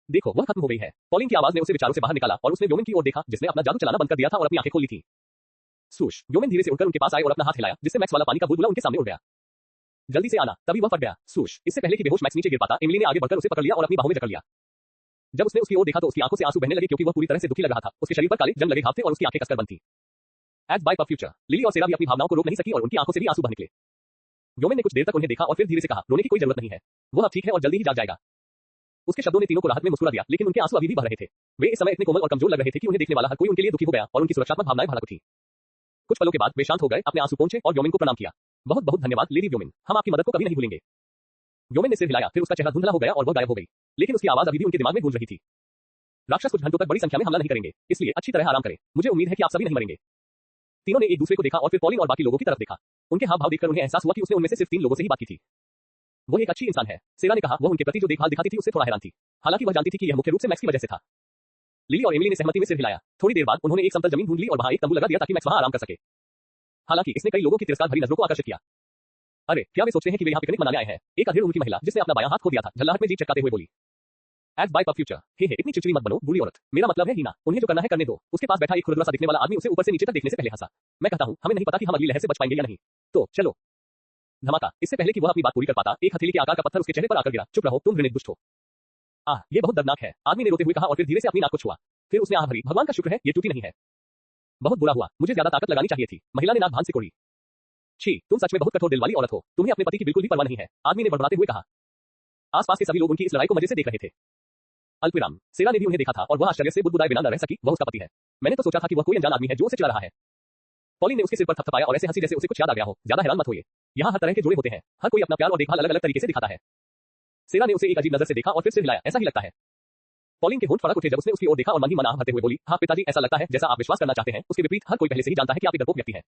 देखो, वह खत्म हो गई है। पॉलिन की आवाज ने उसे विचारों से बाहर निकाला और उसने व्योमिन की ओर देखा जिसने अपना जादू चलाना बंद कर दिया था और अपनी आंखें खोली थी। सूश, व्योमिन धीरे से उठकर उनके पास आए और अपना हाथ हिलाया जिससे मैक्स वाला पानी का बुलबुला उनके सामने उड़ गया। जल्दी से आना, तभी वह फट गया। सूश, इससे पहले कि बेहोश मैक्स नीचे गिर पाता, एमिली ने आगे बढ़कर उसे पकड़ लिया और अपनी बाहों में जकड़ लिया। जब उसने उसकी ओर देखा तो उसकी आंखों से आंसू बहने लगे क्योंकि वह पूरी तरह से दुखी लग रहा था। उसके शरीर पर काले जंग लगे घाव थे और उसकी आंखें कसकर बंद थी। Ads by PubFuture, Lily और सेरा भी अपनी भावनाओं को रोक नहीं सकी और उनकी आंखों से भी आंसू बह निकले। व्योमिन ने कुछ देर तक उन्हें देखा और फिर धीरे से कहा, रोने की कोई जरूरत नहीं है, वह अब ठीक है और जल्दी ही जाग जाएगा। उसके शब्दों ने तीनों को राहत में मुस्कुरा दिया, लेकिन उनके आंसू अभी भी बह रहे थे। वे इस समय इतने कोमल और कमजोर लग रहे थे कि उन्हें देखने वाला हर कोई उनके लिए दुखी हो गया और उनकी सुरक्षात्मक भावनाएं भड़क उठी। कुछ पलों के बाद वे शांत हो गए, अपने आंसू पोंछे और व्योमिन को प्रणाम किया। बहुत बहुत धन्यवाद लेडी व्योमिन, हम आपकी मदद को कभी नहीं भूलेंगे। व्योमिन ने सिर हिलाया, फिर उसका चेहरा धुंधला हो गया और वह गायब हो गई, लेकिन उसकी आवाज अभी भी उनके दिमाग में गूंज रही थी। राक्षस कुछ घंटों तक बड़ी संख्या में हमला नहीं करेंगे, इसलिए अच्छी तरह आराम करें। मुझे उम्मीद है कि आप सभी नहीं मरेंगे। तीनों ने एक दूसरे को देखा और फिर पॉलिन और बाकी लोगों की तरफ देखा। उनके हाव भाव देखकर उन्हें एहसास हुआ कि उसने उनमें से सिर्फ 3 लोगों से ही बात की थी। वो एक अच्छी इंसान है, सेरा ने कहा। वह उनके प्रति जो देखभाल दिखाती थी उससे थोड़ा हैरान थी, हालांकि वह जानती थी कि यह मुख्य रूप से मैक्स की वजह से था। लिली और एमिली ने सहमति में सिर हिलाया। थोड़ी देर बाद उन्होंने एक समतल जमीन ढूंढ ली और वहां एक तंबू लगा दिया ताकि मैक्स वहां आराम कर सके। हालांकि इसने कई लोगों की तिरस्कार भरी नजरों को आकर्षित किया। अरे, क्या वे सोचते हैं कि वे यहाँ पिकनिक मनाने आए हैं? एक अधेड़ उम्र की महिला जिसने अपना बायां हाथ खो दिया था झल्लाहट में जीभ चटकाते हुए बोली। एज बाय पॉप फ्यूचर, हे इतनी चिड़चिड़ी मत बनो बूढ़ी औरत, मेरा मतलब है हीना, उन्हें जो करना है करने दो। उसके पास बैठा एक खुरदुरा सा दिखने वाला आदमी उसे ऊपर से नीचे तक देखने से पहले हंसा। मैं कहता हूं, हमें नहीं पता कि हम अगली लहर से बच पाएंगे या नहीं, तो चलो। धमाका, इससे पहले कि वह अपनी बात पूरी कर पाता, एक हथेली के आकार का पत्थर उसके चेहरे पर आकर गिरा। चुप रहो, तुम घृणित दुष्ट हो। ये बहुत दर्दनाक है, आदमी ने रोते हुए कहा और फिर धीरे से अपनी नाक को छुआ। फिर उसने आह भरी, भगवान का शुक्र है ये टूटी नहीं है। बहुत बुरा हुआ, मुझे ज्यादा ताकत लगानी चाहिए थी। महिला ने नाक भांज से कोड़ी। छी, तुम सच में बहुत कठोर दिल वाली औरत हो, तुम्हें अपने पति की बिल्कुल भी परवाह नहीं है, आदमी ने बड़बड़ाते हुए कहा। आसपास के सभी लोग उनकी इस लड़ाई को मजे से देख रहे थे। अल्पविराम, सेरा ने भी उन्हें देखा था और वह आश्चर्य से बुदबुदाए बिना न रह सकी। वह उसका पति है। मैंने तो सोचा था कि वह कोई अनजान आदमी है जो उसे चिढ़ा रहा है। पॉलिन ने उसके सिर पर थपथपाया और ऐसे हंसी जैसे उसे कुछ याद आ गया हो। ज्यादा हैरान मत होइए, यहाँ हर तरह के जोड़े होते हैं, हर कोई अपना प्यार और देखभाल अलग अलग तरीके से दिखाता है। सेरा ने उसे एक अजीब नजर से देखा और फिर सिर हिलाया। ऐसा ही लगता है। पॉलिन के होंठ फड़क उठे जब उसने उसकी ओर देखा और मन ही मन आह भरते हुए बोली, हाँ पिताजी, ऐसा लगता है जैसा आप विश्वास करना चाहते हैं उसके विपरीत हर कोई पहले से ही जानता है कि आप एक डरपोक व्यक्ति हैं।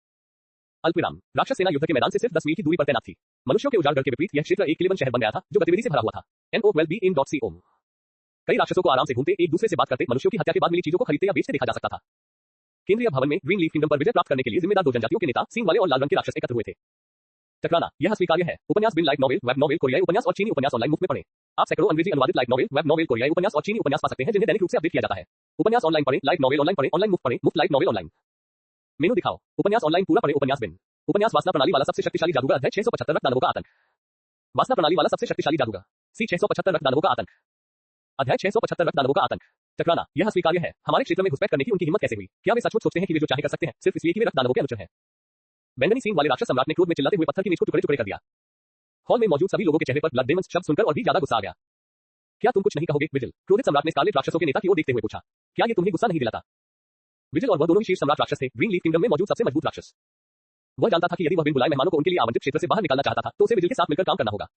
अल्पविराम, राक्षस सेना युद्ध के मैदान से सिर्फ 10 मील की दूरी पर तैनात थी। मनुष्यों के उजाड़गढ़ के विपरीत यह क्षेत्र एक किलेबंद शहर बन गया था जो गतिविधि से भरा हुआ था। NO12BIN.com। कई राक्षसों को आराम से घूमते, एक दूसरे से बात करते, मनुष्यों की हत्या के बाद मिली चीजों को खरीदते या बेचते देखा जा सकता था। केंद्रीय भवन में ग्रीन लीफ किंगडम पर विजय प्राप्त करने के लिए जिम्मेदार 2 जनजातियों के नेता, सींग वाले और लाल रंग के राक्षस एकत्र हुए थे। टकराना, यह स्वीकार्य है। उपन्यास बिन लाइट नॉवेल, वेब नॉवेल, कोरियाई उपन्यास और चीनी उपन्यास ऑनलाइन मुफ्त में पढ़ें। आप सैकड़ों अंग्रेजी अनुवादित लाइट नॉवेल, वेब नॉवेल, कोरियाई उपन्यास और चीनी उपन्यास पा सकते हैं जिन्हें दैनिक रूप से अपडेट किया जाता है। उपन्यास ऑनलाइन पढ़ें, लाइट नॉवेल ऑनलाइन पढ़ें, ऑनलाइन मुफ्त पढ़ें, मुफ्त लाइट नॉवेल ऑनलाइन। मेनू दिखाओ। उपन्यास ऑनलाइन पूरा पढ़ें। उपन्यास बिन। उपन्यास वासना प्रणाली वाला सबसे शक्तिशाली जादूगर अध्याय 675 रक्त दानवों का आतंक। वासना प्रणाली वाला सबसे शक्तिशाली जादूगर सी 675 रक्त दानवों का आतंक। अध्याय 675 रक्त दानवों का आतंक। टकराना, यह स्वीकार्य है। हमारे क्षेत्र में घुसपैठ करने की उनकी हिम्मत कैसे हुई? क्या वे सचमुच सोचते हैं कि वे जो चाहे कर सकते हैं सिर्फ इसलिए कि वे रक्त दानवों के अनुचर हैं? बैंगनी सींग वाले राक्षस सम्राट ने क्रोध में चिल्लाते हुए पत्थर की मेज को टुकड़े टुकड़े कर दिया। हॉल में मौजूद सभी लोगों के चेहरे पर ब्लड डेमन्स शब्द सुनकर और भी ज्यादा गुस्सा आ गया। क्या तुम कुछ नहीं कहोगे विजिल? क्रोधित सम्राट ने स्कारलेट राक्षसों के नेता की ओर देखते हुए पूछा। क्या ये तुम्हें गुस्सा नहीं दिलाता? विजिल और वह दोनों ही शीर्ष सम्राट राक्षस थे, ग्रीन लीफ किंगडम में मौजूद सबसे मजबूत राक्षस। वह जानता था कि यदि वह बिन बुलाए मेहमानों को उनके लिए आवंटित क्षेत्र से बाहर निकालना चाहता था तो उसे विजिल के साथ मिलकर काम करना होगा।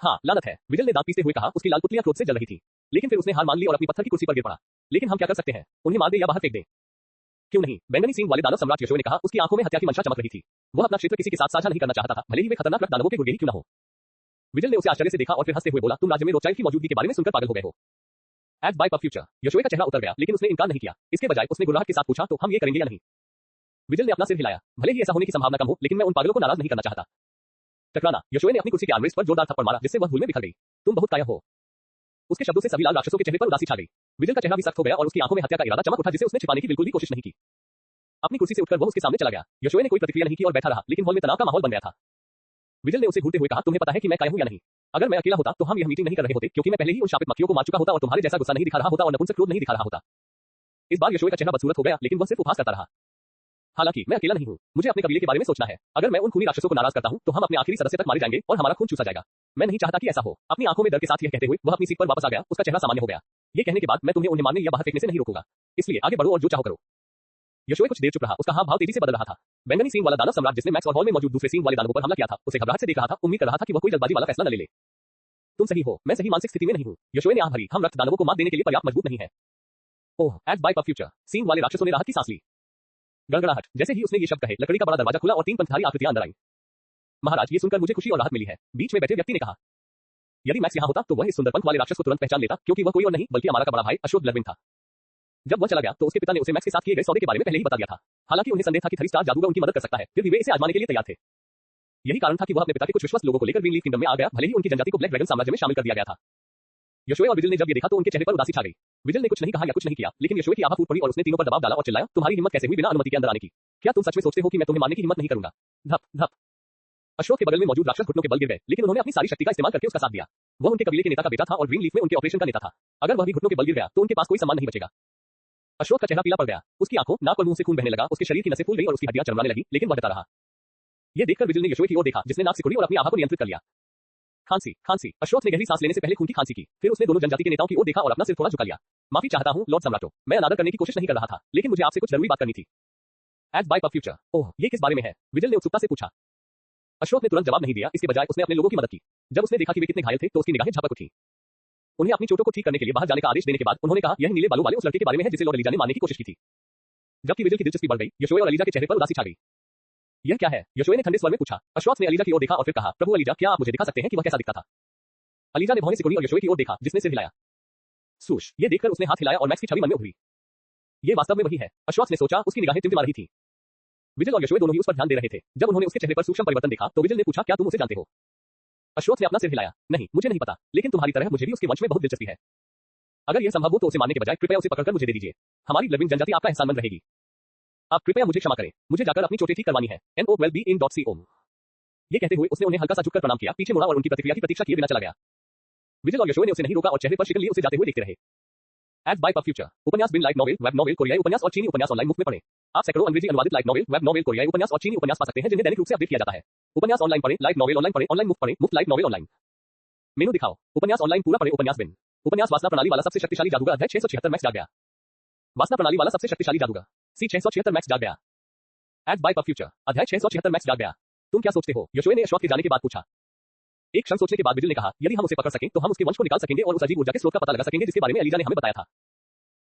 हाँ, लानत है, विजिल ने दांत पीसते हुए कहा। उसकी लाल पुतलियां क्रोध से जल रही थी, लेकिन फिर उसने हार मान ली और अपनी पत्थर की कुर्सी पर गिर पड़ा। लेकिन हम क्या कर सकते हैं? उन्हें मार दे या बाहर फेंक दे? क्यों नहीं? बैंगनी सींग वाले दानव सम्राट यशोय ने कहा। उसकी आंखों में हत्या की मंशा चमक रही थी। वह अपना क्षेत्र किसी के साथ साझा नहीं करना चाहता था, भले ही वे खतरनाक रक्त दानवों के गुर्गे ही क्यों न हो। विजिल ने उसे आश्चर्य से देखा और फिर हंसते हुए बोला, तुम राज्य में रोचाइल्ड की मौजूदगी के बारे में सुनकर पागल हो गए हो। एज बाय पॉप फ्यूचर, यशोय का चेहरा उतर गया, लेकिन उसने इनकार नहीं किया। इसके बजाय उसने गुर्राहट के साथ पूछा, तो हम ये करेंगे या नहीं? विजिल ने अपना सिर हिलाया। भले ही ऐसा होने की संभावना कम हो, लेकिन मैं उन पागलों को नाराज नहीं करना चाहता। टकराना, यशोय ने अपनी कुर्सी के आर्मरेस्ट पर जोरदार थप्पड़ मारा जिससे वह धूल में बिखर गई। तुम बहुत काया हो। उसके शब्दों से सभी लाल राक्षसों के चेहरे पर उदासी छा गई। विजिल का चेहरा भी सख्त हो गया और उसकी आंखों में हत्या का इरादा चमक उठा जिसे उसने छिपाने की बिल्कुल भी कोशिश नहीं की। अपनी कुर्सी से उठकर वह उसके सामने चला गया। यशोय ने कोई प्रतिक्रिया नहीं की और बैठा रहा, लेकिन हॉल में तनाव का माहौल बन गया था। विजिल ने उसे घूरते हुए कहा, तुम्हें पता है कि मैं काया हूं या नहीं? अगर मैं अकेला होता तो हम यह मीटिंग नहीं कर रहे होते, क्योंकि मैं पहले ही उन शापित मक्खियों को मार चुका होता और तुम्हारे जैसा गुस्सा नहीं दिखा रहा होता और नपुंसक क्रोध नहीं दिखा रहा होता। इस बार यशोय का चेहरा बदसूरत हो गया, लेकिन वह सिर्फ उपहास करता रहा। हालांकि मैं अकेला नहीं हूं, मुझे अपने कबीले के बारे में सोचना है। अगर मैं उन खूनी राक्षसों को नाराज करता हूं तो हम अपने आखिरी सदस्य तक मारे जाएंगे और हमारा खून चूसा जाएगा। मैं नहीं चाहता कि ऐसा हो। अपनी आंखों में डर के साथ यह कहते हुए वह अपनी सीट पर वापस आ गया। उसका चेहरा सामान्य हो गया। ये कहने के बाद मैं तुम्हें उन्हें मारने या बाहर फेंकने से नहीं रोकूंगा, इसलिए आगे बढ़ो और जो चाहो करो। यशोए कुछ देर चुप रहा, उसका हाव भाव तेजी से बदल रहा था। बैंगनी सींग वाला दानव सम्राट जिसने मैक्स और हॉल में मौजूद दूसरे सींग वाले दानवों पर हमला किया था, उसे घबराहट से देख रहा था, उम्मीद कर रहा था कि वह कोई जल्दबाजी वाला फैसला न ले ले। तुम सही हो, मैं सही मानसिक स्थिति में नहीं हूँ। यशोए ने आह भरी, हम रक्त दानवों को मात देने के लिए पर्याप्त मजबूत नहीं है। ओह, एट बाय फ्यूचर, सींग वाले राक्षसों ने राहत की सांस ली। गड़गड़ाहट, जैसे ही उसने ये शब्द कहे, लकड़ी का बड़ा दरवाजा खुला और 3 पंखधारी आकृतियां अंदर आईं। महाराज, ये सुनकर मुझे खुशी और राहत मिली है, बीच में बैठे व्यक्ति ने कहा। यदि मैक्स यहाँ होता तो वह इस सुंदर पंख वाले राक्षस को तुरंत पहचान लेता, क्योंकि वह कोई और नहीं बल्कि अमारा का बड़ा भाई अशोक ब्लडविंग था। जब वह चला गया तो उसके पिता ने उसे मैक्स के साथ किए गए सौदे के बारे में पहले ही बता दिया था। हालांकि उन्हें संदेह था कि थ्री स्टार जादूगर उनकी मदद कर सकता है, फिर भी वे इसे आजमाने के लिए तैयार थे। यही कारण था कि वह अपने पिता के कुछ विश्वस्त लोगों को लेकर ग्रीनलीफ किंगडम में आ गया, भले ही उनकी जनजाति को ब्लैक ड्रैगन साम्राज्य में शामिल कर दिया गया था। यशोए और विजिल ने जब ये देखा तो उनके चेहरे पर उदासी छा गई। विजिल ने कुछ नहीं कहा या कुछ नहीं किया, लेकिन यशोए की आभा फूट पड़ी और उसने तीनों पर दबाव डाला और चिल्लाया, तुम्हारी हिम्मत कैसे हुई बिना अनुमति के अंदर आने की? क्या तुम सच में सोचते हो कि मैं तुम्हें मारने की हिम्मत नहीं करूंगा? धप धप। अशोक के बगल में मौजूद राक्षस घुटनों के बल गिर गए, लेकिन उन्होंने अपनी सारी शक्ति का इस्तेमाल करके उसका साथ दिया। वह उनके कबीले के नेता का बेटा था और ग्रीनलीफ में उनके ऑपरेशन का नेता था। अगर वह भी घुटनों के बल गिर गया तो उनके पास कोई सम्मान नहीं बचेगा। अशोक का चेहरा पीला पड़ गया, उसकी आंखों, नाक और मुंह से खून बहने लगा, उसके शरीर की नसें फूल गई और उसकी हड्डियां चरमराने लगी, लेकिन वह डटा रहा। यह देखकर विजिल ने यशोए की ओर देखा, जिसने नाक सिकुड़ी और अपनी आभा को नियंत्रित कर लिया। खांसी, खांसी। अशोक ने गहरी सांस लेने से पहले खून की खांसी की, फिर उसने दोनों जनजाति के नेताओं की ओर देखा और अपना सिर थोड़ा झुका लिया। माफी चाहता हूं लॉर्ड सम्राटो, मैं अनादर करने की कोशिश नहीं कर रहा था, लेकिन मुझे आपसे कुछ जरूरी बात करनी थी। Ads by future. ओह, ये किस बारे में है? विजिल ने उत्सुकता से पूछा। अशोक ने तुरंत जवाब नहीं दिया, इसके बजाय उसने अपने लोगों की मदद की। जब उसने देखा कि वे कितने घायल थे तो उसकी निगाहें झपक उठी। उन्हें अपनी चोटों को ठीक करने के लिए बाहर जाने का आदेश देने के बाद उन्होंने कहा, यह नीले बालों वाले उस लड़के के बारे में है जिसे लॉर्ड एलिजा ने मारने की कोशिश की थी। जबकि विजिल की दिलचस्पी बढ़ गई, यशोए और एलिजा के चेहरे पर उदासी छा गई। यह क्या है? यशोए ने ठंडे स्वर में पूछा। अश्वत्थ ने एलिजा की ओर देखा और फिर कहा, प्रभु एलिजा, क्या आप मुझे दिखा सकते हैं कि वह कैसा दिखता था? एलिजा ने भौहें सिकुड़ी और यशोए की ओर देखा, जिसने सिर हिलाया। सूश, ये देखकर उसने हाथ हिलाया और मैक्स की छवि मन में उभरी। ये वास्तव में वही है, अश्वत्थ ने सोचा, उसकी निगाहें टिमटिमा रही थी। विजिल और यशोए दोनों ही उस पर ध्यान दे रहे थे। जब उन्होंने उसके चेहरे पर सूक्ष्म परिवर्तन देखा तो विजिल ने पूछा, क्या तुम उसे जानते हो? अश्वत्थ ने अपना सिर हिलाया। नहीं, मुझे नहीं पता, लेकिन तुम्हारी तरह मुझे भी उसके वंश में बहुत दिलचस्पी है। अगर यह संभव हो तो उसे मारने के बजाय कृपया उसे पकड़कर मुझे दे दीजिए। हमारी ब्लडविंग जनजाति आपका एहसानमंद रहेगी। आप कृपया मुझे क्षमा करें, मुझे जाकर अपनी चोटें ठीक करवानी है। NOWELLBEING.com। ये कहते हुए उसने उन्हें हल्का सा झुककर प्रणाम किया, पीछे मुड़ा और उनकी प्रतिक्रिया की प्रतीक्षा किए बिना चला गया। विजिल और यशोए ने उसे नहीं रोका और चेहरे पर शिकन लिए उसे जाते हुए देखते रहे। Ads by PubFuture. उपन्यास बिन लाइट नॉवेल, वेब नॉवेल, कोरियाई उपन्यास और चीनी उपन्यास ऑनलाइन मुफ्त में पढ़ें। आप सैकड़ों अंग्रेजी अनुवादित लाइट नॉवेल, वेब नॉवेल, कोरियाई उपन्यास और चीनी उपन्यास पा सकते हैं जिन्हें दैनिक रूप से अपडेट किया जाता है। उपन्यास ऑनलाइन पढ़ें, लाइट नॉवेल ऑनलाइन पढ़ें, ऑनलाइन मुफ्त पढ़ें, मुफ्त लाइट नॉवेल ऑनलाइन। मेनू दिखाओ। उपन्यास ऑनलाइन पूरा पढ़ें, उपन्यास बिन। उपन्यास वासना प्रणाली वाला सबसे शक्तिशाली जादूगर अध्याय 676 मैक्स जाग गया। वासना प्रणाली वाला सबसे शक्तिशाली जादूगर सी 676 मैक्स जाग गया। Ads by PubFuture. अध्याय 676 मैक्स जाग गया। तुम क्या सोचते हो? यशोए ने अश्वत्थ के जाने के बाद पूछा। एक क्षण सोचने के बाद विजिल ने कहा, यदि हम उसे पकड़ सकें तो हम उसके वंश को निकाल सकेंगे और उस अजीब ऊर्जा के स्रोत का पता लगा सकेंगे जिसके बारे में एलिजा ने हमें बताया था।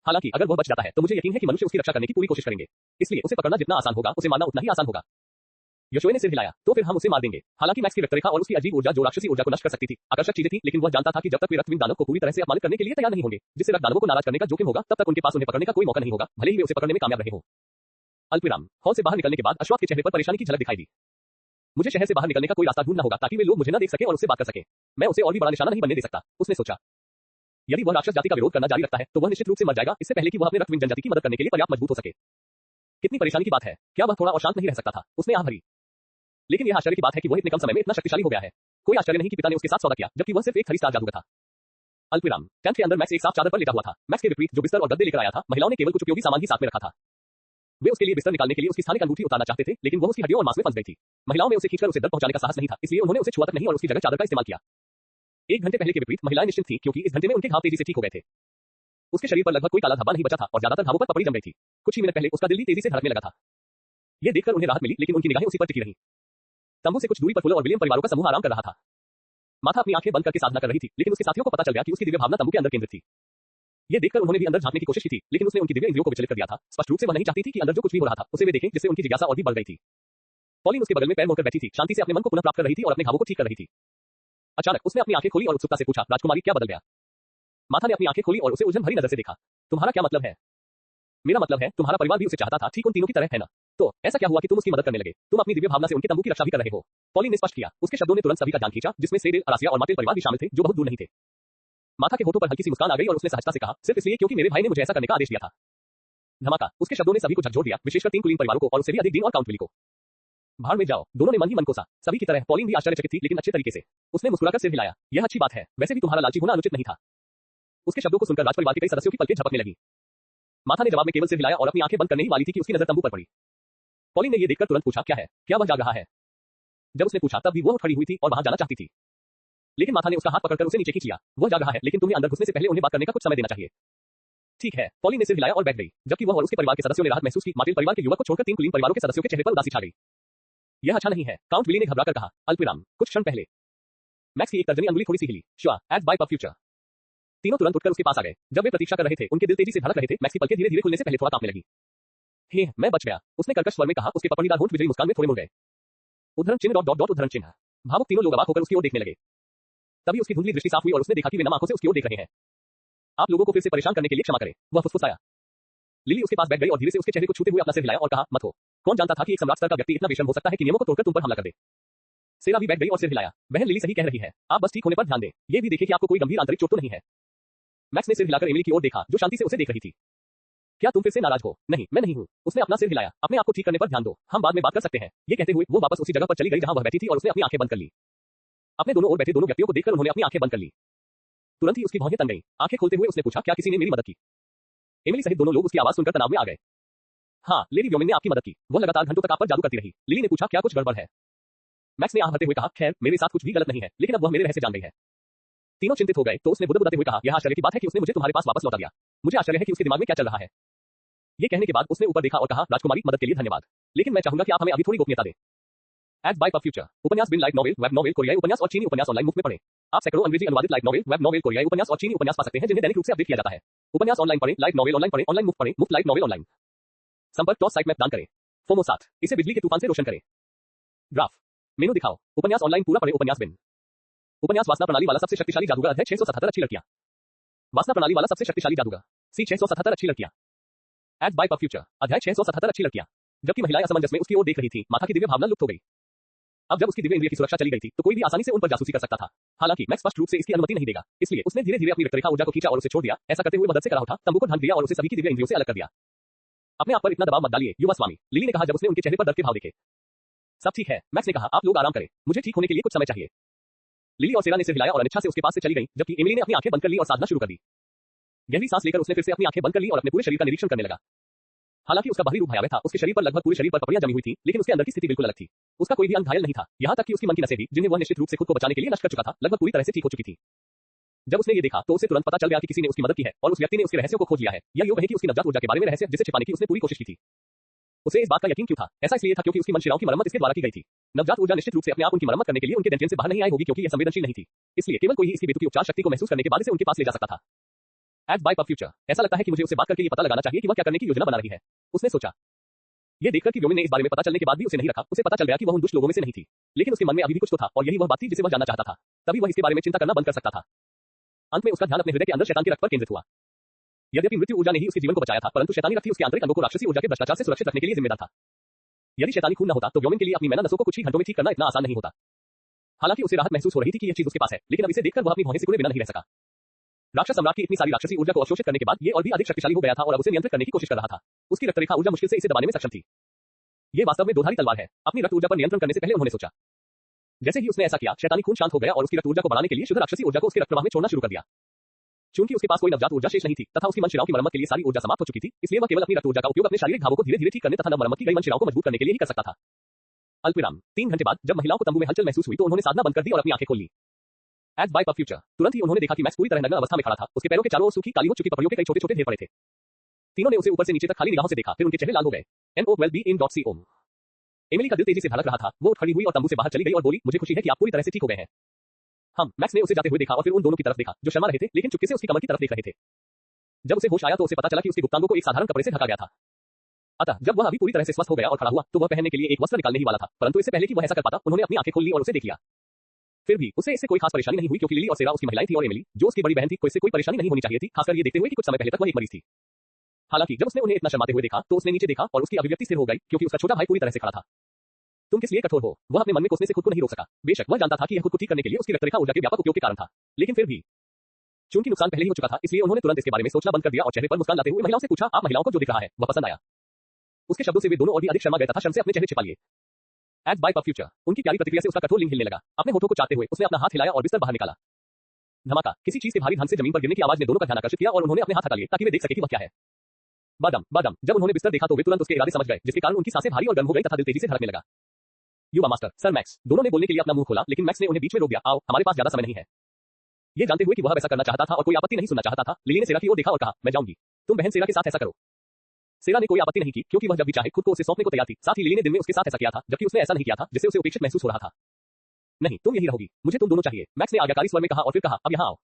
हालांकि अगर वह बच जाता है तो मुझे यकीन है कि मनुष्य उसकी रक्षा करने की पूरी कोशिश करेंगे, इसलिए उसे पकड़ना जितना आसान होगा उसे मारना उतना ही आसान होगा। यशोए ने सिर हिलाया। तो फिर हम उसे मार देंगे। हालांकि मैक्स की रक्तरेखा और उसकी अजीब ऊर्जा जो राक्षसी ऊर्जा को नष्ट कर सकती थी, आकर्षक चीजें थी, लेकिन वह जानता था कि जब तक वे रक्तविंग दानव को पूरी तरह से अपमानित करने के लिए तैयार नहीं होंगे, जिससे रक्त दानवों को नाराज करने का जोखिम होगा, तब तक उनके पास उन्हें पकड़ने का कोई मौका नहीं होगा, भले ही वे उसे पकड़ने में कामयाब रहे हों। अल्पविराम। हॉल से बाहर निकलने के बाद अश्वत्थ के चेहरे पर परेशानी की झलक दिखाई दी। मुझे शहर से बाहर निकलने का कोई रास्ता ढूंढना होगा ताकि वे लोग मुझे न देख सके और उससे बात कर सके। मैं उसे और भी बड़ा निशाना नहीं बनने दे सकता, उसने सोचा। यदि वह राक्षस जाति का विरोध करना जारी रखता है तो वह निश्चित रूप से मर जाएगा, इससे पहले कि वह अपने रक्तविंग जनजाति की मदद करने के लिए पर्याप्त मजबूत हो सके। कितनी परेशानी की बात है, क्या वह थोड़ा और शांत नहीं रह सकता था? उसने आह भरी। लेकिन यह आश्चर्य की बात है कि वह इतने कम समय में इतना शक्तिशाली हो गया है। कोई आश्चर्य नहीं कि पिता ने उसके साथ सौदा किया, जबकि वह सिर्फ एक 3 स्टार जादूगर था। अल्पविराम। टेंट के अंदर मैक्स एक साफ चादर पर लेटा हुआ था। मैक्स के विपरीत जो बिस्तर और गद्दे लेकर आया था, महिलाओं ने केवल कुछ उपयोगी सामान ही साथ में रखा था। वे उसके लिए बिस्तर निकालने के लिए उसकी स्थानिक अंगूठी उतारना चाहते थे, लेकिन वह उसकी हड्डियों और मांस में फंस गई थी। महिलाओं में उसे खींचकर उसे दर्द पहुंचाने का साहस नहीं था, इसलिए उन्होंने उसे छुआ तक नहीं और उसकी जगह चादर का इस्तेमाल किया। 1 घंटे पहले के विपरीत महिलाएं निश्चिंत थीं, क्योंकि इस घंटे में उनके घाव तेजी से ठीक हो गए थे। उसके शरीर पर लगभग कोई काला धब्बा नहीं बचा था और ज्यादातर घावों पर पपड़ी जम गई थी। कुछ ही मिनट पहले उसका दिल भी तेजी से धड़कने लगा था। यह देखकर उन्हें राहत मिली, लेकिन उनकी निगाहें उसी पर टिकी रहीं। तंबू से कुछ दूरी पर फुलो और विलियम परिवारों का समूह आराम कर रहा था। माथा अपनी आंखें बंद करके साधना कर रही थी, लेकिन उसके साथियों को पता चल गया कि उसकी दिव्य भावना तंबू के अंदर केंद्रित थी। ये देखकर उन्होंने भी अंदर झांकने की कोशिश की थी, लेकिन उसने उनकी दिव्य इंद्रियों को विचलित कर दिया था। स्पष्ट रूप से वह नहीं चाहती थी कि अंदर जो कुछ भी हो रहा था उसे वे देखें, जिससे उनकी जिज्ञासा और भी बढ़ गई थी। पॉलिन उसके बगल में पैर मोड़कर बैठी थी, शांति से अपने मन को पुनः प्राप्त कर रही थी और अपने घावों को ठीक कर रही थी। अचानक उसने अपनी आंखें खोली और उत्सुकता से पूछा, राजकुमारी क्या बदल गया? माथा ने अपनी आंखें खोली और उसे उलझन भरी नजर से देखा। तुम्हारा क्या मतलब है? मेरा मतलब है तुम्हारा परिवार भी उसे चाहता था, ठीक उन तीनों की तरह, है ना? तो ऐसा क्या हुआ कि तुम उसकी मदद करने लगे? तुम अपनी दिव्य भावना से उनके तंबू की रक्षा भी कर रहे हो। पॉलिन ने स्पष्ट किया। उसके शब्दों ने तुरंत सभी का ध्यान खींचा, जिसमें सेडेल, अरासिया और मार्टेल परिवार भी शामिल थे, जो बहुत दूर नहीं थे। माथा के होठों पर हल्की सी मुस्कान आ गई और उसने सहजता से कहा, सिर्फ इसलिए क्योंकि मेरे भाई ने मुझे ऐसा करने का आदेश दिया था। धमाका। उसके शब्दों ने सभी को झकझोर दिया, विशेषकर 3 कुलीन परिवारों को और उससे भी अधिक डीन और काउंटविली को। भाड़ में जाओ। दोनों ने मन ही मन कोसा। सभी की तरह पॉलिन भी आश्चर्यचकित थी, लेकिन अच्छे तरीके से। उसने मुस्कुराकर सिर हिलाया। यह अच्छी बात है, वैसे भी तुम्हारा लालची होना अनुचित नहीं था। उसके शब्दों को सुनकर राजपरिवार के कई सदस्यों की पलकें झपकने लगी। माथा ने जवाब में केवल सिर हिलाया और अपनी आंखें बंद करने ही वाली थी कि उसकी नजर तंबू पर पड़ी। पॉलिन ने यह देखकर तुरंत पूछा, क्या है? क्या वह जाग रहा है? जब उसने पूछा तब भी वह खड़ी हुई थी और वहां जाना चाहती थी। लेकिन माथा ने उसका हाथ पकड़कर उसे नीचे खींच लिया। वह जाग रहा है, लेकिन तुम्हें अंदर घुसने से पहले उन्हें बात करने का कुछ समय देना चाहिए। ठीक है, पॉलिन ने सिर हिलाया और बैठ गई, जबकि वह और उसके परिवार के सदस्यों ने राहत महसूस की। मार्टिन परिवार के युवक को छोड़कर 3 कुलीन परिवारों के सदस्यों के चेहरे पर उदासी छा गई। यह अच्छा नहीं है, काउंट विली ने घबराकर कहा। अल्पविराम, कुछ क्षण पहले मैक्स की एक तर्जनी अंगुली थोड़ी सी हिली। Sure, ads by PubFuture. तीनों तुरंत उठकर उसके पास आ गए। जब वे प्रतीक्षा कर रहे थे, उनके दिल तेजी से धड़क रहे थे। मैक्स की पलकें धीरे-धीरे खुलने से पहले थोड़ा कांपने लगी। हे, मैं बच गया, उसने कर्कश स्वर में कहा। उसके पपड़ीदार होंठ विजयी मुस्कान में थोड़े मुड़ गए। उद्धरण चिन्ह उद्धरण चिन्ह। भावुक तीनों लोग अवाक होकर उसकी ओर देखने लगे। तभी उसकी धुंधली दृष्टि साफ हुई और उसने देखा कि वे नम आंखों से उसकी ओर देख रहे हैं। आप लोगों को फिर से परेशान करने के लिए क्षमा करें, वह फुसफुसाया। लिली उसके पास बैठ गई और धीरे से उसके चेहरे को छूते हुए अपना सिर हिलाया और कहा, मत हो। कौन जानता था कि एक सम्राट स्तर का व्यक्ति इतना बेशर्म हो सकता है कि नियमों को तोड़कर तुम पर हमला कर दे। सेरा भी बैठ गई और सिर हिलाया। बहन लिली सही कह रही है, आप बस ठीक होने पर ध्यान दें। ये भी देखें कि आपको कोई गंभीर आंतरिक चोट तो नहीं है। मैक्स ने सिर हिलाकर एमिली की ओर देखा, जो शांति से उसे देख रही थी। क्या तुम फिर से नाराज हो? नहीं, मैं नहीं हूँ। उसने अपना सिर हिलाया। अपने आप को ठीक करने पर ध्यान दो, हम बाद में बात कर सकते हैं। ये कहते हुए वो वापस उसी जगह पर चली गई जहां वह बैठी थी और उसने अपनी आंखें बंद कर ली। अपने दोनों ओर बैठे दोनों व्यक्तियों को देखकर उन्होंने अपनी आंखें बंद कर ली। तुरंत ही उसकी भौहें तन गईं। आंखें खोलते हुए उसने पूछा, क्या किसी ने मेरी मदद की? एमिली सहित दोनों लोग उसकी आवाज सुनकर तनाव में आ गए। हाँ, लेडी व्योमिन ने आपकी मदद की। वह लगातार घंटों तक आप पर जादू करती रही। लिली ने पूछा, क्या कुछ गड़बड़ है? मैक्स ने आह भरते हुए कहा, खैर, मेरे साथ कुछ भी गलत नहीं है, लेकिन अब वह मेरे रहस्य जान गई है। तीनों चिंतित हो गए, तो उसने बुदबुदाते हुए कहा, यह आश्चर्य की बात है कि उसने मुझे तुम्हारे पास वापस लौटा दिया। मुझे आश्चर्य है कि उसके दिमाग में क्या चल रहा है। ये कहने के बाद उसने ऊपर देखा और कहा, राजकुमारी, मदद के लिए धन्यवाद, लेकिन मैं चाहूंगा कि आप हमें अभी थोड़ी गोपनीयता दें। Ads by PubFuture. उपन्यास बिन लाइट नॉवेल, वेब नॉवेल, कोरियाई उपन्यास और चीनी उपन्यास ऑनलाइन मुफ्त में पढ़ें। आप सैकड़ों अंग्रेजी अनुवादित लाइट नॉवेल, वेब नॉवेल, कोरियाई उपन्यास और चीनी उपन्यास पा सकते हैं जिन्हें दैनिक रूप से अपडेट किया जाता है। उपन्यास ऑनलाइन पढ़ें, लाइट नॉवेल ऑनलाइन पढ़ें, ऑनलाइन मुफ्त पढ़ें, मुफ्त लाइट नॉवेल ऑनलाइन। संपर्क टॉस साइट में दान करें। फोमो 7, इसे बिजली के तूफान से रोशन करें। ग्राफ मेनू दिखाओ। उपन्यास ऑनलाइन पूरा पढ़ें। उपन्यास बिन। उपन्यास वासना प्रणाली वाला सबसे शक्तिशाली जादूगर अध्याय 677 अच्छी लड़कियां। वासना प्रणाली वाला सबसे शक्तिशाली जादूगर सी 677 अच्छी लड़कियां। एड बाय फ्यूचर अध्याय 677 अच्छी लड़कियां। जबकि महिलाएं असमंजस में उसकी ओर देख रही थी, माथा की दिव्य भावना लुप्त हो गई। अब जब उसकी दिव्य इंद्रिय की सुरक्षा चली गई थी, तो कोई भी आसानी से उन पर जासूसी कर सकता था। हालांकि मैक्स स्पष्ट रूप से इसकी अनुमति नहीं देगा, इसलिए उसने धीरे धीरे अपनी रक्तरेखा ऊर्जा को खींचा और उसे छोड़ दिया। ऐसा करते हुए मदद से करा उठा, तंबू को ढक दिया और उसे सभी की दिव्य इंद्रियों से अलग कर दिया। अपने आप पर इतना दबाव मत डालिए, युवा स्वामी, लिली ने कहा जब उसने उनके चेहरे पर दर्द के भाव देखे। सब ठीक है, मैक्स ने कहा, आप लोग आराम करें, मुझे ठीक होने के लिए कुछ समय चाहिए। लिली और सेरा ने सिर हिलाया और अनिच्छा से उसके पास से चली गई, जबकि एमिली ने अपनी आंखें बंद कर ली और साधना शुरू कर दी। गहरी सांस लेकर उसने फिर से अपनी आंखें बंद कर ली और अपने पूरे शरीर का निरीक्षण करने लगा। हालांकि उसका बाहरी रूप भयावह था, उसके शरीर पर लगभग पूरे शरीर पर पपड़ियां जमी हुई थी, लेकिन उसके अंदर की स्थिति बिल्कुल अलग थी। उसका कोई भी अंग घायल नहीं था, यहां तक कि उसकी मन की नसें भी, जिन्हें वह निश्चित रूप से खुद को बचाने के लिए नष्ट कर चुका था, लगभग पूरी तरह से ठीक हो चुकी थी। जब उसने ये देखा, तो उसे तुरंत पता चल गया कि किसी ने उसकी मदद की है और उस व्यक्ति ने उसके रहस्यों को खोज लिया है। यह योग है कि उसकी नवजात ऊर्जा के बारे में रहस्य जिसे छिपाने की उसने पूरी कोशिश की थी। उसे इस बात का यकीन क्यों था? ऐसा इसलिए था क्योंकि उसकी मनशिराओं की मरम्मत इसके द्वारा की गई थी। नवजात ऊर्जा निश्चित रूप से अपने आप उनकी मरम्मत करने के लिए उनके डेंटियन से बाहर नहीं आई होगी, क्योंकि यह संवेदनशील नहीं थी। इसलिए केवल कोई ही इसकी बेतुकी उपचार शक्ति को महसूस करने के बाद इसे उनके पास ले जा सकता था। एड बाय फ्यूचर ऐसा लगता है कि मुझे उससे बात करके ये पता लगाना चाहिए कि वह क्या करने की योजना बना रही है, उसने सोचा। ये देखकर कि व्योमिन ने इस बारे में पता चलने के बाद भी उसे नहीं रखा, उसे पता चल गया कि वह उन दुष्ट लोगों में से नहीं थी, लेकिन उसके मन में अभी भी कुछ तो था और यही वह बात थी जिसे वह जानना चाहता था। तभी वह इसके बारे में चिंता करना बंद कर सकता था। अंत में उसका ध्यान अपने हृदय के अंदर शैतान के रक्त पर केंद्रित हुआ। यद्यपि मृत्यु ऊर्जा ने ही उसके जीवन को बचाया था, परंतु शैतानी रक्त ही उसके आंतरिक अंगों को राक्षसी ऊर्जा के भ्रष्टाचार से सुरक्षित रखने के लिए जिम्मेदार था। यदि शैतानी खून न होता, तो व्योमिन के लिए अपनी मैना नसों को कुछ ही घंटों में ठीक करना इतना आसान नहीं होता। हालांकि उसे राहत महसूस हो रही थी कि यह चीज उसके पास है, लेकिन अब इसे देखकर वह अपनी भौहें सिकुड़े बिना नहीं रह सका। राक्षस सम्राट की इतनी सारी राक्षसी ऊर्जा को अवशोषित करने के बाद ये और भी अधिक शक्तिशाली हो गया था और अब उसे नियंत्रित करने की कोशिश कर रहा था। उसकी रक्तरेखा ऊर्जा मुश्किल से इसे दबाने में सक्षम थी। ये वास्तव में दोधारी तलवार है। अपनी रक्त ऊर्जा पर नियंत्रण करने से पहले उन्होंने सोचा। जैसे ही उसने ऐसा किया, शैतानी खून शांत हो गया और उसकी रक्त ऊर्जा को बढ़ाने के लिए शुद्ध राक्षसी ऊर्जा को उसके रक्त प्रवाह में छोड़ना शुरू कर दिया। चूंकि उसके पास कोई नवजात ऊर्जा शेष नहीं थी तथा उसकी मनशिराओं की मरम्मत के लिए सारी ऊर्जा समाप्त हो चुकी थी, इसलिए वह केवल अपनी रक्त ऊर्जा का उपयोग अपने शारीरिक घावों को धीरे धीरे ठीक करने तथा नवमरम्मत की गई मनशिराओं को मजबूत करने के लिए ही कर सकता था। अल्पविराम 3 घंटे बाद जब महिलाओं को तंबू में हलचल महसूस हुई, तो उन्होंने साधना बंद कर दी और अपनी आंखें खोल ली। एज बाय फ्यूचर तुरंत ही उन्होंने देखा कि मैक्स पूरी तरह नग्न अवस्था में खड़ा था। उसके पैरों के चारों ओर सूखी काली हो चुकी पपड़ियों के कई छोटे छोटे ढेर पड़े थे। तीनों ने उसे ऊपर से नीचे तक खाली निगाहों से देखा, फिर उनके चेहरे लाल हो गए। NOWELLBEING.COM एमिली का दिल तेजी से धड़क रहा था। वो उठ खड़ी हुई और तंबू से बाहर चली गई और बोली, मुझे खुशी है कि आप पूरी तरह से ठीक हो गए हैं। मैक्स ने उसे जाते हुए देखा और फिर उन दोनों की तरफ देखा जो शर्मा रहे थे, लेकिन चुपके से उसकी कमर की तरफ देख रहे थे। जब उसे होश आया तो उसे पता चला कि उसके गुप्तांगों को एक साधारण कपड़े से ढका गया था। अतः जब वह अभी पूरी तरह से स्वस्थ हो गया और खड़ा हुआ, तो वह पहनने के लिए एक वस्त्र निकालने ही वाला था, परंतु इससे पहले कि वह ऐसा कर पाता, उन्होंने अपनी आंखें खोल ली और उसे देख लिया। फिर भी उसे इससे कोई खास परेशानी नहीं हुई, क्योंकि लिली और सेरा उसकी महिलाएं थी और एमिली जो उसकी बड़ी बहन थी को इससे कोई परेशानी नहीं होनी चाहिए थी, खासकर ये देखते हुए कि कुछ समय पहले तक वह एक मरीज थी। हालांकि जब उसने उन्हें इतना शर्माते हुए देखा, तो उसने नीचे देखा और उसकी अभिव्यक्ति स्थिर हो गई, क्योंकि उसका छोटा भाई पूरी तरह से खड़ा था। तुम किस लिए कठोर हो? वह अपने मन में कोसने से खुद को नहीं रोक सका। बेशक वह जानता था कि यह खुद को ठीक करने के लिए उसकी रक्तरेखा ऊर्जा के व्यापक उपयोग के कारण था, लेकिन फिर भी चूंकि नुकसान पहले ही हो चुका था, इसलिए उन्होंने तुरंत इसके बारे में सोचना बंद कर दिया और चेहरे पर मुस्कान लाते हुए महिलाओं से पूछा, आप महिलाओं को जो दिख रहा है वह पसंद आया? उसके शब्दों से वे दोनों और भी अधिक शर्मा गए तथा शर्म से अपने चेहरे छिपा लिए। एज बाय फ्यूचर उनकी प्यारी प्रतिक्रिया से उसका कठोर लिंग हिलने लगा। अपने होठों को चाटते हुए उसने अपना हाथ हिलाया और बिस्तर बाहर निकाला। धमाका, किसी चीज के भारी ढंग से जमीन पर गिरने की आवाज ने दोनों का ध्यान आकर्षित किया और उन्होंने अपने हाथ हटा लिए ताकि वे देख सके कि वह क्या है। बादम बादम जब उन्होंने बिस्तर देखा तो वे तुरंत उसके इरादे समझ गए, जिसके कारण उनकी सांसें भारी और गर्म हो गई तथा दिल तेजी से धड़कने लगा। युवा मास्टर सर मैक्स। दोनों ने बोलने के लिए अपना मुंह खोला, लेकिन मैक्स ने उन्हें बीच में रोक दिया। आओ, हमारे पास ज्यादा समय नहीं है। ये जानते हुए कि वह वैसा करना चाहता था और कोई आपत्ति नहीं सुनना चाहता था, लिली ने सेरा की ओर देखा और कहा, मैं जाऊंगी, तुम बहन सेरा के साथ ऐसा करो। सेरा ने कोई आपत्ति नहीं की, क्योंकि वह जब भी चाहे खुद को उसे सौंपने को तैयार थी। साथ ही लिली ने दिन में उसके साथ ऐसा किया था, जबकि उसने ऐसा नहीं किया था, जिससे उसे उपेक्षित महसूस हो रहा था। नहीं, तुम यही रहोगी, मुझे तुम दोनों चाहिए, मैक्स ने आज्ञाकारी स्वर में कहा और फिर कहा, अब यहाँ आओ।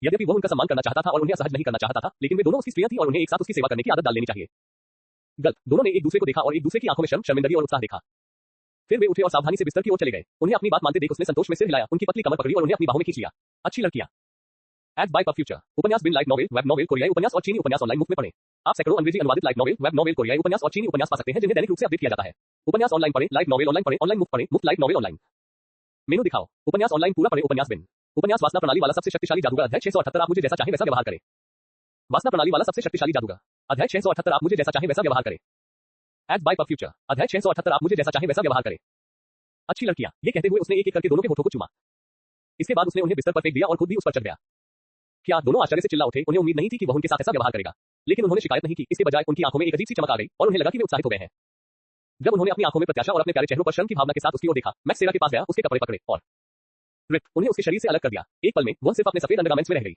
यद्यपि वह उनका सम्मान करना चाहता था और उन्हें असहज नहीं करना चाहता था, लेकिन वे दोनों उसकी स्त्रियां थीं और उन्हें एक साथ उसकी सेवा करने की आदत डाल लेनी चाहिए। गल्प। दोनों ने एक दूसरे को देखा और एक दूसरे की आंखों में शर्मिंदगी और उत्साह देखा। फिर वे उठे और सावधानी से बिस्तर की ओर चले गए। उन्हें अपनी बात मानते देख उसने संतोष में सिर हिलाया, उनकी पतली कमर पकड़ी और उन्हें अपनी बाहों में खींच लिया। अच्छी लड़कियां। Ads by pub future. उपन्यास बिन लाइट नॉवेल, वेब नॉवेल, कोरियाई उपन्यास और चीनी उपन्यास ऑनलाइन मुफ्त में पढ़ें। आप सैकड़ों अंग्रेजी अनुवादित लाइट नॉवेल, वेब नॉवेल, कोरियाई उपन्यास और चीनी उपन्यास पा सकते हैं, जिन्हें दैनिक रूप से अपडेट किया जाता है। उपन्यास ऑनलाइन पढ़ें, लाइट नॉवेल ऑनलाइन पढ़ें, ऑनलाइन मुफ्त पढ़ें, मुफ्त लाइट नॉवेल ऑनलाइन। मेनू दिखाओ। उपन्यास ऑनलाइन पूरा पढ़ें, उपन्यास बिन। उपन्यास वासना प्रणाली वाला सबसे शक्तिशाली जादूगर, अध्याय 678। आप मुझे जैसा चाहें वैसा व्यवहार करें। वासना प्रणाली वाला सबसे शक्तिशाली जादूगर, अध्याय 678। आप मुझे जैसा चाहें वैसा व्यवहार करें। एड बाय पब फ्यूचर, अध्याय 678। आप मुझे जैसा चाहें वैसा व्यवहार करें। अच्छी लड़कियां। ये कहते हुए उसने एक एक करके दोनों के होठों को चूमा। इसके बाद उसने उन्हें बिस्तर पर फेंक दिया और खुद भी उस पर चढ़ गया। क्या? दोनों आश्चर्य से चिल्ला उठे। उन्हें उम्मीद नहीं थी कि वह उनके साथ ऐसा व्यवहार करेगा, लेकिन उन्होंने शिकायत नहीं की। इसके बजाय उनकी आंखों में एक अजीब सी चमक आ गई और उन्हें लगा कि वे उत्साहित हो गए हैं। जब उन्होंने अपनी आंखों में प्रत्याशा और अपने प्यारे चेहरों पर शर्म की भावना के साथ उसकी ओर देखा, मैक्स सेरा के पास गया, उसके कपड़े पकड़े और उन्हें उसके शरीर से अलग कर दिया। एक पल में वह सिर्फ अपने सफेद अंडरगारमेंट्स में रह गई।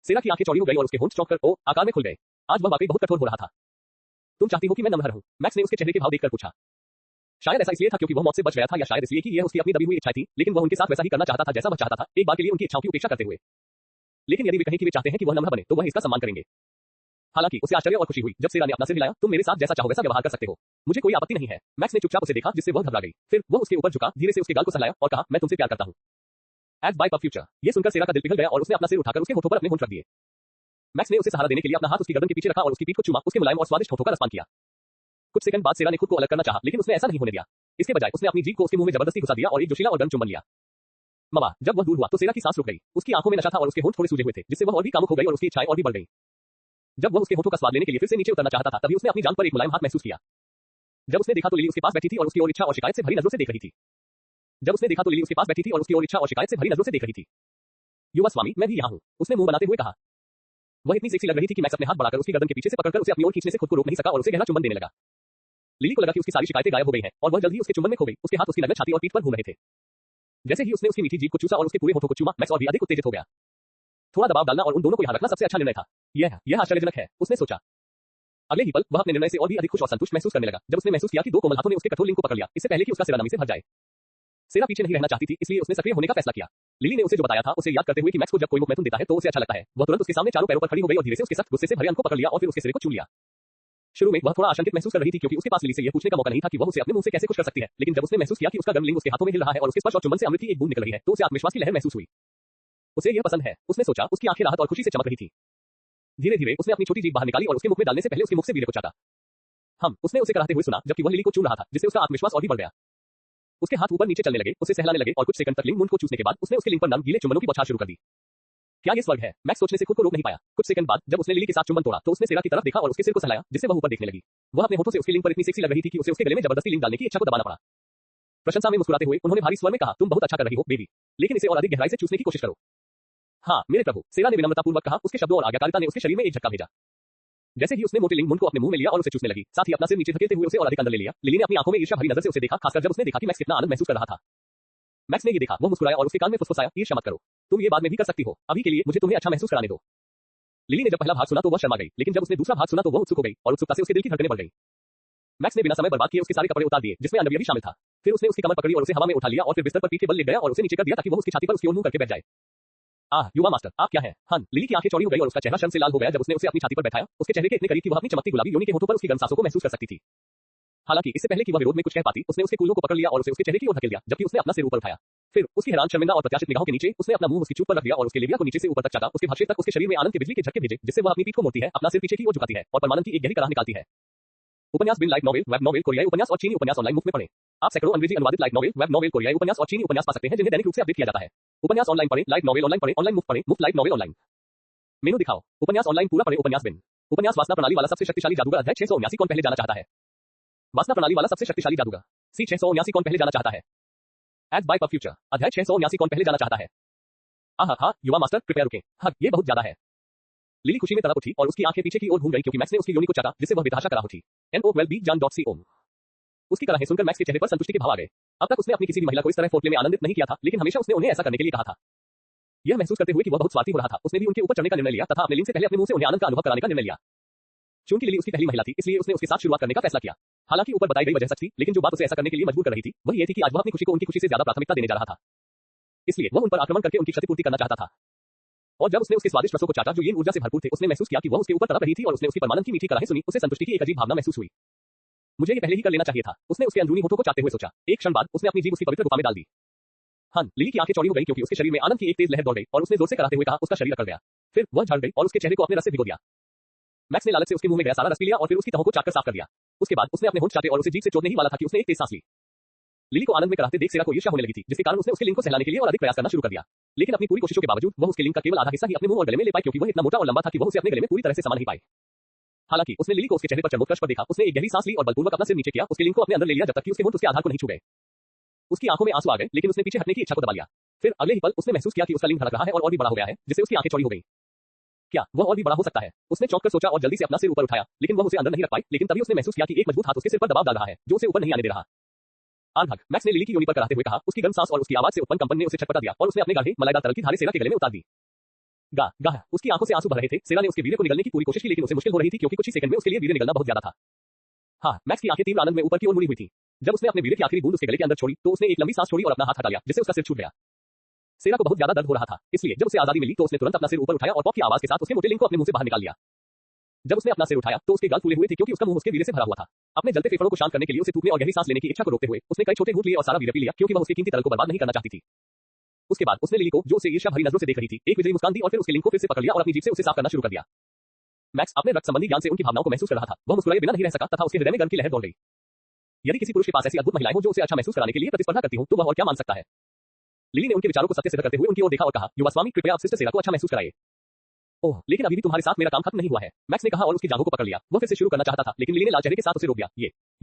सेरा की आंखें चौड़ी हो गई और उसके होंठ चौंक कर आकार में खुल गए। आज वह वाकई बहुत कठोर हो रहा था। तुम चाहती हो कि मैं नमहर रहूं? मैक्स ने उसके चेहरे के भाव देखकर पूछा। शायद ऐसा इसलिए था क्योंकि वह मौत से बच गया था, या शायद इसलिए कि यह उसकी अपनी दबी हुई इच्छा थी, लेकिन वह उनके साथ वैसा ही करना चाहता था जैसा वह चाहता था, एक बार के लिए उनकी इच्छाओं की उपेक्षा करते हुए। लेकिन यदि वे कहें कि वे चाहते हैं कि वह नम्र बने, तो वह इसका सम्मान करेंगे। हालांकि उसे आश्चर्य और खुशी हुई जब सेरा ने अपना सिर हिलाया। तुम मेरे साथ जैसा चाहो वैसा व्यवहार कर सकते हो, मुझे कोई आपत्ति नहीं है। मैक्स ने चुपचाप उसे देखा, जिससे वह घबरा गई। फिर वह उसके ऊपर झुका, धीरे से उसके गाल को सहलाया और कहा, मैं तुमसे प्यार करता हूं। Ads by pub future. ये सुनकर सेरा का दिल पिघल गया और उसने अपना सिर उठाकर उसके होठों पर अपने होंठ रख दिए। मैक्स ने उसे सहारा देने के लिए अपना हाथ उसकी गर्दन के पीछे रखा और उसकी पीठ को चूमा, उसके मुलायम और स्वादिष्ट होठों का रसपान किया। कुछ सेकंड बाद सेरा ने खुद को अलग करना चाहा, लेकिन उसने ऐसा नहीं होने दिया। इसके बजाय उसने अपनी जीभ को उसके मुंह में जबरदस्ती घुसा दिया और एक जोशीला और गर्म चुंबन लिया। मवा। जब वह दूर हुआ तो सेरा की सांस रुक गई। उसकी आंखों में नशा था और उसके होंठ थोड़े सूजे हुए थे, जिससे वह और भी कामुक हो गई और उसकी इच्छाएं और भी बढ़ गईं। जब वह उसके होठों का स्वाद लेने के लिए फिर से नीचे उतरना चाहता था, तभी उसने अपनी जांघ पर एक मुलायम हाथ महसूस किया। जब उसने देखा तो लिली उसके पास बैठी थी और उसकी ओर इच्छा और शिकायत से भरी नजरों से देख रही थी। जब उसने देखा तो लिली उसके पास बैठी थी और उसकी ओर इच्छा और शिकायत से भरी नजरों से देख रही थी। युवा स्वामी, मैं भी यहाँ हूँ, उसने मुंह बनाते हुए कहा। वह इतनी सेक्सी लग रही थी कि मैक्स अपने हाथ बढ़ाकर उसकी गर्दन के पीछे से पकड़कर उसे अपनी ओर खींचने से खुद को रोक नहीं सका और उसे गहरा चुंबन देने लगा। लिली को लगा कि उसकी सारी शिकायतें गायब हो गई हैं और वह जल्द ही उसके चुंबन में खो गई। उसके हाथ उसकी नग्न छाती और पीठ पर घूम रहे थे। जैसे ही उसने उसकी मीठी जीभ को चूसा और उसके पूरे होठों को चूमा, मैक्स और भी अधिक उत्तेजित हो गया। थोड़ा दबाव डालना और उन दोनों को यहाँ रखना सबसे अच्छा निर्णय था। यह आश्चर्यजनक है, उसने सोचा। अगले ही पल वह अपने निर्णय से और भी अधिक खुश और संतुष्ट महसूस करने लगा, जब उसने महसूस किया कि दो कोमल हाथों ने उसके कठोर लिंग को पकड़ लिया, इससे पहले कि उसका सिरा नमी से भर जाए। सेरा पीछे नहीं रहना चाहती थी, इसलिए उसने सक्रिय होने का फैसला किया। लिली ने उसे जो बताया था उसे याद करते हुए कि मैक्स को जब कोई मुख मैथुन देता है तो उसे अच्छा लगता है। वह तुरंत उसके सामने चारों पैरों पर खड़ी हो गई और धीरे से उसके सख्त गुस्से से भरे अंक को पकड़ लिया और फिर उसके सिरे को चूम लिया। शुरू में वह थोड़ा आशंकित महसूस कर रही थी, क्योंकि उसके पास लिली से यह पूछने का मौका नहीं था कि वह उसे अपने मुंह से कैसे खुश कर सकती है। लेकिन जब उसने महसूस किया कि उसका गर्म लिंग उसके हाथों में हिल रहा है और उसके स्पर्श और चुंबन से अमृत की एक बूंद निकल रही है, तो उसे आत्मविश्वास की लहर महसूस हुई। उसे यह पसंद है, उसने सोचा। उसकी आंखें राहत और खुशी से चमक रही थी। धीरे धीरे उसने अपनी छोटी जीभ बाहर निकाली और उसके मुख में डालने से पहले उसके मुख से वीर्य को चाटा। उसने उसे कराहते हुए सुना, जबकि वह लिली को चूम रहा था, जिससे उसका आत्मविश्वास और भी बढ़ गया। उसके हाथ ऊपर नीचे चलने लगे, उसे सहलाने लगे और कुछ सेकंड तक लिंग मुंड को चूसने के बाद उसने उसके लिंग पर नम गीले चुंबनों की बौछार शुरू कर दी। क्या ये स्वर्ग है? मैक्स सोचने से खुद को रोक नहीं पाया। कुछ सेकंड बाद जब उसने लिली के साथ चुंबन तोड़ा तो उसने सेरा की तरफ देखा और उसके सिर को सहलाया, जिससे वह ऊपर देखने लगी। वह अपने होठों से उसके लिंग पर इतनी सेक्सी लग रही थी कि उसे उसके गले में जबरदस्ती लिंग डालने की इच्छा को दबाना पड़ा। प्रशंसा में मुस्कुराते हुए उन्होंने भारी स्वर में कहा, तुम बहुत अच्छा कर रही हो बेबी, लेकिन इसे और अधिक गहराई से चूसने की कोशिश करो। हाँ मेरे प्रभु, सेरा ने विनम्रतापूर्वक कहा। उसके शब्दों और आज्ञाकारिता ने उसके शरीर में एक झटका भेजा। जैसे ही उसने मोटे लिंग मुंड को अपने मुंह में लिया और उसे चूसने लगी, साथ ही अपना सिर नीचे धकेलते हुए उसे और अधिक अंदर ले लिया। लिली ने अपनी आंखों में ईर्ष्या भरी नजर से उसे देखा, खासकर जब उसने देखा कि मैक्स कितना आनंद महसूस कर रहा था। मैक्स ने ये देखा, वो मुस्कुराया और उसके कान में फुसफुसाया, ईर्ष्या मत करो, तुम ये बाद में भी कर सकती हो, अभी के लिए मुझे तुम्हें अच्छा महसूस कराने दो। लिली ने जब पहला भाग सुना तो वह शर्मा गई, लेकिन जब उसने दूसरा भाग सुना तो वह उत्सुक हो गई और उत्सुकता से उसके दिल की धड़कनें बढ़ गई। मैक्स ने बिना समय बर्बाद किए उसके सारे कपड़े उतार दिए, जिसमें अंडरवियर भी शामिल था। फिर उसने उसकी कमर पकड़ी और उसे हवा में उठा लिया और फिर बिस्तर पर पीठ के बल लेट गया और उसे नीचे कर दिया ताकि वह उसकी छाती पर उसकी ओर मुंह करके बैठ जाए। युवा मास्टर, आप क्या हैं? लिली की आंखें चौड़ी हो गई और उसका चेहरा शर्म से लाल हो गया जब उसने उसे अपनी छाती पर बैठाया। उसके चेहरे के इतने करीब कि वह अपनी चमकती गुलाबी योनि के होठों पर उसकी गर्म सांसों को महसूस कर सकती थी। हालांकि इससे पहले कि वह विरोध में कुछ कह पाती, उसने उसके कूल्हों को पकड़ लिया और उसे उसके चेहरे की ओर धकेल दिया, जबकि उसने अपना सिर ऊपर उठाया। फिर उसकी हैरान, शर्मिंदा और प्रत्याशित निगाहों के नीचे उसने अपना मुंह उसकी चूप पर रख दिया और उसके लेबिया को नीचे से ऊपर तक चाटा। उसके भाषे तक उसके शरीर में आनंद के बिजली के झटके भेजे, जिससे वह अपनी पीठ को मोड़ती है, अपना सिर पीछे की ओर झुकाती है और परमानंद की एक गहरी कराह निकालती है। उपन्यास बिन लाइट नॉवेल, वेब नॉवेल, कोरियाई उपन्यास और चीनी उपन्यास ऑनलाइन मुफ्त में पढ़ें। आप सैकड़ों अंग्रेजी अनुवादित लाइट नॉवेल, वेब नॉवेल, कोरियाई उपन्यास और चीनी उपन्यास पा सकते हैं, जिन्हें दैनिक रूप से अपडेट किया जाता है। उपन्यास ऑनलाइन पढ़ें, लाइट नॉवेल ऑनलाइन पढ़ें, ऑनलाइन मुफ्त पढ़ें, मुफ्त लाइट नॉवेल ऑनलाइन। मेनू दिखाओ। उपन्यास ऑनलाइन पूरा पढ़ें, उपन्यास बिन। उपन्यास वासना प्रणाली वाला सबसे शक्तिशाली जादूगर, अध्याय 679। कौन पहले जाना चाहता है? वासना प्रणाली वाला सबसे शक्तिशाली जादूगर, सी 679। कौन पहले जाना चाहता है? एड बाय पब फ्यूचर, अध्याय 679। कौन पहले जाना चाहता है? युवा मास्टर कृपया रुकें, ये बहुत ज्यादा है। लिली खुशी में तड़प उठी और उसकी आंखें पीछे की ओर घूम गई, क्योंकि मैक्स ने उसकी योनि को चाटा, जिससे वह बेतहाशा करा उठी। NO12B Jan.C उसकी कराहें सुनकर मैक्स के चेहरे पर संतुष्टि के भाव आ गए। अब तक उसने अपनी किसी भी महिला को इस तरह फोर्प्ले में आनंदित नहीं किया था, लेकिन हमेशा उसने उन्हें ऐसा करने के लिए कहा था। यह महसूस करते हुए कि वह बहुत स्वार्थी हो रहा था, उसने भी उनके ऊपर चढ़ने का निर्णय लिया तथा अपने लिंग से पहले अपने मुंह से उन्हें आनंद का अनुभव कराने का निर्णय लिया। चूंकि लिली उसकी पहली महिला थी, इसलिए उसने उसके साथ शुरुआत करने का फैसला किया। हालांकि ऊपर बताई गई वजह सच थी, लेकिन जो बात उसे ऐसा करने के लिए मजबूर कर रही थी वह यह थी कि आज वह अपनी खुशी को उनकी खुशी से ज्यादा प्राथमिकता देने जा रहा था। इसलिए वह उन पर आक्रमण करके उनकी क्षतिपूर्ति करना चाहता था। और जब उसने उसके स्वादिष्ट रसों को चाटा जो यीन ऊर्जा से भरपूर थे, उसने महसूस किया कि वह उसके ऊपर तड़प रही थी और उसने उसकी परमानंद की मीठी कराहें सुनी, उसे संतुष्टि की एक अजीब भावना महसूस हुई। मुझे ये पहले ही कर लेना चाहिए था, उसने उसके अंदरूनी होठों को चाटते हुए सोचा। एक क्षण बाद उसने अपनी जीभ उसकी पवित्र गुफा में डाल दी। हाँ, लिली की आंखें चौड़ी हो गई क्योंकि उसके शरीर में आनंद की एक तेज लहर दौड़ गई और उसने जोर से कराहते हुए कहा, उसका शरीर अकड़ गया। फिर वह झड़ गई और उसके चेहरे को अपने रस से भिगो दिया। मैक्स ने लालच से उसके मुंह में गया सारा रस पी लिया और फिर उसकी तहों को चाटकर साफ कर दिया। उसके बाद उसने अपने होंठ चाटे और उसे जीभ से चोटने ही वाला था कि उसने एक तेज सांस ली। लिली को आनंद में कराहते देख सेरा को ईर्ष्या होने लगी थी, जिसके कारण उसने उसके लिंग को सहलाने के लिए और अधिक प्रयास करना शुरू कर दिया। लेकिन अपनी पूरी कोशिशों के बावजूद वह उसके लिंग का केवल आधा हिस्सा ही अपने मुंह और गले में ले पाई, क्योंकि वह इतना मोटा और लंबा था कि वह उसे अपने गले में पूरी तरह से समा नहीं पाए। हालांकि उसने लिली को उसके चेहरे पर चरमोत्कर्ष पर देखा, उसने एक गहरी सांस ली और बलपूर्वक अपना सिर नीचे किया, उसके लिंग को अपने अंदर ले लिया जब तक कि उसके होंठ उसके आधार को नहीं छू गए। उसकी आंखों में आंसू आ गए, लेकिन उसने पीछे हटने की इच्छा को दबा लिया। फिर अगले ही पल उसने महसूस किया कि उसका लिंग धड़क रहा है और भी बड़ा हो गया है, जिससे उसकी आंखें चौड़ी हो गई। क्या वह और भी बड़ा हो सकता है? उसने चौंक कर सोचा और जल्दी से अपना सिर ऊपर उठाया, लेकिन वह उसे अंदर नहीं रख पाई। लेकिन तभी उसने महसूस किया कि एक मजबूत हाथ उसके सिर पर दबाव डाल रहा है, जो उसे ऊपर नहीं आने दे रहा। आंधक मैक्स ने लिली की योनि पर कराते हुए कहा। उसकी गर्म सांस और उसकी आवाज से उत्पन्न कंपन ने उसे छटपटा दिया और उसने अपने गाढ़े मलाईदार तरल की धारे सेरा के गले में उतार दी। गा गा उसकी आंखों से आंसू भर रहे थे। सेरा ने उसके वीर्य को निगलने की पूरी कोशिश की, लेकिन उसे मुश्किल हो रही थी क्योंकि कुछ ही सेकंड में उसके लिए वीर्य निगलना बहुत ज्यादा था। हाँ, मैक्स की आंखें तीव्र आनंद में ऊपर की ओर मुड़ी हुई थी। जब उसने अपने वीर्य की आखिरी बूंद उसके गले के अंदर छोड़ी तो उसने एक लंबी सांस छोड़ी और अपना हाथ हटा लिया, जिससे उसका सिर छूट गया। सेरा को बहुत ज्यादा दर्द हो रहा था, इसलिए जब उसे आजादी मिली तो उसने तुरंत अपना सिर ऊपर उठाया और पॉप की आवाज के साथ उसके मोटे लिंग को अपने मुंह से बाहर निकाल लिया। जब उसने अपना सिर उठाया तो उसके गाल फूले हुए थे क्योंकि उसका मुंह उसके वीर्य से भरा हुआ था। अपने जलते फेफड़ों को शांत करने के लिए उसे थूकने और गहरी सांस लेने की इच्छा को रोकते हुए उसने कई छोटे घूंट लिए और सारा वीर्य पी लिया, क्योंकि वह उसकी कीमती तरल को बर्बाद नहीं करना चाहती थी। उसके बाद उसने लिली को, जो उसे ईर्ष्या भरी नजरों से देख रही थी, एक विजयी मुस्कान दी और फिर उसके लिंग को फिर से पकड़ लिया और अपनी जीभ से उसे साफ करना शुरू कर दिया। मैक्स अपने रक्त संबंधी ज्ञान से उनकी भावनाओं को महसूस कर रहा था। वह मुस्कुराए बिना नहीं रह सका तथा उसके हृदय में गर्व की लहर दौड़ गई। यदि किसी पुरुष के पास ऐसी अद्भुत महिलाएं हो जो उसे अच्छा महसूस कराने के लिए प्रतिस्पर्धा करती हो, तो वह और क्या मान सकता है। लिली ने उनके विचारों को सत्य सिद्ध करते हुए उनकी ओर देखा और कहा, युवा स्वामी, कृपया आप सिस्टर सेरा को अच्छा महसूस कराइए। ओह, लेकिन अभी भी तुम्हारे साथ मेरा काम खत्म नहीं हुआ है, मैक्स ने कहा और उसकी जांघों को पकड़ लिया। वह फिर से शुरू करना चाहता था, लेकिन लिली ने लाल चेहरे के साथ उसे रोक दिया।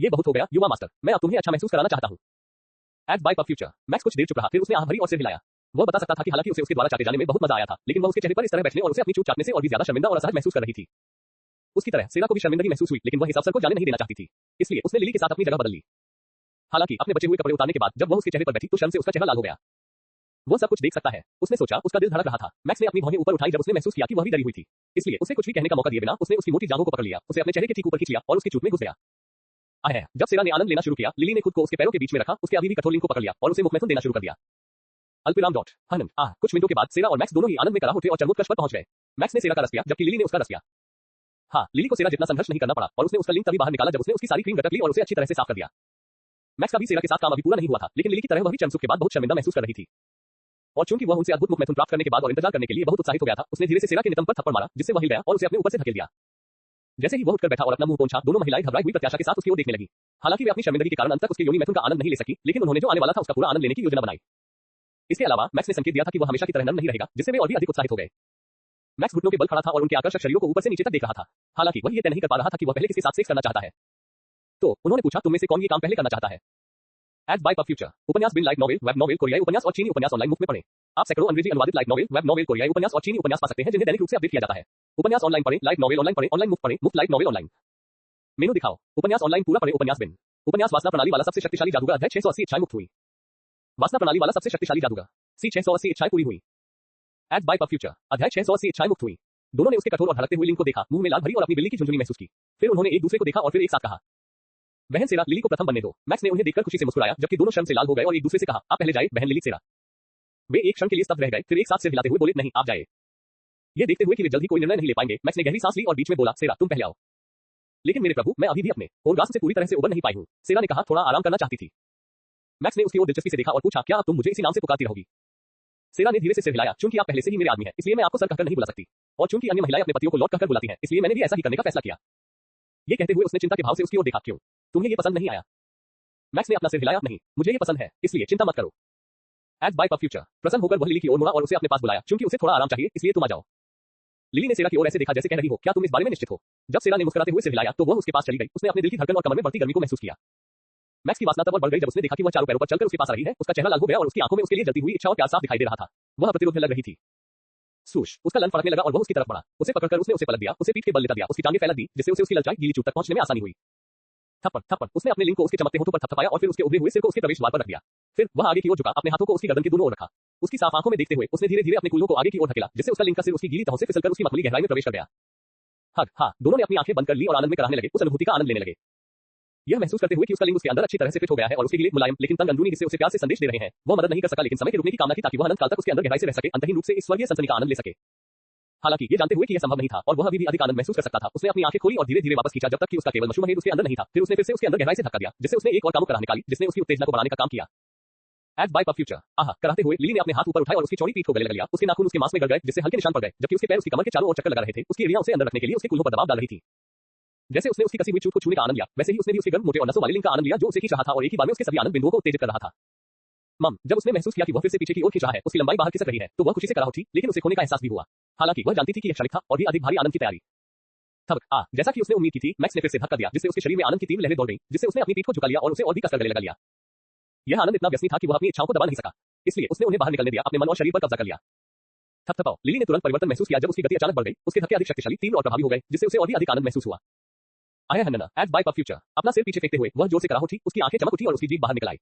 ये बहुत हो गया युवा मास्टर, मैं अब तुम्हें अच्छा महसूस कराना चाहता हूँ। Ads by puff future. Max कुछ देर चुप रहा, फिर उसने आह भरी और सिर हिलाया। वह बता सकता था कि हालांकि उसे उसके द्वारा चाटे जाने में बहुत मजा आया था, लेकिन वह उसके चेहरे पर इस तरह बैठने और उसे अपनी चूत चाटने से और भी ज्यादा शर्मिंदा और असहज महसूस कर रही थी। उसकी तरह सेरा को भी शर्मिंदगी महसूस हुई, लेकिन वह इस अवसर को जाने नहीं देना चाहती थी, इसलिए उसने लिली के साथ अपनी जगह बदल ली। हालांकि अपने बचे हुए कपड़े उतारने के बाद जब वह उसके चेहरे पर बैठी तो शर्म से उसका चेहरा लाल हो गया। वह सब कुछ देख सकता है, उसने सोचा। उसका दिल धड़क रहा था। मैक्स ने अपनी भौहें ऊपर उठाई जब उसने महसूस किया कि वह भी डरी हुई थी, इसलिए उसे कुछ भी कहने का मौका दिए बिना उसने उसकी मोटी जांघों को पकड़ लिया, उसे अपने चेहरे के ठीक ऊपर खींच लिया और उसकी चूत में घुस गया। आया, जब सेरा ने आनंद लेना शुरू किया, लिली ने खुद को उसके पैरों के बीच में रखा, उसके अभी भी कठोर लिंग को पकड़ लिया और उसे मुखमैथुन देना शुरू कर दिया। अल्पविराम डॉट हनन कुछ मिनटों के बाद सेरा और मैक्स दोनों ही आनंद में करा उठे और चरमोत्कर्ष पर पहुंच गए। मैक्स ने सेरा का रस पिया जबकि लिली ने उसका रस पिया। हाँ, लिली को सेरा जितना संघर्ष नहीं करना पड़ा और उसने उसका लिंग तभी बाहर निकाला जब उसने उसकी सारी क्रीम गटक ली और उसे अच्छी तरह से साफ कर दिया। मैक्स का भी सेरा के साथ काम अभी पूरा नहीं हुआ था, लेकिन लिली की तरह वह भी चरमसुख के बाद बहुत शर्मिंदा महसूस कर रही थी। और चूंकि वह उनसे अद्भुत मुखमैथुन प्राप्त करने के बाद और इंतजार करने के लिए बहुत उत्साहित हो गया था, उसने धीरे से सेरा के नितंब पर थप्पड़ मारा, जिससे वह हिल गया और उसे अपने ऊपर से धकेल दिया। जैसे ही वह उठकर बैठा और अपना मुंह पोंछा, दोनों महिलाएं घबराई हुई प्रत्याशा के साथ उसकी ओर देखने लगी। हालांकि वे अपनी शर्मिंदगी के कारण अंत तक उसके योनि मैथुन का आनंद नहीं ले सकी, लेकिन उन्होंने जो आने वाला था उसका पूरा आनंद लेने की योजना बनाई। इसके अलावा मैक्स ने संकेत दिया था कि वह हमेशा की तरह नर्म नहीं रहेगा, जिससे वे और भी अधिक उत्साहित हो गए। मैक्स घुटनों के बल खड़ा था और उनके आकर्षक शरीरों को ऊपर से नीचे तक देख रहा था। हालांकि वह ये तय नहीं कर पा रहा था कि वह पहले किसके साथ सेक्स करना चाहता है। तो उन्होंने पूछा, तुम में से कौन ये काम पहले करना चाहता है? Ads by puff future. उपन्यास बिन लाइट नॉवेल, वेब नॉवेल, कोरियाई उपन्यास और चीनी उपन्यास ऑनलाइन मुफ्त में पढ़ें। आप सैकड़ों अंग्रेजी अनुवादित लाइट नॉवेल, वेब नॉवेल, कोरियाई उपन्यास और चीनी उपन्यास पा सकते हैं जिन्हें दैनिक रूप से अपडेट किया जाता है। उपन्यास ऑनलाइन पढ़ें, लाइट नॉवेल ऑनलाइन पढ़ें, ऑनलाइन मुफ्त पढ़ें, मुफ्त लाइट नॉवेल ऑनलाइन। मेनू दिखाओ। उपन्यास ऑनलाइन पूरा पढ़ें, उपन्यास बिन। उपन्यास वासना प्रणाली वाला सबसे शक्तिशाली जादूगर, अध्याय 680 इच्छाएं मुक्त हुई। वासना प्रणाली वाला सबसे शक्तिशाली जादूगर, सी 680 इच्छाएं पूरी हुई। Ads by puff future. अध्याय 680 इच्छाएं मुक्त हुई। दोनों ने उसके कठोर और धड़कते हुए लिंग को देखा, मुंह में लाल भरी और अपनी बिल्ली की झुंझुनी महसूस की। फिर उन्होंने एक दूसरे को देखा और फिर एक साथ कहा, बहन सेरा, लिली को प्रथम बनने दो। मैक्स ने उन्हें देखकर खुशी से मुस्कुराया, जबकि दोनों शर्म से लाल हो गए और एक दूसरे से कहा, आप पहले जाइए बहन लिली सेरा। वे एक क्षण के लिए स्तब्ध रह गए, फिर एक साथ सिर हिलाते हुए बोले, नहीं आप जाइए। ये देखते हुए कि वे जल्द ही कोई निर्णय नहीं ले पाएंगे, मैक्स ने गहरी सांस ली और बीच में बोला, सेरा तुम पहले आओ। लेकिन मेरे प्रभु, मैं अभी भी अपने ओरगास्म से पूरी तरह से उबर नहीं पाई हूँ, सेरा ने कहा, थोड़ा आराम करना चाहती थी। मैक्स ने उसकी ओर दिलचस्पी से देखा और पूछा, क्या अब तुम मुझे इसी नाम से पुकारती रहोगी? सेरा ने धीरे से सिर हिलाया, चूंकि आप पहले से ही मेरे आदमी हैं, इसलिए मैं आपको सर कहकर नहीं बुला सकती, और चूंकि अन्य महिलाएं अपने पतियों को लौट कहकर बुलाती हैं, इसलिए मैंने भी ऐसा ही करने का फैसला किया। ये कहते हुए उसने चिंता के भाव से उसकी ओर देखा, क्यों? तुम्हें ये पसंद नहीं आया? मैक्स ने अपना सिर हिलाया, नहीं, मुझे ये पसंद है, इसलिए चिंता मत करो। Ads by puff future. प्रसन्न होकर वह लिली की ओर मुड़ा और उसे अपने पास बुलाया, क्योंकि उसे थोड़ा आराम चाहिए, इसलिए तुम आ जाओ। लिली ने सेरा की ओर ऐसे देखा जैसे कह रही हो, क्या तुम इस बारे में निश्चित हो? जब सेरा ने मुस्कुराते हुए सिर हिलाया तो वह उसके पास चली गई। उसने अपने दिल की धड़कन और कमर में बढ़ती गर्मी को महसूस किया। मैक्स की वासना तब और बढ़ गई जब उसने देखा कि वह चारों पैरों पर चलकर उसके पास आ रही है। उसका चेहरा लाल हो गया और उसकी आंखों में उसके लिए जलती हुई इच्छा और प्यार साफ दिखाई दे रहा था। वह प्रतिरोध में लग रही थी। सूश, उसका लन फड़कने लगा और वह उसकी तरफ बढ़ा। उसे पकड़कर उसने उसे पलट दिया, उसे पीठ के बल लेटा दिया, उसकी टांगें फैला दी, जिससे उसे उसकी ललचाई गीली चूत तक पहुंचने में आसानी हुई। थप्पड़ थप्पड़। उसने अपने लिंग को उसके चमकते होठों पर थपथपाया और फिर उसके उभरे हुए सिर को उसके प्रवेश द्वार पर रख दिया। फिर वह आगे की ओर झुका, अपने हाथों को उसकी गर्दन के दोनों ओर रखा। उसकी साफ आंखों में देखते हुए उसने धीरे धीरे अपने कूल्हों को आगे की ओर धकेला, जिससे उसका लिंग का सिर उसकी गीली तहों से फिसलकर उसकी मखमली गहराई में प्रवेश कर गया। हग हाँ, दोनों ने अपनी आंखें बंद कर ली और आनंद में कराहने लगे, उस अनुभूति का आनंद लेने लगे। यह महसूस करते हुए कि उसका लिंग उसके अंदर अच्छी तरह से फिट हो गया है और उसके गीले मुलायम लेकिन तंग अंदरूनी हिस्से उसे प्यार से संदेश दे रहे हैं। वह मदद नहीं कर सका, लेकिन समय के रुकने की कामना की ताकि वह अनंत काल तक उसके अंदर गहराई से रह सके, अंतहीन रूप से इस स्वर्गीय सनसनी का आनंद ले सके। हालांकि ये जानते हुए कि यह संभव नहीं था और वह अभी भी अधिक आनंद महसूस कर सकता था, उसने अपनी आंखें खोली और धीरे धीरे वापस खींचा जब तक कि उसका केवल मशरूम उसके अंदर नहीं था। फिर उसने फिर से उसके अंदर गहराई से धक्का दिया, जिससे उसने एक और कामुक कराह निकाली, जिसने उसकी उत्तेजना को बढ़ाने का काम किया। एज बाय पफ फ्यूचर आह कराते हुए लिली ने अपने हाथ ऊपर उठाए और उसकी चौड़ी पीठ को गले लग लिया। उसके नाखून उसके मांस में गड़ गए, जिससे हल्के निशान पड़ गए, जबकि उसके पैर उसकी कमर के चारों ओर चक्कर लगा रहे थे। उसकी एड़ियां उसे अंदर रखने के लिए उसके कूल्हों पर दबाव डाल रही थी। जैसे उसने उसकी कसी हुई चूत को छूने का आनंद लिया, वैसे ही उसने भी उसके गर्म मोटे और नसों वाले लिंग का आनंद लिया जो उसे खींच रहा था और एक ही बार में उसके सभी आनंद बिंदुओं को उत्तेजित कर रहा था। जब उसने महसूस किया कि वह फिर से पीछे की ओर खींच रहा है, उसकी लंबाई बाहर खिसक रही है, तो वह खुशी से कराह उठी, लेकिन उसे खोने का एहसास भी हुआ। हालांकि वह जानती थी कि यह क्षणिक था और भी अधिक भारी आनंद की तैयारी। तब जैसा कि उसने उम्मीद की थी, मैक्स ने फिर से धक्का दिया, जिससे उसके शरीर में आनंद की तीव्र लहरें दौड़ गईं, जिससे उसने अपनी पीठ को झुका लिया और उसे और भी कसकर गले लगा लिया। यह आनंद इतना व्यसनी था कि वह अपनी इच्छाओं को दबा नहीं सका, इसलिए उसने उन्हें बाहर निकलने दिया, अपने मन और शरीर पर कब्जा कर लिया। थपथपाओ। लिली ने तुरंत परिवर्तन महसूस किया जब उसकी गति अचानक बढ़ गई, उसके धक्के अधिक शक्तिशाली, तीव्र और प्रभावी हो गए, जिससे उसे और भी अधिक आनंद महसूस हुआ। आया हन्ना एज बाय पफ फ्यूचर। अपना सिर पीछे फेंकते हुए वह जोर से कराह उठी, उसकी आंखें चमक उठी और उसकी जीभ बाहर निकल आई।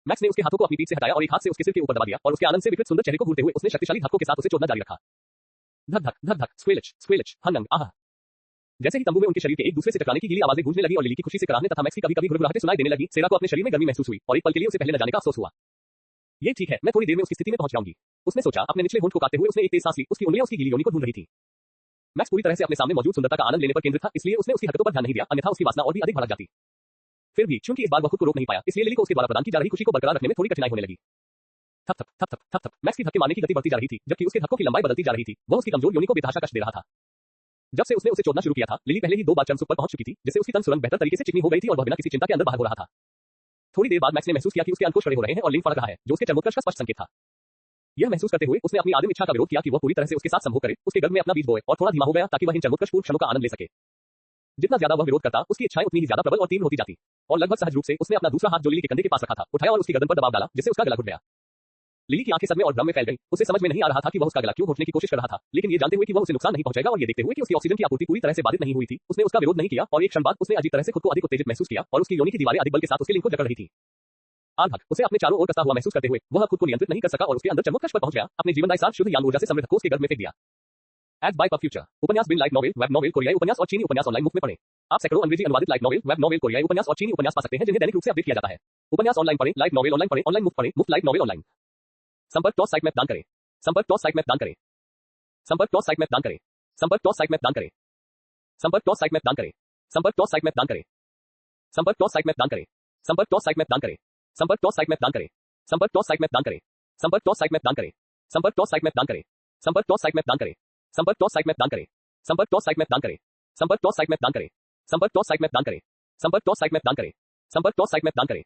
मैक्स ने उसके हाथों को अपनी पीठ से हटाया और एक हाथ से उसके सिर के ऊपर दबा दिया और उसके आनंद से विकृत सुंदर चेहरे को घूरते हुए उसने शक्तिशाली धक्कों के साथ उसे चोदना जारी रखा। धक धक धक धक, स्क्वेलिच स्क्वेलिच, हंगंग आह। जैसे ही तंबू में उनके शरीर के एक दूसरे से टकराने की गीली आवाजें गूंजने लगी और लिली की खुशी से कराहने तथा मैक्स की कभी-कभी गुड़गुड़ाहटें सुनाई देने लगी, सेरा को अपने शरीर में गर्मी महसूस हुई और एक पल के लिए उसे पहले न जाने का अफसोस हुआ। ये ठीक है, मैं थोड़ी देर में उसकी स्थिति में पहुंच जाऊंगी, उसने सोचा। अपने निचले होंठ को काटते हुए उसने एक तेज सांस ली, उसकी उंगलियां उसकी गीली योनि को ढूंढ रही थी। मैक्स पूरी तरह से अपने सामने मौजूद सुंदरता का आनंद लेने पर केंद्रित था, इसलिए उसने उसकी हरकतों पर ध्यान नहीं दिया, अन्यथा उसकी वासना और भी अधिक भड़क जाती। फिर भी चूंकि इस बार वह खुद को रोक नहीं पाया, इसलिए लिली को उसके द्वारा प्रदान की जा रही खुशी को बरकरार रखने में थोड़ी कठिनाई होने लगी। थप थप थप थप थप थप। मैक्स की धक्के मारने की गति बढ़ती जा रही थी, जबकि उसके धक्कों की लंबाई बदलती जा रही थी। वह उसकी कमजोर योनि को बेतहाशा कष्ट दे रहा था। जब से उसने उसे चोदना शुरू किया था, लिली पहले ही 2 बार चरम सुख पर पहुंच चुकी थी, जिससे उसकी तन सुरंग बेहतर तरीके से चिकनी हो गई थी और वह बिना किसी चिंता के अंदर बाहर हो रहा था। थोड़ी देर बाद मैक्स ने महसूस किया कि उसके अंकोश खड़े हो रहे हैं और लिंग फड़क रहा है, जो उसके चरमोत्कर्ष का स्पष्ट संकेत था। यह महसूस करते हुए उसने अपनी आदिम इच्छा का विरोध किया कि वह पूरी तरह से उसके साथ संभोग करे, उसके गर्भ में अपना बीज बोए और थोड़ा धीमा हो गया ताकि वह इन चरमोत्कर्षपूर्ण क्षणों का आनंद ले सके। जितना ज्यादा वह विरोध करता, उसकी इच्छाएं उतनी ही ज्यादा प्रबल और तीव्र होती जाती और लगभग सहज रूप से उसने अपना दूसरा हाथ जो लिली के कंधे के पास रखा था, उठाया और उसकी गर्दन पर दबाव डाला, जिससे उसका गला घुट गया। लिली की आंखें सदमे और भ्रम में फैल गईं। उसे समझ में नहीं आ रहा था कि वह उसका गला क्यों घोटने की कोशिश कर रहा था, लेकिन ये जानते हुए कि वह उसे नुकसान नहीं पहुंचाएगा और ये देखते हुए कि उसकी ऑक्सीजन की आपूर्ति पूरी तरह से बाधित नहीं हुई थी, उसने उसका विरोध नहीं किया और एक क्षण बाद उसने अजीब तरह से खुद को अधिक उत्तेजित महसूस किया और उसकी योनि की दीवारें अधिक बल के साथ उसके लिंग को जकड़ रही थी। आग उसे अपने चारों ओर कसता हुआ महसूस करते हुए वह खुद को नियंत्रित नहीं कर सका और उसके अंदर चरमोत्कर्ष पर पहुंच गया, अपने जीवनदायी सार शुद्ध यान ऊर्जा से समृद्ध कोष के गर्भ में फेंक दिया। Age by puff future. उपन्यास बिन लाइट नॉवेल, वेब नॉवेल, कोरियाई उपन्यास और चीनी उपन्यास ऑनलाइन मुफ्त में पढ़ें। आप सैकड़ों अंग्रेजी अनुवादित लाइट नॉवेल, वेब नॉवेल, कोरियाई उपन्यास और चीनी उपन्यास पा सकते हैं जिन्हें दैनिक रूप से अपडेट किया जाता है। उपन्यास ऑनलाइन पढ़ें, लाइट नॉवेल ऑनलाइन पढ़ें, ऑनलाइन मुफ्त पढ़ें, मुफ्त लाइट नॉवेल ऑनलाइन। संपर्क टॉस साइट मैप दान करें। संपर्क टॉस साइट मैप दान करें। संपर्क टॉस साइट मैप दान करें। संपर्क टॉस साइट मैप दान करें। संपर्क टॉस साइट मैप दान करें। संपर्क टॉस साइट मैप दान करें। संपर्क टॉस साइट मैप दान करें। संपर्क टॉस साइट मैप दान करें। संपर्क टॉस साइट मैप दान करें। संपर्क टॉस साइट मैप दान करें। संपर्क टॉस साइट मैप दान करें। संपर्क टॉस साइट मैप दान करें। संपर्क टॉस साइट मैप दान करें। संपर्क टॉस साइट मैप दान करें। संपर्क टॉस साइट मैप दान करें। संपर्क टॉस साइट मैप दान करें। संपर्क टॉस साइट मैप दान करें। संपर्क टॉस साइट मैप दान करें। संपर्क टॉस साइट मैप दान करें।